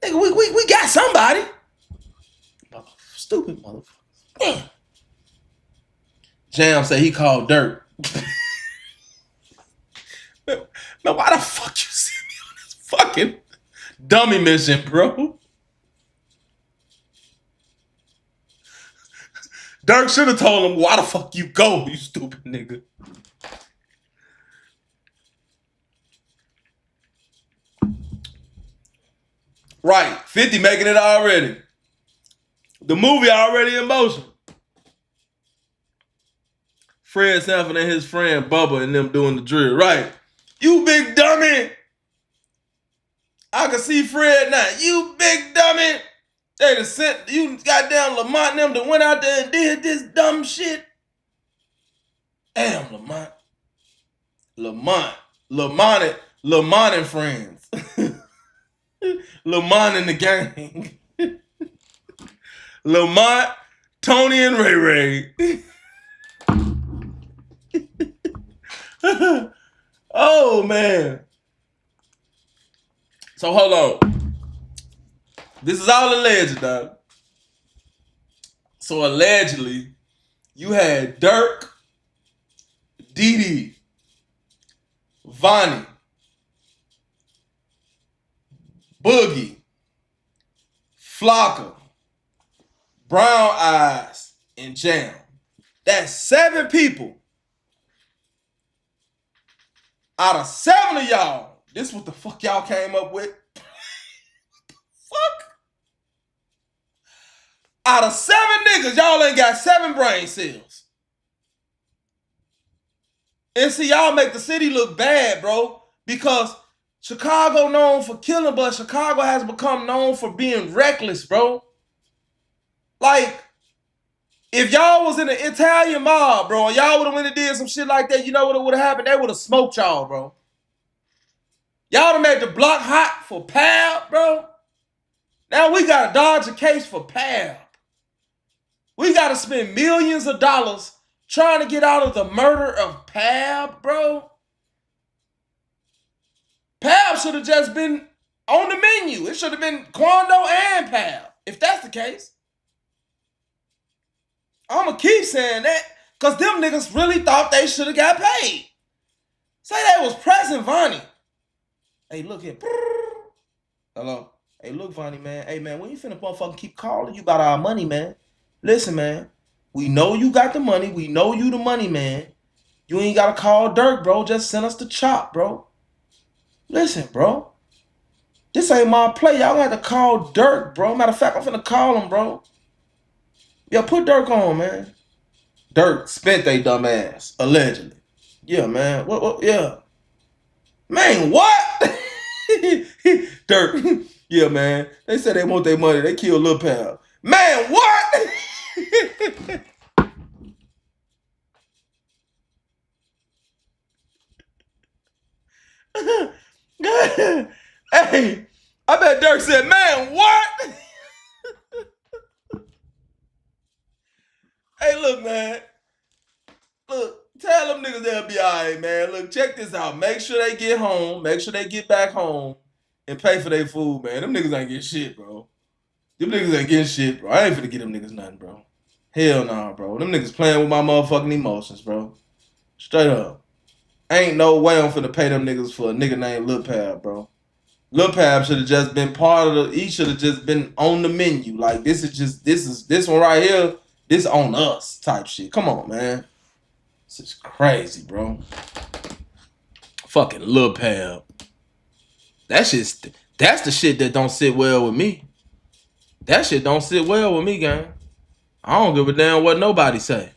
we got somebody. Stupid motherfucker. Damn. Jam said he called Durk. Man, why the fuck you send me on this fucking dummy mission, bro? Durk should have told him, why the fuck you go, you stupid nigga. Right, 50 making it already. The movie already in motion. Fred Sanford and his friend Bubba and them doing the drill. Right. You big dummy. I can see Fred now. You big dummy. They done sent you goddamn Lamont and them that went out there and did this dumb shit. Damn, Lamont and friends. Lamont and the gang. Lamont, Tony, and Ray Ray. Oh, man. So, hold on. This is all alleged, dog. So, allegedly, you had Durk, Dee, Vonnie, Boogie, Flocka, Brown Eyes, and Jam. That's 7 people. Out of 7 of y'all, this what the fuck y'all came up with? Fuck. Out of 7 niggas, y'all ain't got 7 brain cells. And see, y'all make the city look bad, bro. Because Chicago known for killing, but Chicago has become known for being reckless, bro. Like, if y'all was in an Italian mob, bro, and y'all would have went and did some shit like that, you know what would have happened? They would have smoked y'all, bro. Y'all done made the block hot for Pab, bro. Now we got to dodge a case for Pab. We got to spend millions of dollars trying to get out of the murder of Pab, bro. Pab should have just been on the menu. It should have been Quando and Pab, if that's the case. I'm going to keep saying that because them niggas really thought they should have got paid. Say they was pressing Vonnie. Hey, look here. Hello. Hey, look, Vonnie, man. Hey, man, when you finna motherfucking keep calling you about our money, man? Listen, man. We know you got the money. We know you the money, man. You ain't got to call Durk, bro. Just send us the chop, bro. Listen, bro. This ain't my play. Y'all got to call Durk, bro. Matter of fact, I'm finna call him, bro. Yo, put Durk on, man. Durk spent they dumb ass, allegedly. Yeah, man. What? Yeah. Man, what? Durk. Yeah, man. They said they want their money. They killed Lil Pal. Man, what? Hey, I bet Durk said, man, what? Hey, look, man. Look, tell them niggas they'll be all right, man. Look, check this out. Make sure they get home. Make sure they get back home and pay for their food, man. Them niggas ain't getting shit, bro. Them niggas ain't getting shit, bro. I ain't finna get them niggas nothing, bro. Hell nah, bro. Them niggas playing with my motherfucking emotions, bro. Straight up. Ain't no way I'm finna pay them niggas for a nigga named Lil Pab, bro. Lil Pab should have just been part of the. He should have just been on the menu. Like this one right here. This on us type shit. Come on, man. This is crazy, bro. Fucking Lil Pab. That's the shit that don't sit well with me. That shit don't sit well with me, gang. I don't give a damn what nobody say.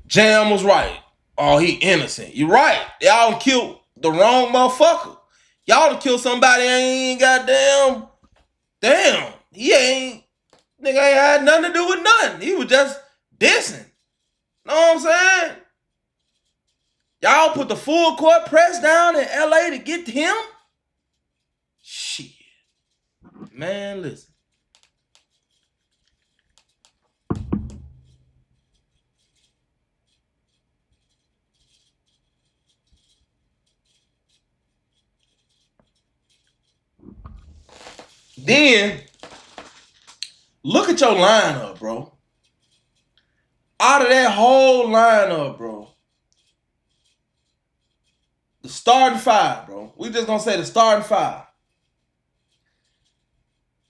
Jam was right. Oh, he innocent. You right. Y'all killed the wrong motherfucker. Y'all to kill somebody ain't goddamn. Damn. Nigga ain't had nothing to do with nothing. He was just dissing. Know what I'm saying? Y'all put the full court press down in LA to get to him? Shit. Man, listen. Then, look at your lineup, bro. Out of that whole lineup, bro. The starting five, bro. We just gonna say the starting five.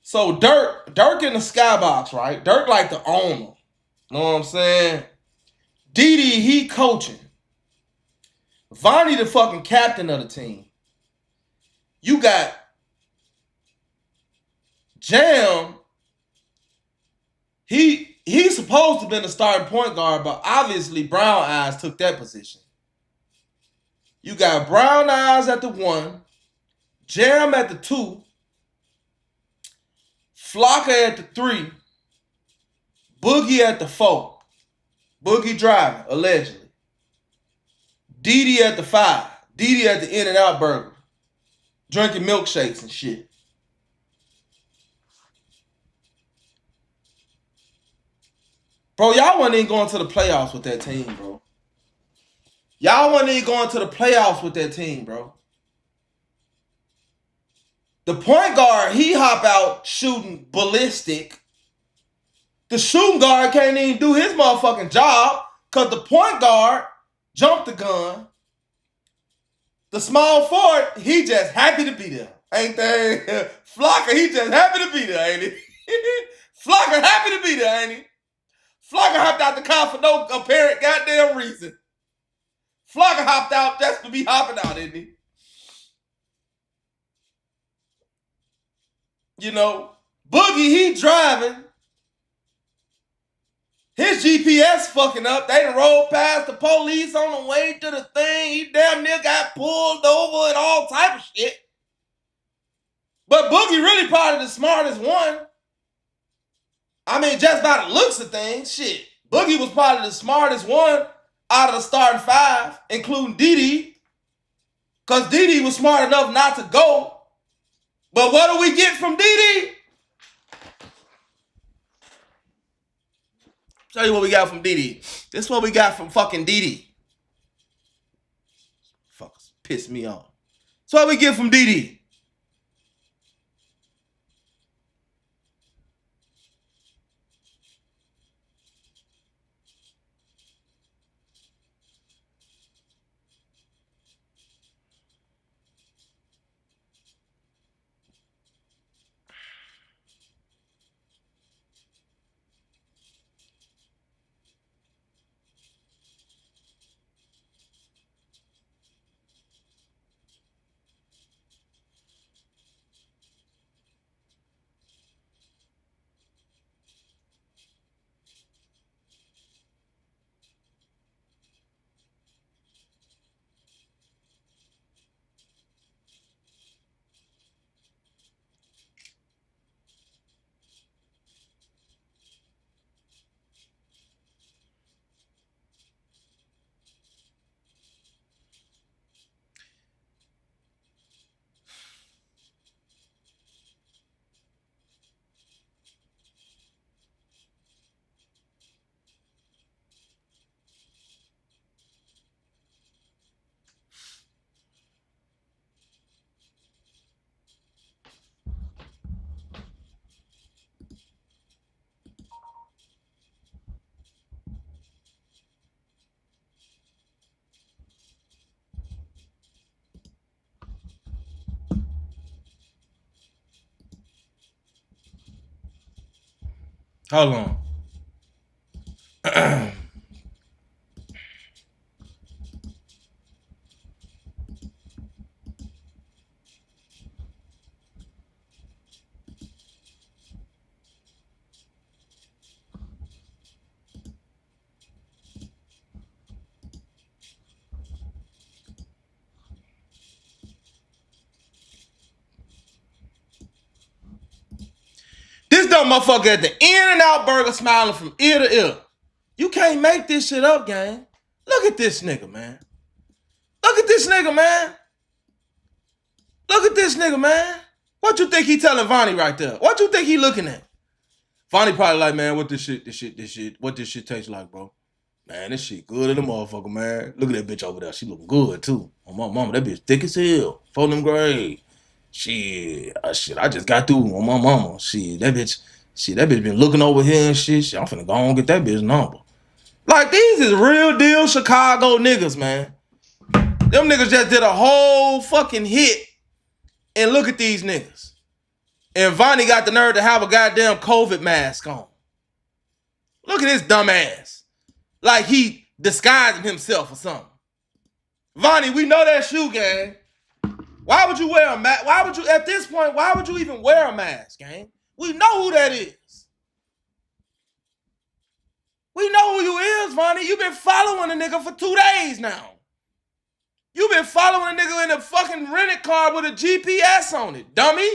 So Durk in the skybox, right? Durk like the owner. Know what I'm saying? Didi, he coaching. Vonnie the fucking captain of the team. You got Jam. He's supposed to have been the starting point guard, but obviously Brown Eyes took that position. You got Brown Eyes at the 1, Jam at the 2, Flocka at the 3, Boogie at the 4. Boogie driving, allegedly. Didi at the 5. Didi at the In-N-Out Burger. Drinking milkshakes and shit. Bro, y'all wasn't even going to the playoffs with that team, bro. Y'all wasn't even going to the playoffs with that team, bro. The point guard, he hop out shooting ballistic. The shooting guard can't even do his motherfucking job because the point guard jumped the gun. The small forward, he just happy to be there. Ain't they? Flocka, he just happy to be there, ain't he? Flocka happy to be there, ain't he? Flocka hopped out the car for no apparent goddamn reason. Flocka hopped out just to be hopping out, isn't he? You know, Boogie, he driving. His GPS fucking up. They done rolled past the police on the way to the thing. He damn near got pulled over and all type of shit. But Boogie really probably the smartest one. I mean, just by the looks of things, shit. Boogie was probably the smartest one out of the starting 5, including Didi. Because Didi was smart enough not to go. But what do we get from Didi? Tell you what we got from Didi. This is what we got from fucking Didi. Fuckers piss me off. That's what we get from Didi. Hold on. This dumb motherfucker at the In-N-Out Burger smiling from ear to ear. You can't make this shit up, gang. Look at this nigga, man. Look at this nigga, man. Look at this nigga, man. What you think he telling Vonnie right there? What you think he looking at? Vonnie probably like, man, what this shit, what this shit tastes like, bro? Man, this shit good in the motherfucker, man. Look at that bitch over there. She looking good, too. Oh, my mama, that bitch thick as hell. 4 them grade. Shit, I just got through on my mama. That bitch been looking over here and shit. I'm finna go on and get that bitch number. Like, these is real deal Chicago niggas, man. Them niggas just did a whole fucking hit. And look at these niggas. And Vonnie got the nerve to have a goddamn COVID mask on. Look at his dumb ass. Like he disguising himself or something. Vonnie, we know that shoe gang. Why would you wear a mask? Why would you, at this point, why would you even wear a mask, gang? We know who that is. We know who you is, Vonnie. You been following a nigga for 2 days now. You been following a nigga in a fucking rented car with a GPS on it, dummy.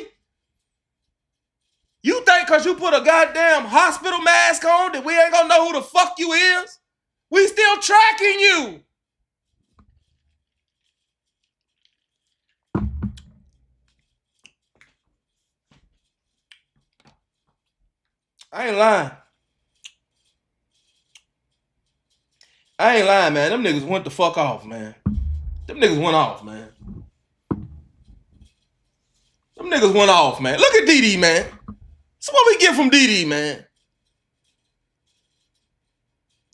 You think because you put a goddamn hospital mask on that we ain't gonna know who the fuck you is? We still tracking you. I ain't lying. Man. Them niggas went the fuck off, man. Them niggas went off, man. Them niggas went off, man. Look at DD, man. That's what we get from DD, man.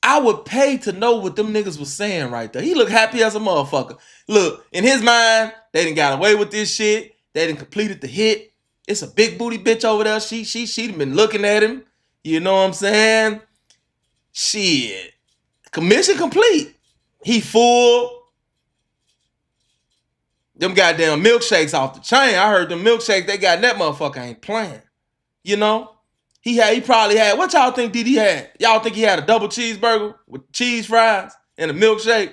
I would pay to know what them niggas was saying right there. He looked happy as a motherfucker. Look, in his mind, they done got away with this shit. They done completed the hit. It's a big booty bitch over there. She done been looking at him. You know what I'm saying? Shit. Commission complete. He full. Them goddamn milkshakes off the chain. I heard them milkshakes they got in that motherfucker ain't playing. You know? He probably had, what y'all think DD had? Y'all think he had a double cheeseburger with cheese fries and a milkshake?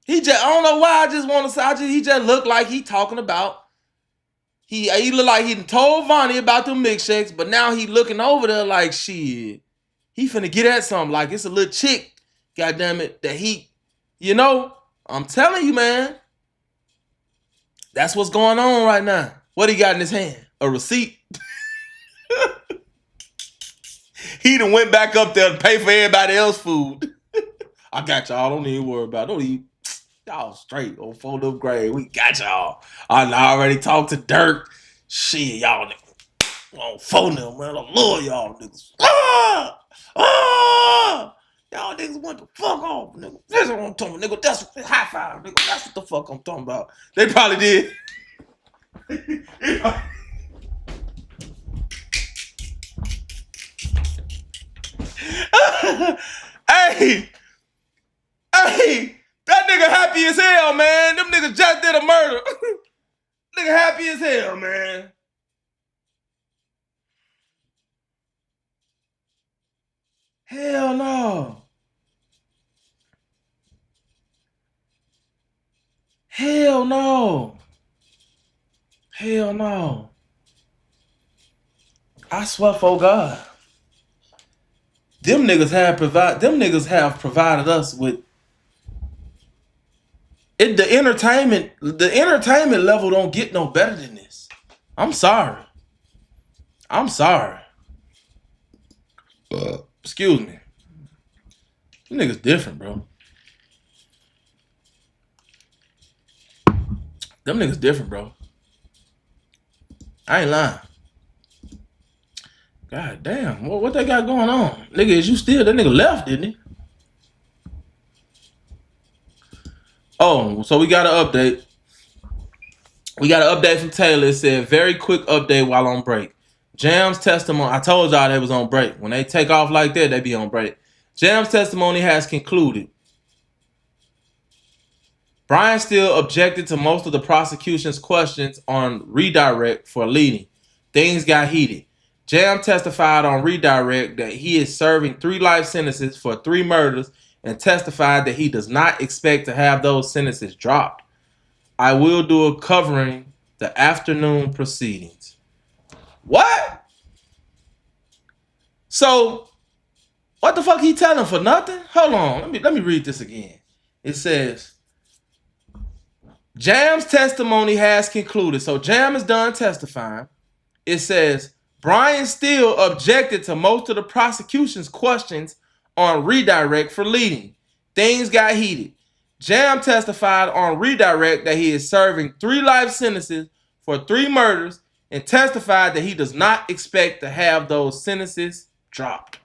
I don't know why I just want to say, he just looked like he talking about, he looked like he told Vonnie about them milkshakes, but now he looking over there like, shit, he finna get at something, like it's a little chick, goddamn it, that he, you know, I'm telling you, man, that's what's going on right now. What he got in his hand? A receipt? He done went back up there to pay for everybody else's food. I got y'all. Don't even worry about it. Don't even. Y'all straight on 4 up grade. We got y'all. I already talked to Durk. Shit, y'all niggas. On 4 them, man. I love y'all niggas. Y'all niggas went the fuck off, nigga. That's what I'm talking about, nigga. That's what, high five, nigga. That's what the fuck I'm talking about. They probably did. Hey, that nigga happy as hell, man. Them niggas just did a murder. Nigga happy as hell, man. Hell no. Hell no. Hell no. I swear for God. Them niggas have provided us with it. The entertainment level don't get no better than this. I'm sorry. Excuse me. Them niggas different, bro. Them niggas different, bro. I ain't lying. God damn, what they got going on? Nigga, is you still, that nigga left, didn't he? Oh, so we got an update. We got an update from Taylor. It said, very quick update while on break. Jam's testimony, I told y'all they was on break. When they take off like that, they be on break. Jam's testimony has concluded. Brian Steele objected to most of the prosecution's questions on redirect for leading. Things got heated. Jam testified on redirect that he is serving 3 life sentences for 3 murders and testified that he does not expect to have those sentences dropped. I will do a covering the afternoon proceedings. What? So, what the fuck he telling for nothing? Hold on, let me read this again. It says, Jam's testimony has concluded. So Jam is done testifying. It says, Brian Steele objected to most of the prosecution's questions on redirect for leading. Things got heated. Jam testified on redirect that he is serving 3 life sentences for 3 murders and testified that he does not expect to have those sentences dropped.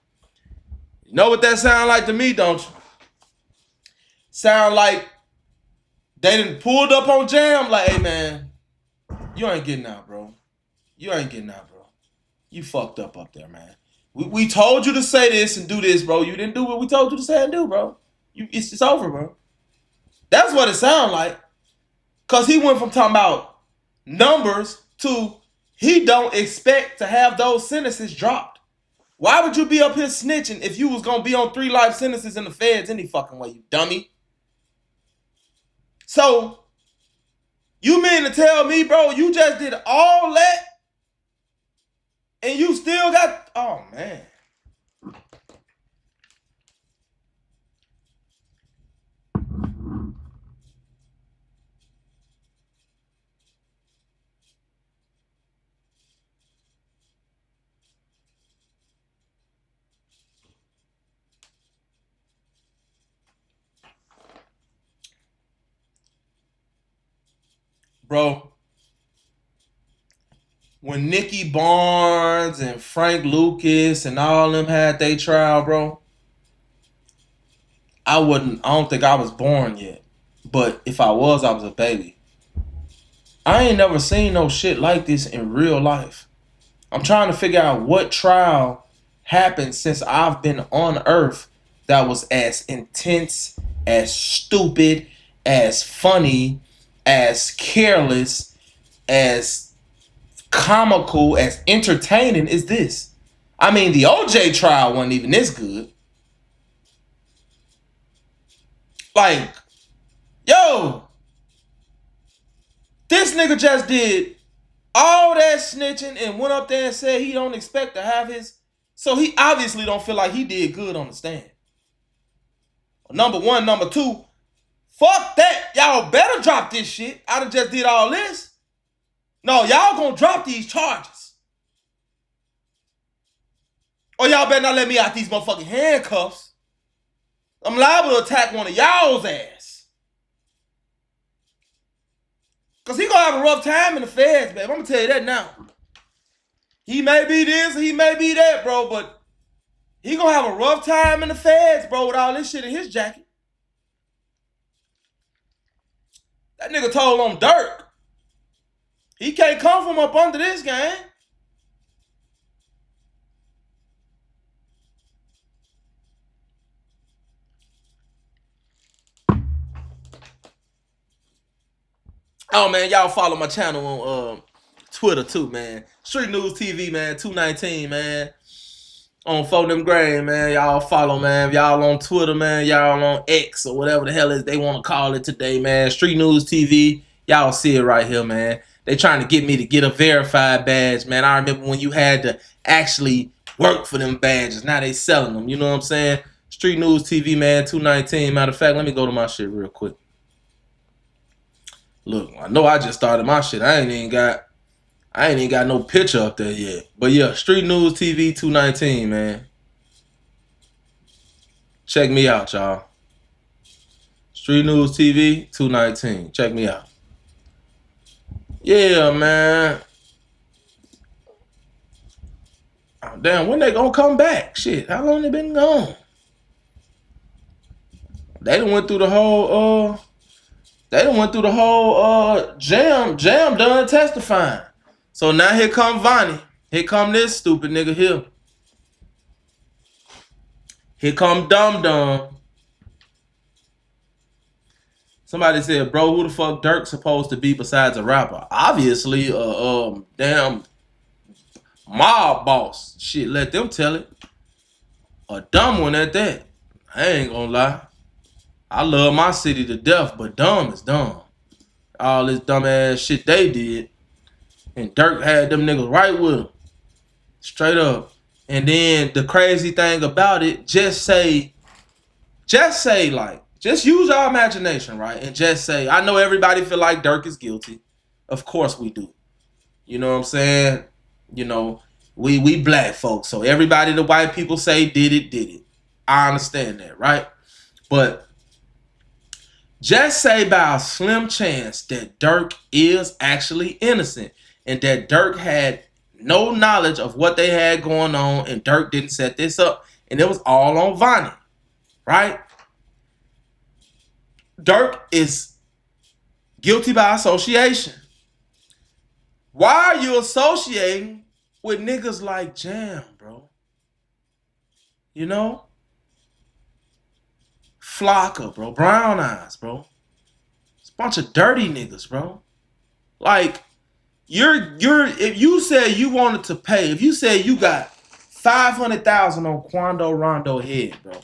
You know what that sound like to me, don't you? Sound like they done pulled up on Jam like, hey man, you ain't getting out, bro. You ain't getting out, bro. You fucked up there, man. We told you to say this and do this, bro. You didn't do what we told you to say and do, bro. It's over, bro. That's what it sound like. Because he went from talking about numbers to he don't expect to have those sentences dropped. Why would you be up here snitching if you was going to be on 3 life sentences in the feds any fucking way, you dummy? So, you mean to tell me, bro, you just did all that and you still got... Oh, man. Bro, when Nicky Barnes and Frank Lucas and all them had their trial, bro, I don't think I was born yet. But if I was a baby. I ain't never seen no shit like this in real life. I'm trying to figure out what trial happened since I've been on Earth that was as intense, as stupid, as funny, as careless, as comical, as entertaining as this. I mean, the OJ trial wasn't even this good. Like, yo, this nigga just did all that snitching and went up there and said he don't expect to have his... So he obviously don't feel like he did good on the stand. Number one. Number two, fuck that. Y'all better drop this shit. I done just did all this. No, y'all gonna drop these charges. Or y'all better not let me out these motherfucking handcuffs. I'm liable to attack one of y'all's ass. Because he gonna have a rough time in the feds, babe. I'm gonna tell you that now. He may be this, he may be that, bro, but he gonna have a rough time in the feds, bro, with all this shit in his jacket. That nigga told on Durk. He can't come from up under this gang. Oh, man, y'all follow my channel on Twitter, too, man. Street Newz TV, man, 219, man. On 4 them grade, man. Y'all follow, man. If y'all on Twitter, man, y'all on X or whatever the hell is they want to call it today, man. Street Newz TV. Y'all see it right here, man. They trying to get me to get a verified badge, man. I remember when you had to actually work for them badges. Now they selling them. You know what I'm saying? Street Newz TV, man, 219. Matter of fact, let me go to my shit real quick. Look, I know I just started my shit. I ain't even got no picture up there yet. But yeah, Street Newz TV 219, man. Check me out, y'all. Street Newz TV 219. Check me out. Yeah, man. Oh, damn, when they gonna come back? Shit, how long they been gone? They done went through the whole Jam done testifying. So now here come Vonnie. Here come this stupid nigga here. Here come Dum Dum. Somebody said, bro, who the fuck Durk supposed to be besides a rapper? Obviously, damn mob boss. Shit, let them tell it. A dumb one at that. I ain't gonna lie. I love my city to death, but dumb is dumb. All this dumb ass shit they did. And Durk had them niggas right with him. Straight up. And then the crazy thing about it, just use your imagination, right? And just say, I know everybody feel like Durk is guilty. Of course we do. You know what I'm saying? You know, we black folks. So everybody the white people say did it. I understand that, right? But just say by a slim chance that Durk is actually innocent and that Durk had no knowledge of what they had going on and Durk didn't set this up and it was all on Vonnie, right? Durk is guilty by association. Why are you associating with niggas like Jam, bro? You know? Flocker, bro. Brown Eyes, bro. It's a bunch of dirty niggas, bro. Like, if you said you wanted to pay, if you said you got 500,000 on Quando Rondo head, bro,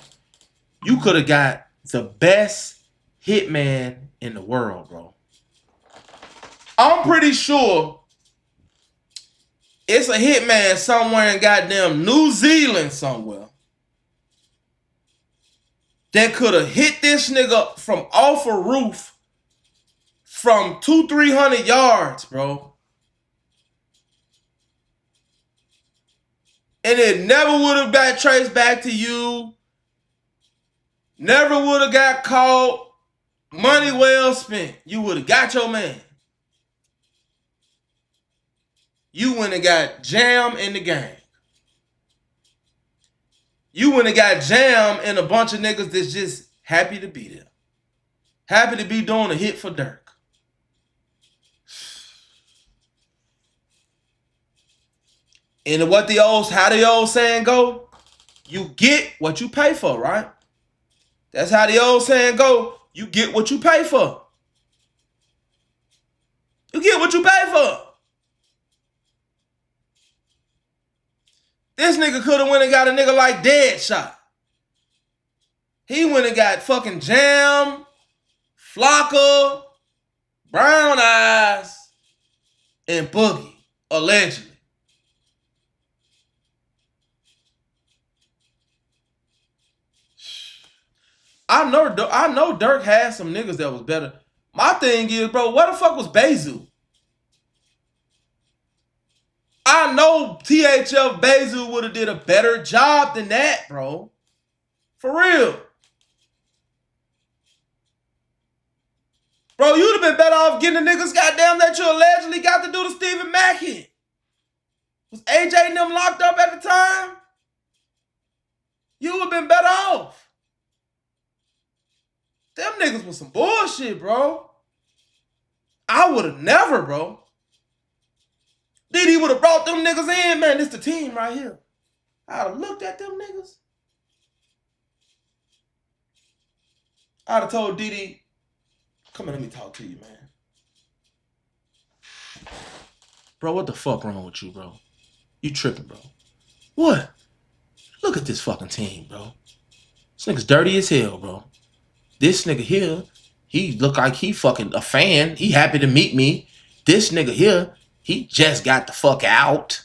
you could have got the best hitman in the world, bro. I'm pretty sure it's a hitman somewhere in goddamn New Zealand somewhere that could have hit this nigga from off a roof from 200-300 yards, bro. And it never would have got traced back to you. Never would have got caught. Money well spent. You would have got your man. You went and got Jam in the gang. You went and got Jam and a bunch of niggas that's just happy to be there. Happy to be doing a hit for Durk. And how the old saying go? You get what you pay for, right? That's how the old saying go. You get what you pay for. You get what you pay for. This nigga could have went and got a nigga like Deadshot. He went and got fucking Jam, Flocker, Brown Eyes, and Boogie, allegedly. I know Durk had some niggas that was better. My thing is, bro, where the fuck was Bezu? I know THF Bezu would have did a better job than that, bro. For real. Bro, you'd have been better off getting the niggas goddamn that you allegedly got to do the Stephen Mackey. Was AJ and them locked up at the time? You would have been better off. Them niggas was some bullshit, bro. I would have never, bro. Diddy would have brought them niggas in, man. This the team right here. I'd have looked at them niggas. I'd have told Diddy, come here, let me talk to you, man. Bro, what the fuck wrong with you, bro? You tripping, bro. What? Look at this fucking team, bro. This nigga's dirty as hell, bro. This nigga here, he look like he fucking a fan. He happy to meet me. This nigga here, he just got the fuck out.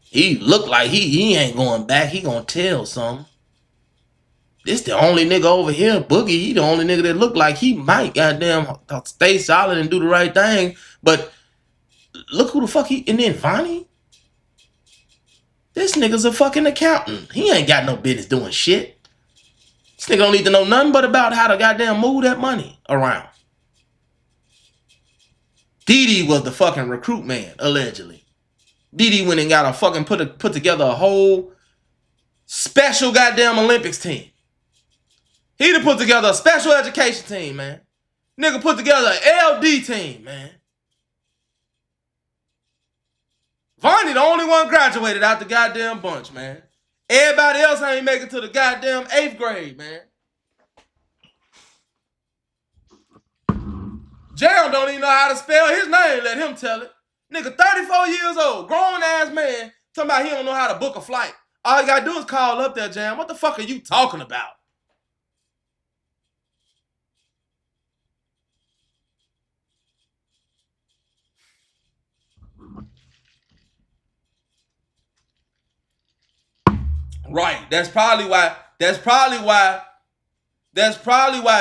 He look like he ain't going back. He gonna tell something. This the only nigga over here, Boogie. He the only nigga that look like he might goddamn stay solid and do the right thing. But look who the fuck and then Vonnie. This nigga's a fucking accountant. He ain't got no business doing shit. This nigga don't need to know nothing but about how to goddamn move that money around. Didi was the fucking recruit man, allegedly. Didi went and got a fucking put together a whole special goddamn Olympics team. He done put together a special education team, man. Nigga put together an LD team, man. Vonnie the only one graduated out the goddamn bunch, man. Everybody else ain't make it to the goddamn 8th grade, man. Jam don't even know how to spell his name, let him tell it. Nigga, 34 years old, grown-ass man, talking about he don't know how to book a flight. All you gotta do is call up there, Jam. What the fuck are you talking about? Right. That's probably why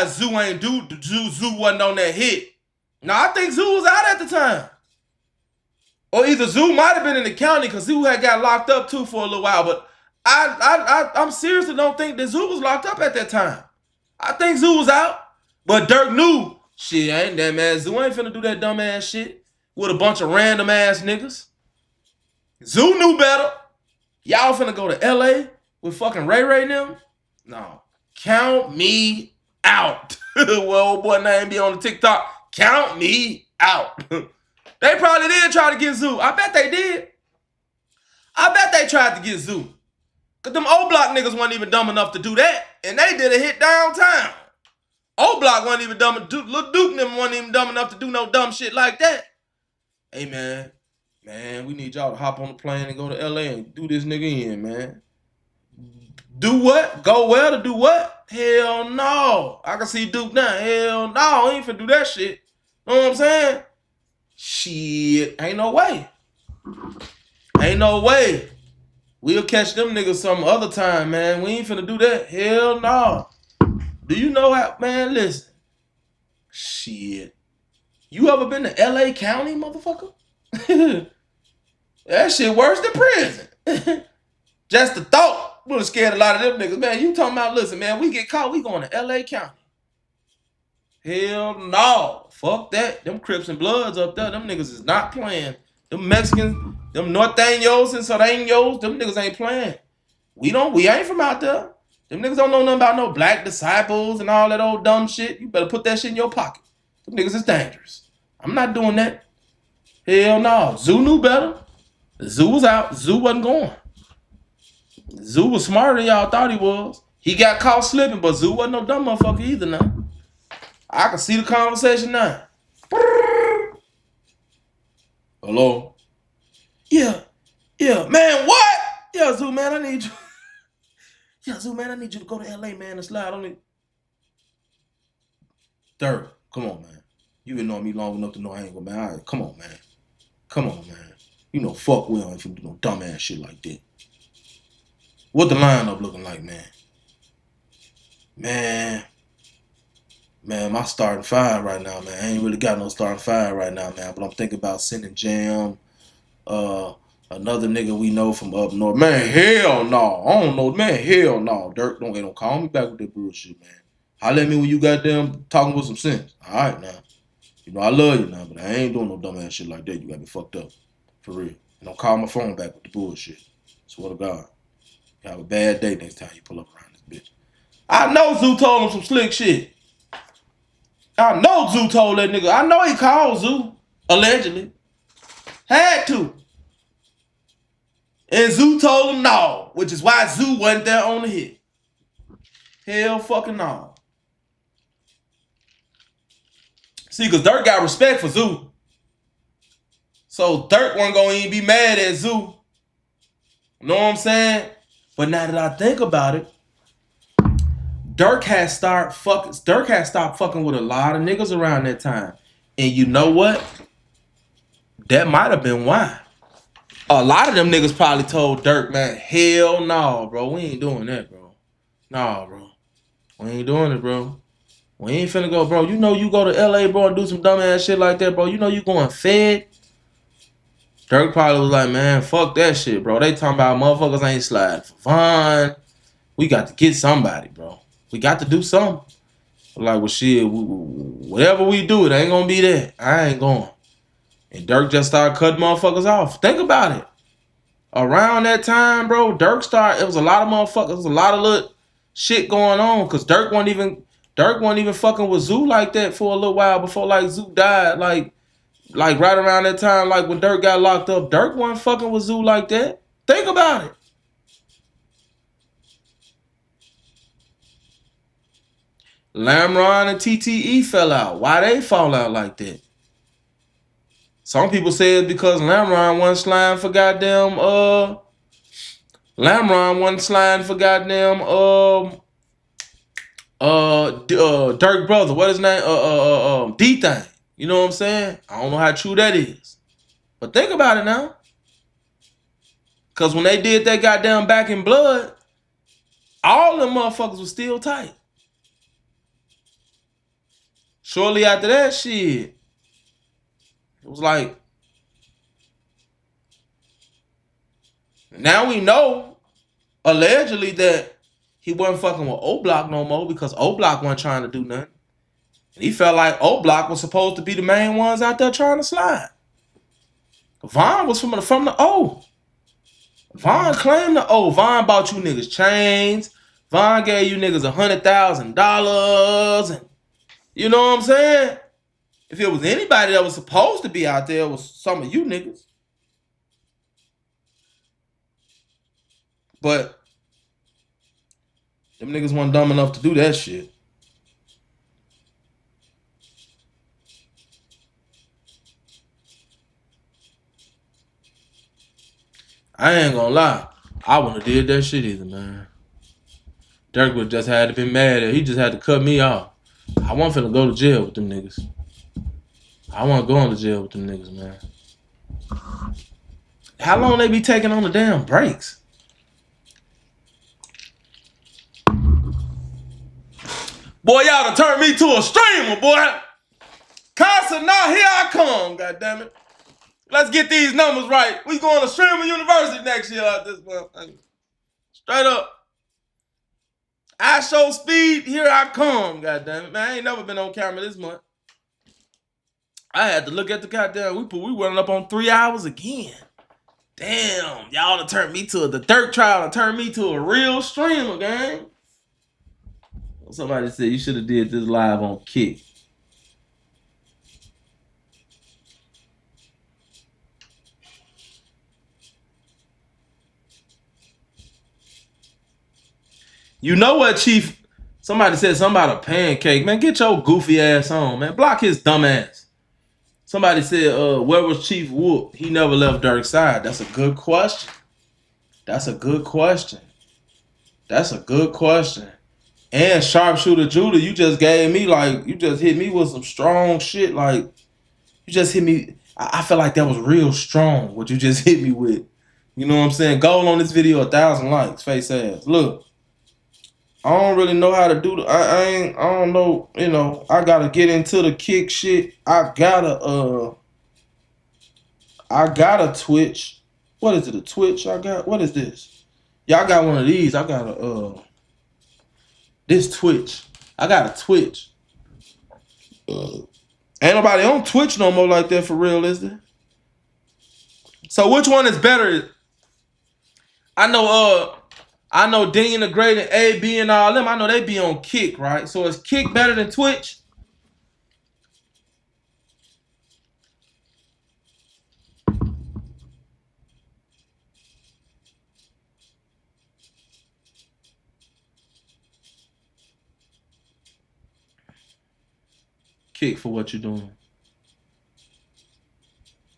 Zoo ain't Zoo wasn't on that hit. No, I think Zoo was out at the time. Or either Zoo might have been in the county because Zoo had got locked up too for a little while. But I'm seriously don't think that Zoo was locked up at that time. I think Zoo was out. But Durk knew, shit, ain't that man. Zoo ain't finna do that dumb ass shit with a bunch of random ass niggas. Zoo knew better. Y'all finna go to LA with fucking Ray Ray and them? No. Count me out. Well, old boy name be on the TikTok. Count me out. They probably did try to get Zoo. I bet they did. I bet they tried to get Zoo. Because them old block niggas wasn't even dumb enough to do that. And they did a hit downtown. Old block wasn't even dumb. Lil Duke them wasn't even dumb enough to do no dumb shit like that. Hey, man. Man, we need y'all to hop on the plane and go to LA and do this nigga in, man. Do what? Go where to do what? Hell no. I can see Duke now. Hell no. I ain't finna do that shit. Know what I'm saying? Shit. Ain't no way. Ain't no way. We'll catch them niggas some other time, man. We ain't finna do that. Hell no. Do you know how, man, listen. Shit. You ever been to LA County, motherfucker? That shit worse than prison. Just the thought would have scared a lot of them niggas. Man, you talking about, listen, man, we get caught, we going to LA County. Hell no. Fuck that. Them Crips and Bloods up there, them niggas is not playing. Them Mexicans, them Norteños and Soreños, them niggas ain't playing. We ain't from out there. Them niggas don't know nothing about no black disciples and all that old dumb shit. You better put that shit in your pocket. Them niggas is dangerous. I'm not doing that. Hell no. Zoo knew better. Zoo was out. Zoo wasn't going. Zoo was smarter than y'all thought he was. He got caught slipping, but Zoo wasn't no dumb motherfucker either now. I can see the conversation now. Hello? Yeah. Man, what? Yeah, Zoo, man, I need you. Yeah, Zoo, man, I need you to go to LA, man, and slide on it. Durk, come on, man. You been knowing me long enough to know I ain't gonna, man. All right, come on, man. Come on, man. You know, fuck well, I ain't finna do no dumbass shit like that. What the lineup looking like, man? Man, my starting five right now, man. I ain't really got no starting five right now, man. But I'm thinking about sending Jam, another nigga we know from up north. Man, hell no. I don't know, man. Hell no. Durk, don't call me back with that bullshit, man. Holler at me when you goddamn talking with some sense. All right, now. You know, I love you now, but I ain't doing no dumbass shit like that. You got me fucked up. For real. And don't call my phone back with the bullshit. Swear to God. You have a bad day next time you pull up around this bitch. I know Zoo told him some slick shit. I know Zoo told that nigga. I know he called Zoo. Allegedly. Had to. And Zoo told him no. Which is why Zoo wasn't there on the hit. Hell fucking no. See, because Durk got respect for Zoo. So Durk wasn't going to even be mad at Zoo. You know what I'm saying? But now that I think about it, Durk has stopped fucking with a lot of niggas around that time. And you know what? That might have been why. A lot of them niggas probably told Durk, man, hell no, bro. We ain't doing that, bro. Nah, bro. We ain't doing it, bro. We ain't finna go, bro. You know you go to LA, bro, and do some dumbass shit like that, bro. You know you going fed. Durk probably was like, man, fuck that shit, bro. They talking about motherfuckers ain't sliding for fun. We got to get somebody, bro. We got to do something. Like, well, shit, whatever we do, it ain't gonna be that. I ain't going. And Durk just started cutting motherfuckers off. Think about it. Around that time, bro, it was a lot of motherfuckers, there was a lot of little shit going on. Cause Durk wasn't even fucking with Zoo like that for a little while before like Zoo died. Like, like right around that time, like when Durk got locked up, Durk wasn't fucking with Zoo like that. Think about it. Lamron and TTE fell out. Why they fall out like that? Some people say it's because Lamron wasn't sliding for goddamn Durk brother. What his name? D-Thing. You know what I'm saying? I don't know how true that is. But think about it now. Cause when they did that goddamn Back in Blood, all them motherfuckers was still tight. Shortly after that shit, it was like, now we know, allegedly, that he wasn't fucking with O-Block no more because O-Block wasn't trying to do nothing. And he felt like O-Block was supposed to be the main ones out there trying to slide. Von was from the O. Von claimed the O. Von bought you niggas chains. Von gave you niggas $100,000. And you know what I'm saying? If it was anybody that was supposed to be out there, it was some of you niggas. But them niggas weren't dumb enough to do that shit. I ain't gonna lie. I wouldn't have did that shit either, man. Durk would just had to been mad at. He just had to cut me off. I wasn't finna go to jail with them niggas. I wasn't going to jail with them niggas, man. How long they be taking on the damn breaks? Boy, y'all done turned me to a streamer, boy. Concert now, here I come, goddammit. Let's get these numbers right. We going to Streamer University next year out this motherfucker. Straight up. I show speed, here I come, goddammit. Man, I ain't never been on camera this month. I had to look at the goddamn, we running up on 3 hours again. Damn, y'all done turned me to the Durk trial done turned me to a real streamer, gang. Somebody said you should have did this live on Kick. You know what, Chief? Somebody said something about a pancake. Man, get your goofy ass on, man. Block his dumb ass. Somebody said, where was Chief Whoop? He never left Durk's side. That's a good question. That's a good question. That's a good question. And Sharpshooter Judah, you just gave me, like, you just hit me with some strong shit. Like, you just hit me. I feel like that was real strong, what you just hit me with. You know what I'm saying? Goal on this video, 1,000 likes, face ass. Look. I don't really know how to do the, I don't know, you know, I gotta get into the Kick shit. I gotta Twitch. What is it, a Twitch I got? What is this? Yeah, I got one of these. I got this Twitch. I got a Twitch. Ain't nobody on Twitch no more like that for real, is there? So which one is better? I know Dean the Great and AB and all them. I know they be on Kick, right? So is Kick better than Twitch? Kick for what you're doing.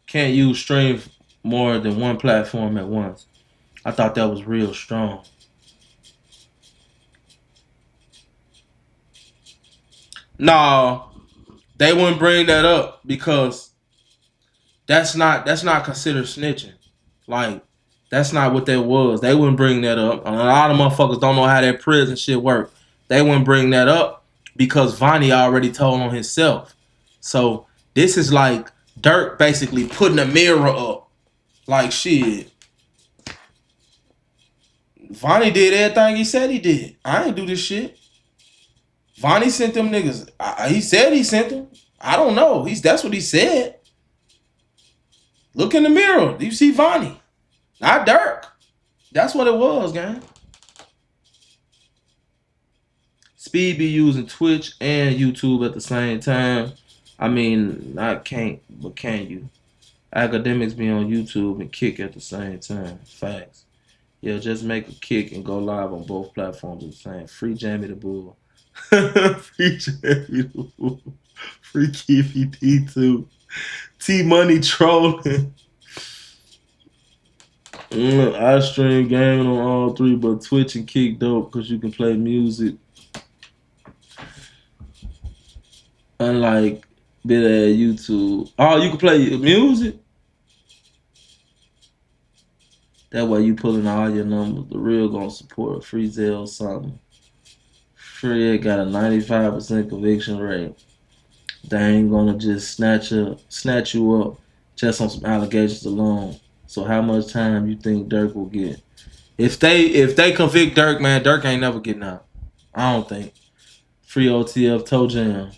Can't use stream more than one platform at once. I thought that was real strong. No, they wouldn't bring that up because that's not considered snitching. Like, that's not what that was. They wouldn't bring that up. A lot of motherfuckers don't know how that prison shit work. They wouldn't bring that up because Vonnie already told on himself. So this is like Durk basically putting a mirror up. Like, shit. Vonnie did everything he said he did. I ain't do this shit. Vonnie sent them niggas. He said he sent them. I don't know. That's what he said. Look in the mirror. You see Vonnie. Not Durk. That's what it was, gang. Speed be using Twitch and YouTube at the same time. I mean, not can't, but can you? Academics be on YouTube and Kick at the same time. Facts. Yeah, just make a Kick and go live on both platforms at the same. Free Jamie the Bull. Free Jamie the Bull. Free Kiffy D2. T Money trolling. I stream gaming on all three, but Twitch and Kick dope because you can play music. Unlike bit at YouTube. Oh, you can play music? That way you pulling all your numbers. The real gonna support Free Zell something. Free got a 95% conviction rate. They ain't gonna just snatch you up just on some allegations alone. So how much time you think Durk will get? If they convict Durk, man, Durk ain't never getting out. I don't think. Free OTF Jam.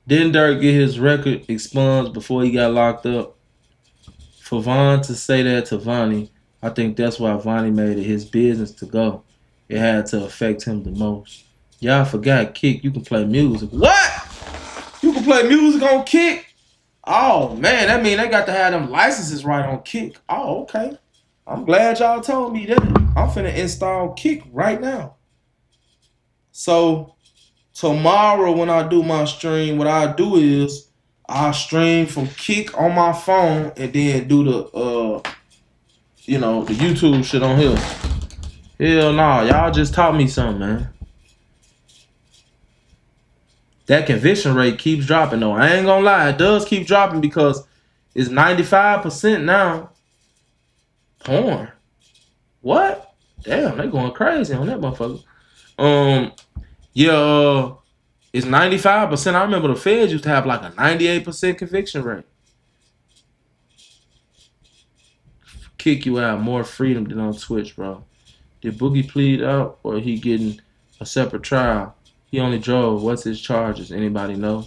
Didn't Durk get his record expunged before he got locked up? For Von to say that to Vonnie, I think that's why Vonnie made it his business to go. It had to affect him the most. Y'all forgot Kick. You can play music. What? You can play music on Kick? Oh, man. That mean they got to have them licenses right on Kick. Oh, okay. I'm glad y'all told me that. I'm finna install Kick right now. So, tomorrow when I do my stream, what I do is I stream from Kick on my phone and then do the the YouTube shit on here. Hell nah, y'all just taught me something, man. That conviction rate keeps dropping though. I ain't gonna lie, it does keep dropping because it's 95% now. Porn. What? Damn, they going crazy on that motherfucker. Yeah, it's 95%. I remember the feds used to have like a 98% conviction rate. Kick you out, more freedom than on Twitch, bro. Did Boogie plead out or he getting a separate trial? He only drove. What's his charges? Anybody know?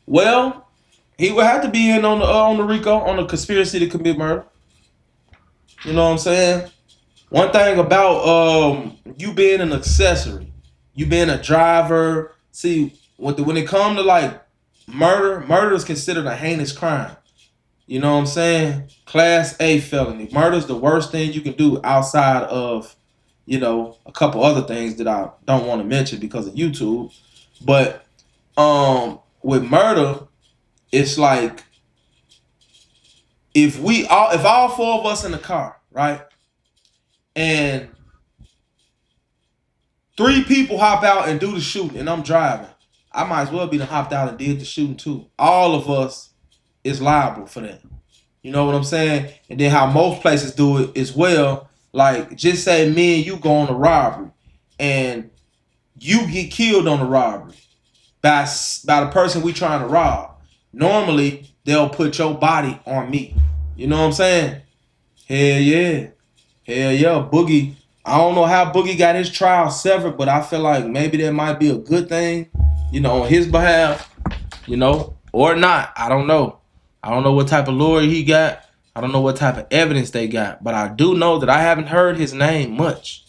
Well, he would have to be in on the RICO, on the conspiracy to commit murder. You know what I'm saying? One thing about you being an accessory, you being a driver. See, when it comes to like murder is considered a heinous crime. You know what I'm saying? Class A felony. Murder is the worst thing you can do outside of, a couple other things that I don't want to mention because of YouTube. But with murder, it's like if all four of us in the car, right? And 3 people hop out and do the shooting and I'm driving, I might as well be hopped out and did the shooting too. All of us is liable for that. You know what I'm saying? And then how most places do it as well. Like, just say me and you go on a robbery and you get killed on the robbery by the person we trying to rob. Normally, they'll put your body on me. You know what I'm saying? Hell yeah. Hell yeah. Boogie. I don't know how Boogie got his trial severed, but I feel like maybe that might be a good thing, on his behalf, or not. I don't know. I don't know what type of lawyer he got. I don't know what type of evidence they got. But I do know that I haven't heard his name much.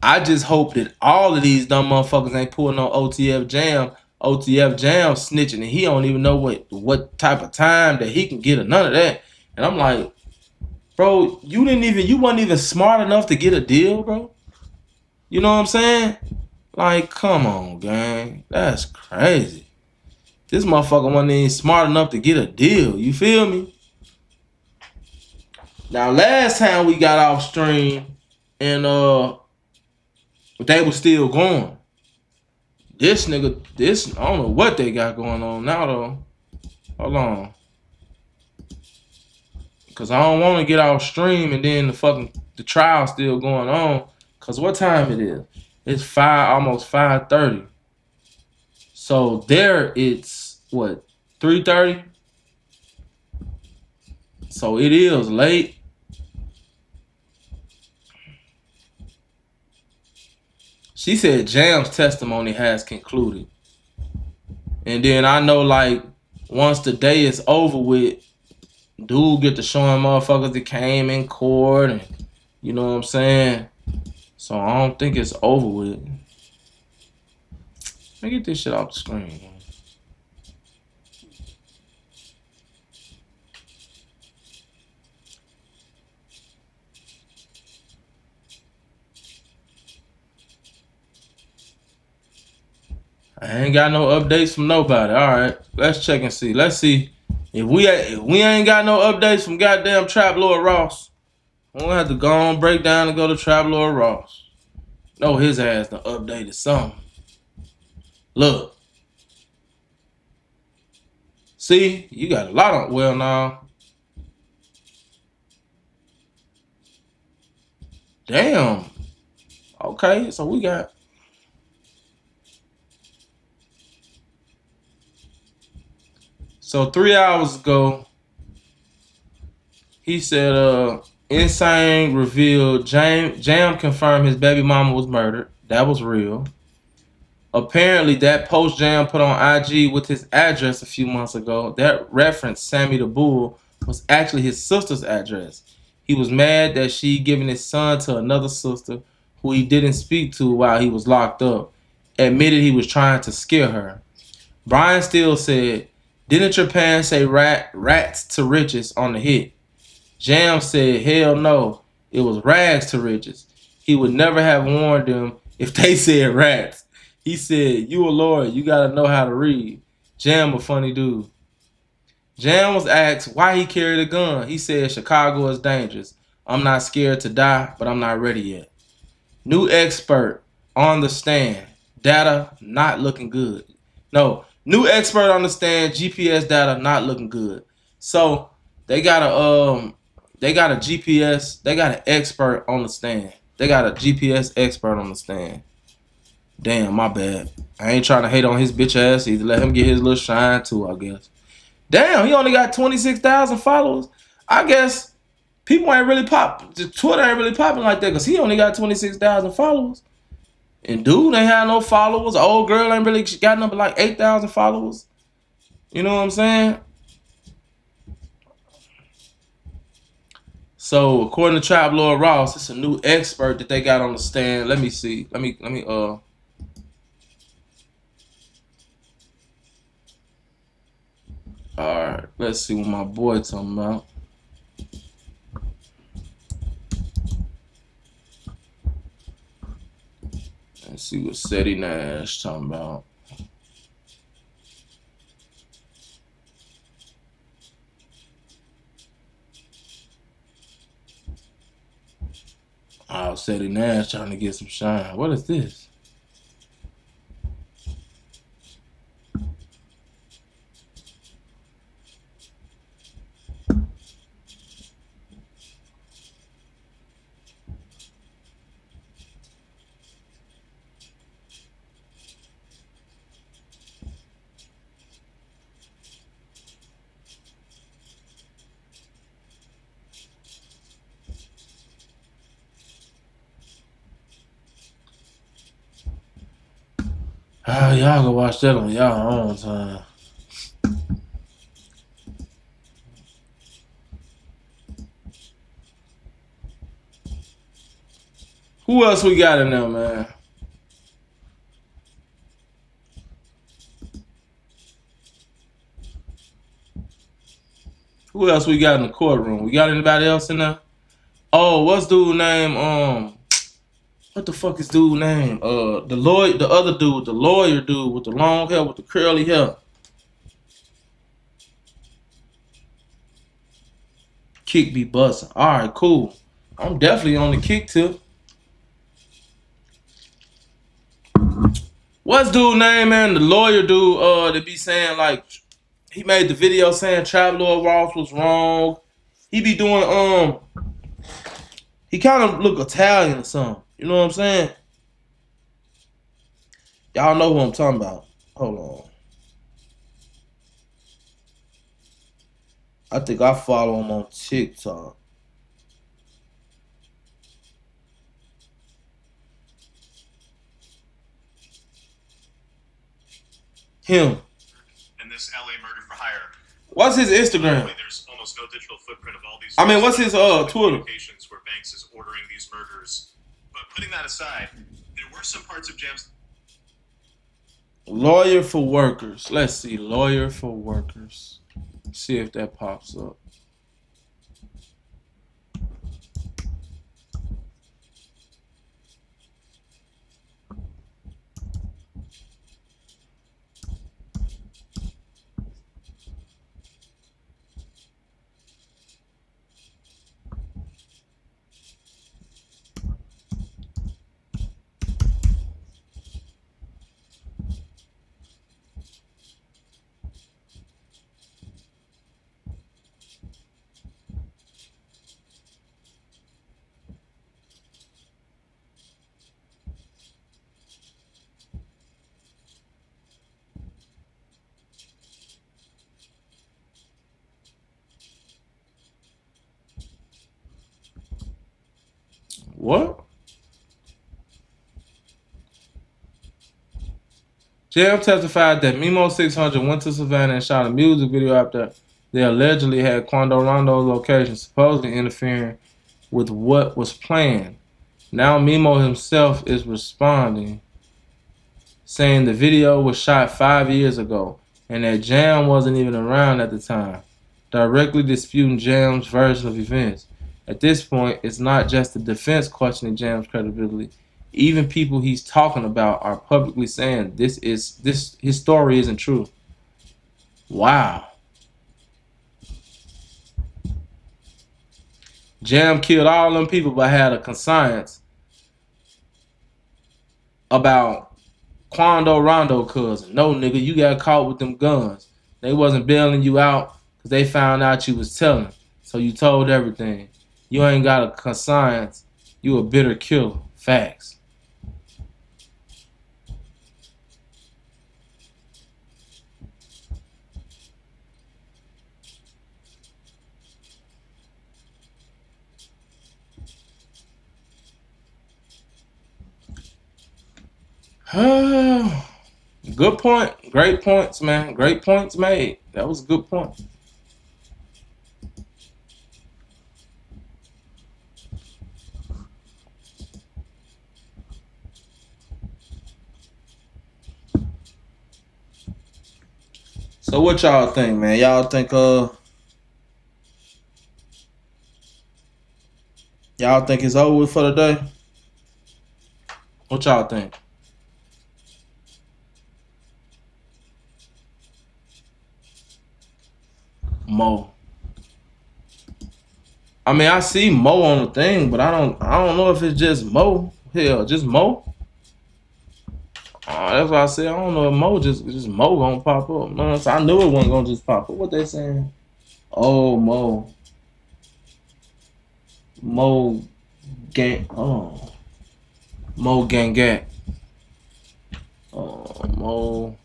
I just hope that all of these dumb motherfuckers ain't pulling on OTF Jam. OTF Jam snitching. And he don't even know what type of time that he can get or none of that. And I'm like, bro, you wasn't even smart enough to get a deal, bro. You know what I'm saying? Like, come on, gang. That's crazy. This motherfucker wasn't even smart enough to get a deal. You feel me? Now, last time we got off stream and they were still going. This nigga, I don't know what they got going on now though. Hold on. Cause I don't want to get off stream and then the trial still going on. Cause what time it is? It's almost 5:30. So there it's what, 3:30? So it is late. She said Jam's testimony has concluded. And then I know like once the day is over with, dude get to showing motherfuckers that came in court and you know what I'm saying? So I don't think it's over with. Man, get this shit off the screen, man. I ain't got no updates from nobody. All right, let's check and see. Let's see if we ain't got no updates from goddamn Trap Lord Ross. We're gonna have to go on break down and go to Trap Lord Ross. No, his ass done updated something. Look. See, you got a lot on. Well, now. Damn. Okay, so we got. So 3 hours ago, he said, Insane revealed Jam confirmed his baby mama was murdered. That was real. Apparently, that post Jam put on IG with his address a few months ago, that referenced Sammy the Bull, was actually his sister's address. He was mad that she given his son to another sister who he didn't speak to while he was locked up. Admitted he was trying to scare her. Brian Steele said, "Didn't your parents say rats to riches on the hit?" Jam said, "Hell no, it was rags to riches. He would never have warned them if they said rats." He said, "You a lawyer, you gotta know how to read." Jam a funny dude. Jam was asked why he carried a gun. He said, "Chicago is dangerous. I'm not scared to die, but I'm not ready yet." New expert on the stand. Data not looking good. No, new expert on the stand. GPS data not looking good. So they got a GPS. They got an expert on the stand. They got a GPS expert on the stand. Damn, my bad. I ain't trying to hate on his bitch ass either. Let him get his little shine too, I guess. Damn, he only got 26,000 followers. I guess people ain't really Twitter ain't really popping like that because he only got 26,000 followers. And dude ain't had no followers. Old girl ain't really got number like 8,000 followers. You know what I'm saying? So according to Trap Lord Ross, it's a new expert that they got on the stand. Let me see. Let me Alright, let's see what my boy talking about. Let's see what Seti Nash talking about. Oh, Seti Nash trying to get some shine. What is this? Y'all go watch that on y'all own time. Who else we got in there, man? Who else we got in the courtroom? We got anybody else in there? Oh, what's dude name? What the fuck is dude name? The lawyer, the other dude, the lawyer dude with the long hair, with the curly hair. Kick be busting. All right, cool. I'm definitely on the kick tip. What's dude name, man? The lawyer dude, that be saying like, he made the video saying Trap Lord Ross was wrong. He be doing he kind of look Italian or something. You know what I'm saying? Y'all know who I'm talking about. Hold on. I think I follow him on TikTok. Him. And this LA murder for hire. What's his Instagram? There's almost no digital footprint of all these. I mean, what's his Twitter? Communications where Banks is ordering these murders. But putting that aside, there were some parts of Jam's. Lawyer for workers. Let's see. Lawyer for workers. See if that pops up. What? Jam testified that Mimo 600 went to Savannah and shot a music video after they allegedly had Quando Rondo's location, supposedly interfering with what was planned. Now Mimo himself is responding, saying the video was shot 5 years ago and that Jam wasn't even around at the time, directly disputing Jam's version of events. At this point, it's not just the defense questioning Jam's credibility. Even people he's talking about are publicly saying his story isn't true. Wow. Jam killed all them people but had a conscience about Quando Rondo cousin. No, nigga, you got caught with them guns. They wasn't bailing you out because they found out you was telling. So you told everything. You ain't got a conscience. You a bitter killer. Facts. Good point. Great points, man. Great points made. That was a good point. So what y'all think, man? Y'all think it's over with for the day? What y'all think? Mo. I mean, I see Mo on the thing, but I don't know if it's just Mo. Hell, just Mo. That's why I said I don't know if Mo just Mo gonna pop up. No, I knew it wasn't gonna just pop up. What they saying? Oh, Mo gang. Oh, Mo Gangat. Oh, Mo.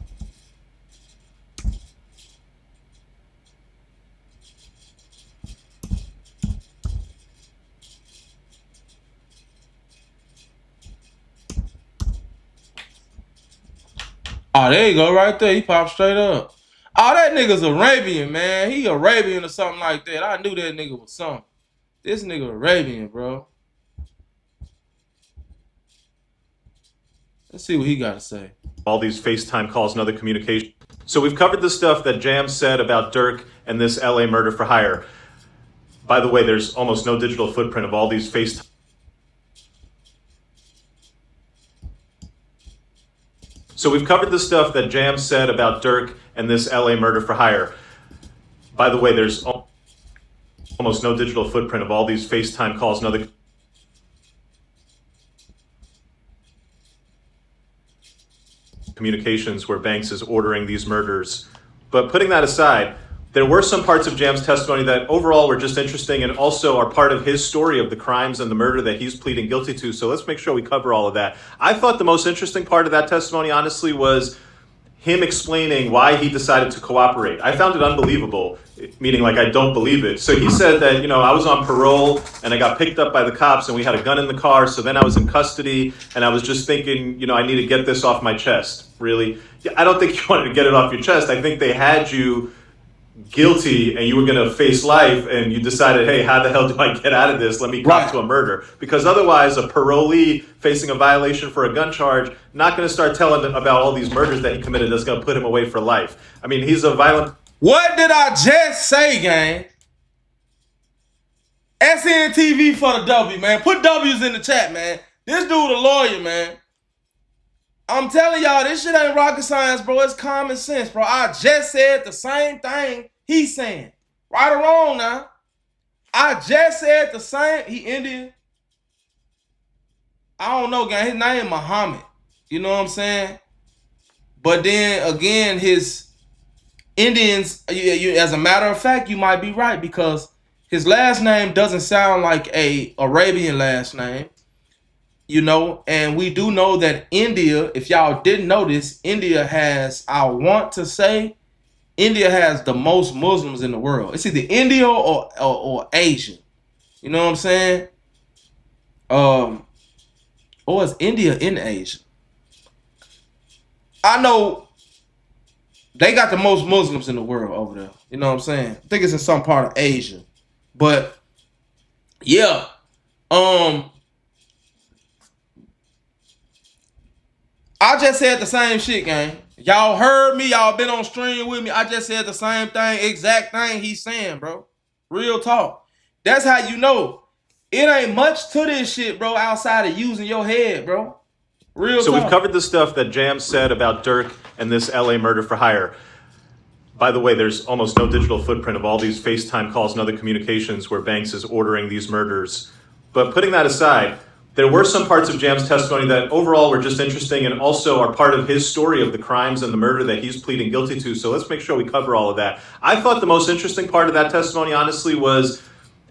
Oh, there you go, right there. He popped straight up. Oh, that nigga's Arabian, man. He Arabian or something like that. I knew that nigga was something. This nigga Arabian, bro. Let's see what he got to say. All these FaceTime calls and other communication. So we've covered the stuff that Jam said about Durk and this LA murder for hire. By the way, there's almost no digital footprint of all these FaceTime. So we've covered the stuff that Jam said about Durk and this LA murder for hire. By the way, there's almost no digital footprint of all these FaceTime calls and other communications where Banks is ordering these murders. But putting that aside, there were some parts of Jam's testimony that overall were just interesting and also are part of his story of the crimes and the murder that he's pleading guilty to. So let's make sure we cover all of that. I thought the most interesting part of that testimony, honestly, was him explaining why he decided to cooperate. I found it unbelievable, meaning like I don't believe it. So he said that, I was on parole and I got picked up by the cops and we had a gun in the car. So then I was in custody and I was just thinking, I need to get this off my chest. Really? I don't think you wanted to get it off your chest. I think they had you guilty and you were going to face life and you decided, hey, how the hell do I get out of this? Let me cop to a murder. Because otherwise, a parolee facing a violation for a gun charge, not going to start telling about all these murders that he committed that's going to put him away for life. I mean, he's a violent... What did I just say, gang? SNTV for the W, man. Put W's in the chat, man. This dude a lawyer, man. I'm telling y'all, this shit ain't rocket science, bro. It's common sense, bro. I just said the same thing he's saying. Right or wrong now. I just said the same. He Indian. I don't know, gang. His name Muhammad. You know what I'm saying? But then, again, his Indians, as a matter of fact, you might be right because his last name doesn't sound like a Arabian last name. You know, and we do know that India, if y'all didn't notice, India has, I want to say, India has the most Muslims in the world. It's either India or Asia. You know what I'm saying? Or is India in Asia? I know they got the most Muslims in the world over there. You know what I'm saying? I think it's in some part of Asia. But, yeah. I just said the same shit, gang. Y'all heard me. Y'all been on stream with me. I just said the same thing, exact thing he's saying, bro. Real talk. That's how you know. It ain't much to this shit, bro, outside of using your head, bro. Real So talk. we've covered the stuff that Jam said about Durk and this LA murder for hire. By the way, there's almost no digital footprint of all these FaceTime calls and other communications where Banks is ordering these murders. But putting that aside, there were some parts of Jam's testimony that overall were just interesting and also are part of his story of the crimes and the murder that he's pleading guilty to. So let's make sure we cover all of that. I thought the most interesting part of that testimony, honestly, was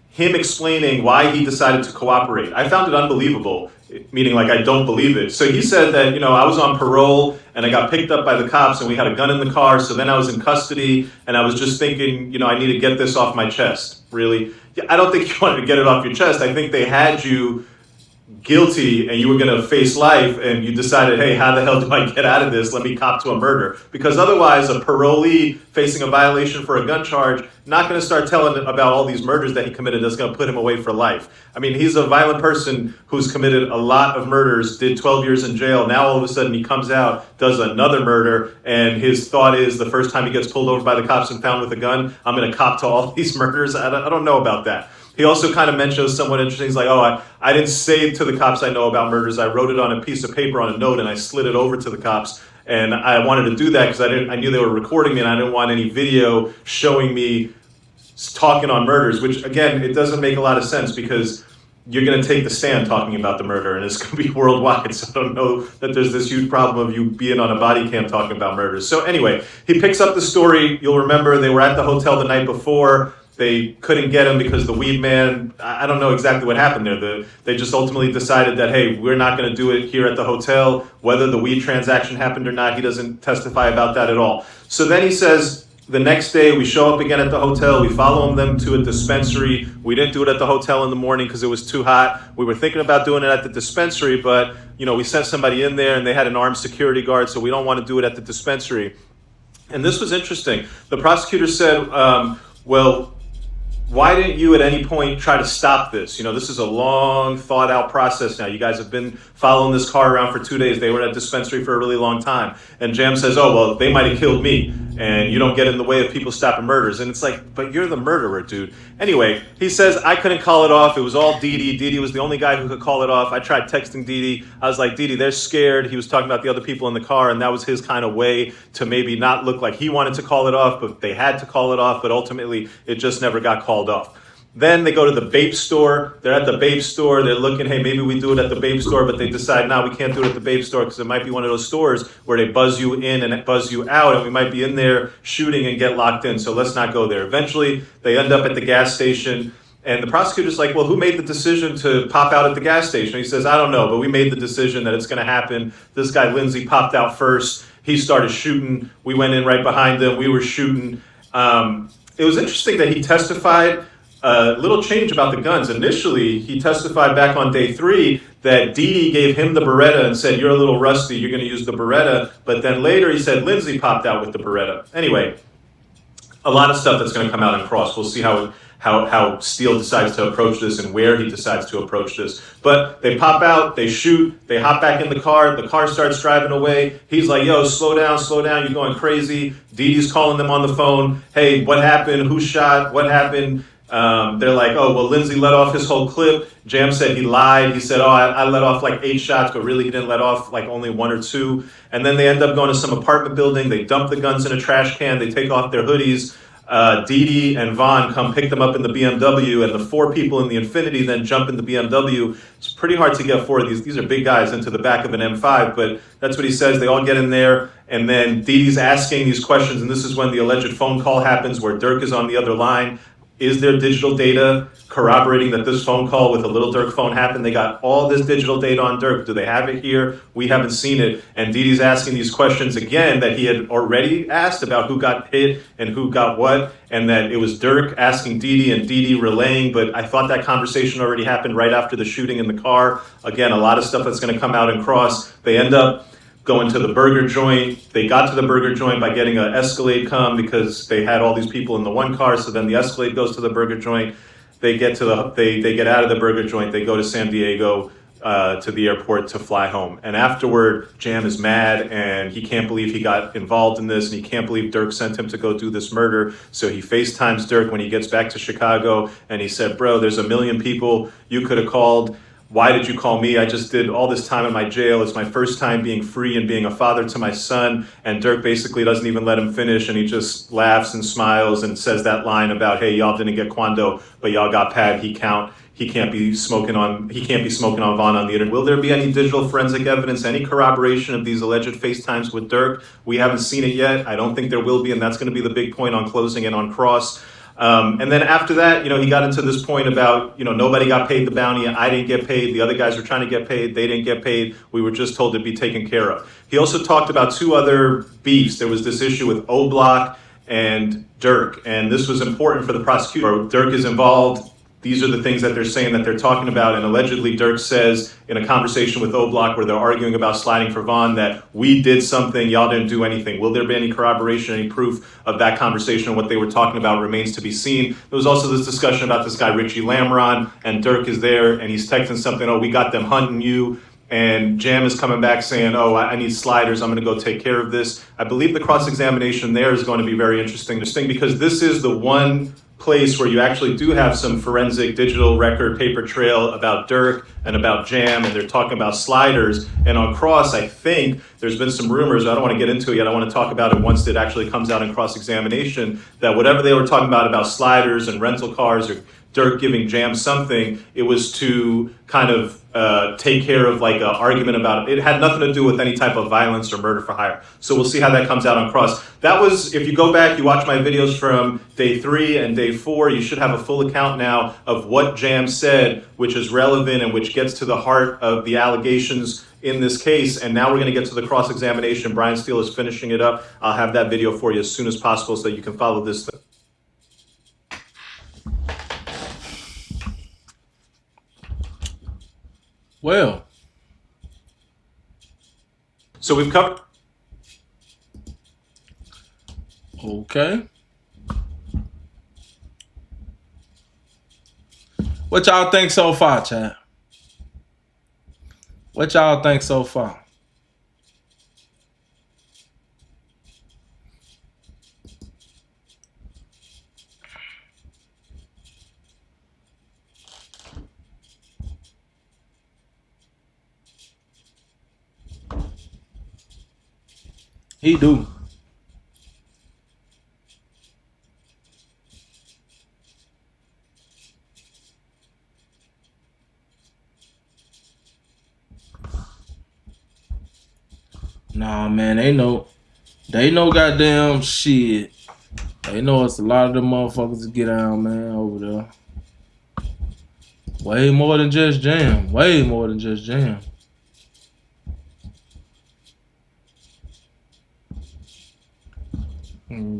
him explaining why he decided to cooperate. I found it unbelievable, meaning like I don't believe it. So he said that, I was on parole and I got picked up by the cops and we had a gun in the car. So then I was in custody and I was just thinking, I need to get this off my chest. Really? I don't think you wanted to get it off your chest. I think they had you guilty and you were going to face life and you decided, hey, how the hell do I get out of this? Let me cop to a murder. Because otherwise, a parolee facing a violation for a gun charge, not going to start telling about all these murders that he committed that's going to put him away for life. I mean, he's a violent person who's committed a lot of murders, did 12 years in jail. Now all of a sudden he comes out, does another murder, and his thought is the first time he gets pulled over by the cops and found with a gun, I'm going to cop to all these murders. I don't know about that. He also kind of mentions somewhat interesting. He's like, I didn't say to the cops I know about murders. I wrote it on a piece of paper on a note and I slid it over to the cops. And I wanted to do that because I knew they were recording me and I didn't want any video showing me talking on murders, which again, it doesn't make a lot of sense because you're going to take the stand talking about the murder and it's going to be worldwide. So I don't know that there's this huge problem of you being on a body cam talking about murders. So anyway, he picks up the story. You'll remember they were at the hotel the night before. They couldn't get him because the weed man, I don't know exactly what happened there. They just ultimately decided that, hey, we're not going to do it here at the hotel. Whether the weed transaction happened or not, he doesn't testify about that at all. So then he says, the next day we show up again at the hotel. We follow them to a dispensary. We didn't do it at the hotel in the morning because it was too hot. We were thinking about doing it at the dispensary, but we sent somebody in there and they had an armed security guard, so we don't want to do it at the dispensary. And this was interesting. The prosecutor said, well, why didn't you at any point try to stop this? This is a long thought out process now. You guys have been following this car around for 2 days. They were at a dispensary for a really long time. And Jam says, oh, well, they might have killed me. And you don't get in the way of people stopping murders. And it's like, but you're the murderer, dude. Anyway, he says, I couldn't call it off. It was all Didi. Didi was the only guy who could call it off. I tried texting Didi. I was like, Didi, they're scared. He was talking about the other people in the car. And that was his kind of way to maybe not look like he wanted to call it off, but they had to call it off. But ultimately, it just never got called off. Then they go to the vape store. They're at the vape store. They're looking, hey, maybe we do it at the vape store, but they decide, no, we can't do it at the vape store because it might be one of those stores where they buzz you in and buzz you out, and we might be in there shooting and get locked in, so let's not go there. Eventually, they end up at the gas station, and the prosecutor's like, well, who made the decision to pop out at the gas station? He says, I don't know, but we made the decision that it's going to happen. This guy, Lindsay, popped out first. He started shooting. We went in right behind him. We were shooting. It was interesting that he testified. A little change about the guns. Initially, he testified back on day 3 that Didi gave him the Beretta and said, you're a little rusty, you're going to use the Beretta. But then later he said Lindsay popped out with the Beretta. Anyway, a lot of stuff that's going to come out in cross. We'll see how Steele decides to approach this and where he decides to approach this. But they pop out, they shoot, they hop back in the car starts driving away. He's like, yo, slow down, you're going crazy. Dee Dee's calling them on the phone. Hey, what happened? Who shot? What happened? They're like, oh, well, Lindsay let off his whole clip. Jam said he lied. He said, oh, I let off like 8 shots, but really he didn't let off like only 1 or 2. And then they end up going to some apartment building. They dump the guns in a trash can. They take off their hoodies. Dee Dee and Vaughn come pick them up in the BMW, and the 4 people in the Infinity then jump in the BMW. It's pretty hard to get 4 of these. These are big guys into the back of an M5, but that's what he says. They all get in there, and then Dee Dee's asking these questions, and this is when the alleged phone call happens where Durk is on the other line. Is there digital data corroborating that this phone call with a little Durk phone happened? They got all this digital data on Durk. Do they have it here? We haven't seen it. And Dee Dee's asking these questions again that he had already asked about who got hit and who got what, and that it was Durk asking Dee Dee and Dee Dee relaying, but I thought that conversation already happened right after the shooting in the car. Again, a lot of stuff that's going to come out in cross. They end up going to the burger joint. They got to the burger joint by getting an Escalade come because they had all these people in the one car. So then the Escalade goes to the burger joint. They get to they get out of the burger joint. They go to San Diego to the airport to fly home. And afterward, Jam is mad and he can't believe he got involved in this, and he can't believe Durk sent him to go do this murder. So he FaceTimes Durk when he gets back to Chicago, and he said, bro, there's 1 million people you could have called. Why did you call me? I just did all this time in my jail. It's my first time being free and being a father to my son. And Durk basically doesn't even let him finish, and he just laughs and smiles and says that line about, hey, y'all didn't get Quando, but y'all got Pad. He can't be smoking on Vaughn on the internet. Will there be any digital forensic evidence, any corroboration of these alleged FaceTimes with Durk? We haven't seen it yet. I don't think there will be, and that's going to be the big point on closing and on cross. And then after that, he got into this point about, nobody got paid the bounty. I didn't get paid. The other guys were trying to get paid. They didn't get paid. We were just told to be taken care of. He also talked about 2 other beefs. There was this issue with O-Block and Durk. And this was important for the prosecutor. Durk is involved. These are the things that they're saying that they're talking about. And allegedly, Durk says in a conversation with O-Block where they're arguing about sliding for Vaughn that we did something, y'all didn't do anything. Will there be any corroboration, any proof of that conversation and what they were talking about remains to be seen. There was also this discussion about this guy, Richie Lamron, and Durk is there and he's texting something, oh, we got them hunting you. And Jam is coming back saying, oh, I need sliders. I'm going to go take care of this. I believe the cross-examination there is going to be very interesting because this is the one place where you actually do have some forensic digital record paper trail about Durk and about Jam, and they're talking about sliders. And on cross, I think there's been some rumors, I don't want to get into it yet, I want to talk about it once it actually comes out in cross-examination, that whatever they were talking about sliders and rental cars or Durk giving Jam something, it was to kind of take care of like an argument about it. It had nothing to do with any type of violence or murder for hire. So we'll see how that comes out on cross. That was, if you go back, you watch my videos from day 3 and day 4, you should have a full account now of what Jam said, which is relevant and which gets to the heart of the allegations in this case. And now we're going to get to the cross-examination. Brian Steele is finishing it up. I'll have that video for you as soon as possible so that you can follow this thing. Well, so we've covered. Okay. What y'all think so far, chat? What y'all think so far? He do. Nah, man, they know goddamn shit. They know it's a lot of them motherfuckers to get down, man, over there. Way more than just Jam. Way more than just Jam.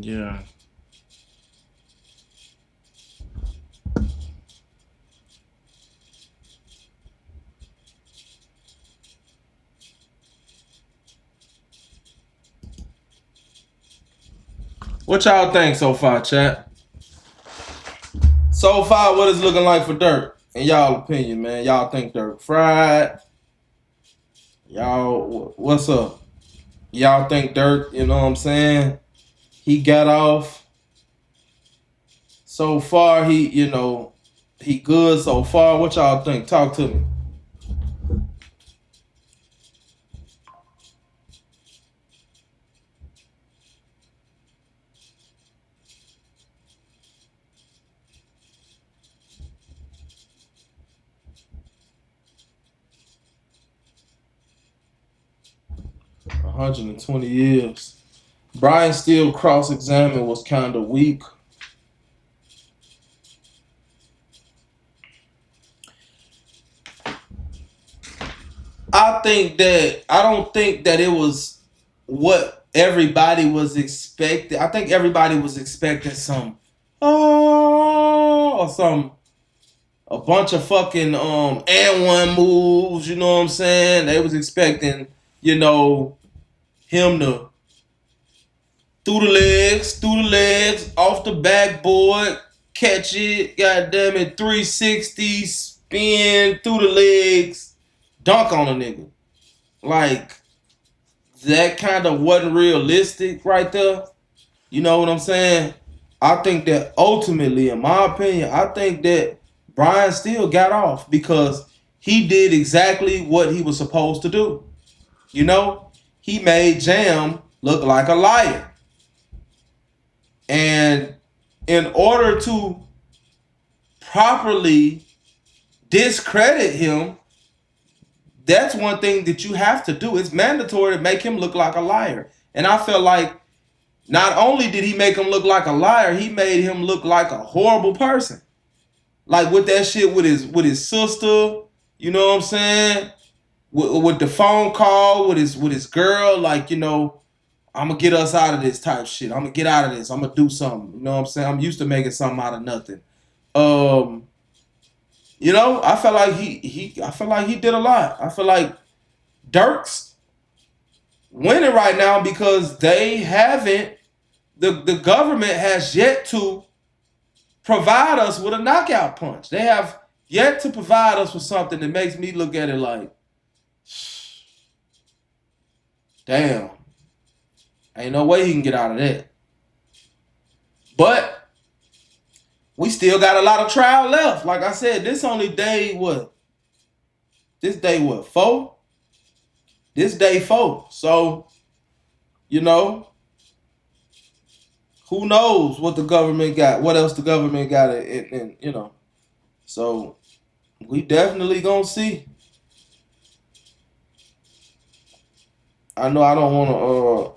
Yeah. What y'all think so far, chat? So far, what is looking like for Durk? In y'all opinion, man. Y'all think Durk fried? Y'all, what's up? Y'all think Durk, you know what I'm saying? He got off. So far, he good so far. What y'all think? Talk to me. $120 years. Brian Steele cross-examined was kind of weak. I don't think that it was what everybody was expecting. I think everybody was expecting a bunch of fucking and one moves, you know what I'm saying? They was expecting, him to through the legs, off the backboard, catch it, goddamn it, 360, spin through the legs, dunk on a nigga. Like, that kind of wasn't realistic right there. You know what I'm saying? I think that ultimately, in my opinion, I think that Brian Steele got off because he did exactly what he was supposed to do. He made Jam look like a liar. And in order to properly discredit him, that's one thing that you have to do. It's mandatory to make him look like a liar. And I feel like not only did he make him look like a liar, he made him look like a horrible person. Like with that shit with his sister, you know what I'm saying? With the phone call with his girl, like, I'm gonna get us out of this type shit. I'm gonna get out of this. I'm gonna do something. You know what I'm saying? I'm used to making something out of nothing. I feel like he did a lot. I feel like Durk's winning right now because the government has yet to provide us with a knockout punch. They have yet to provide us with something that makes me look at it like, damn, ain't no way he can get out of that. But we still got a lot of trial left. Like I said, this only day what? This day what? 4? This day 4. So, who knows what the government got? What else the government got? And so we definitely gonna see. I know I don't want to.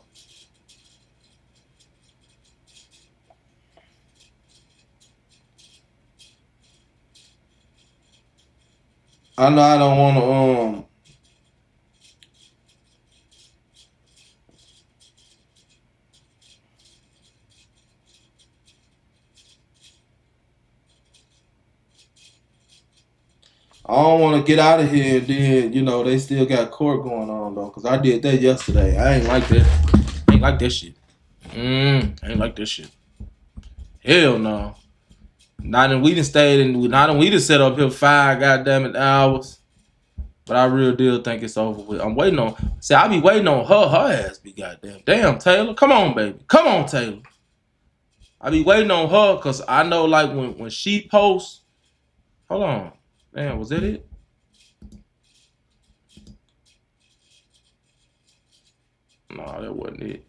I know I don't want to. I don't want to get out of here and then, they still got court going on, though. Because I did that yesterday. I ain't like that. Ain't like that shit. Ain't like this shit. Hell no. We done set up here 5 goddamn hours. But I real deal think it's over with. I be waiting on her ass be goddamn. Damn, Taylor. Come on, baby. Come on, Taylor. I be waiting on her because I know like when she posts. Hold on. Damn, was that it? No, that wasn't it.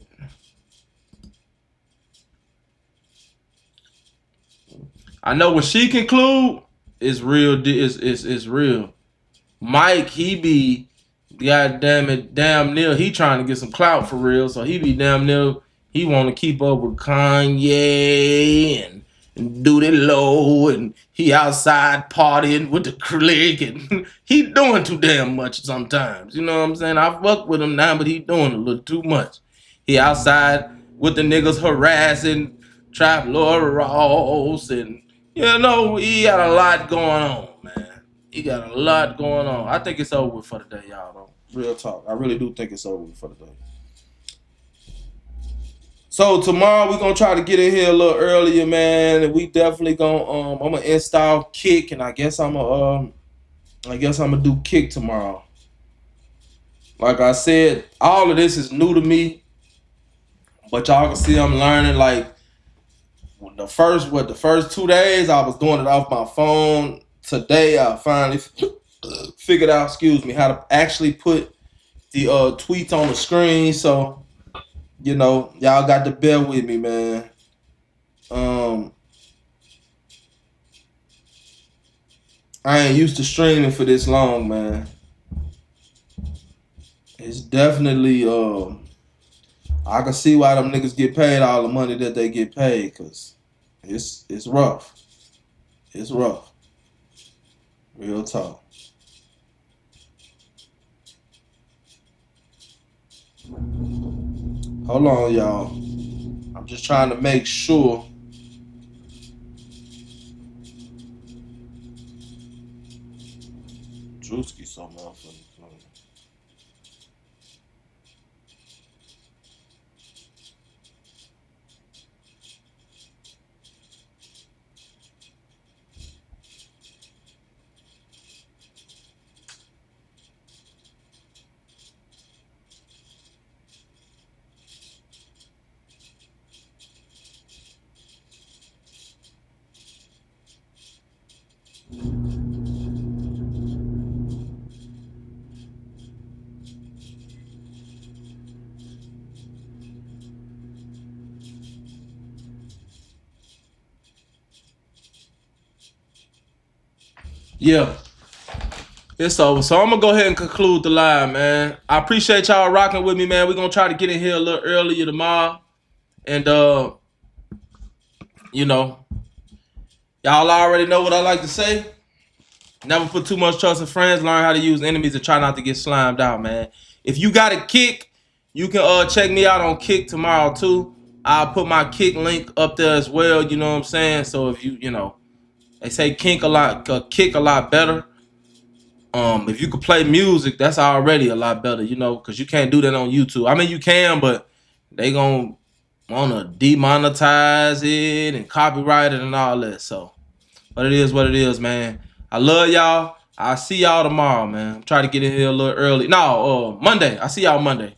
I know when she conclude, it's real. It's real. Mike, he be goddamn it, damn near. He trying to get some clout for real, so he be damn near. He want to keep up with Kanye and do the low, and he outside partying with the clique, and he doing too damn much sometimes. You know what I'm saying? I fuck with him now, but he doing a little too much. He outside with the niggas harassing Trap Lord Ross, and he got a lot going on, man. He got a lot going on. I think it's over for the day, y'all, though. Real talk. I really do think it's over for the day. So tomorrow we're gonna try to get in here a little earlier, man, and we definitely gonna I'm gonna install Kick, and I guess I'm gonna do Kick tomorrow. Like I said, all of this is new to me, but y'all can see I'm learning. Like the first 2 days I was doing it off my phone. Today I finally figured out, how to actually put the tweets on the screen. So y'all got to bear with me, man. I ain't used to streaming for this long, man. It's definitely I can see why them niggas get paid all the money that they get paid, cause it's rough. It's rough. Real talk. Hold on, y'all. I'm just trying to make sure. Drewski so motherfucking funny. Yeah, it's over. So I'm gonna go ahead and conclude the live, man. I appreciate y'all rocking with me, man. We're gonna try to get in here a little earlier tomorrow. And y'all already know what I like to say. Never put too much trust in friends. Learn how to use enemies and try not to get slimed out, man. If you got a Kick, you can check me out on Kick tomorrow too. I'll put my Kick link up there as well. You know what I'm saying? So if they say Kick a lot better. If you could play music, that's already a lot better, because you can't do that on YouTube. I mean, you can, but they gonna wanna demonetize it and copyright it and all that. So, but it is what it is, man. I love y'all. I'll see y'all tomorrow, man. I'm trying to get in here a little early. No, Monday. I see y'all Monday.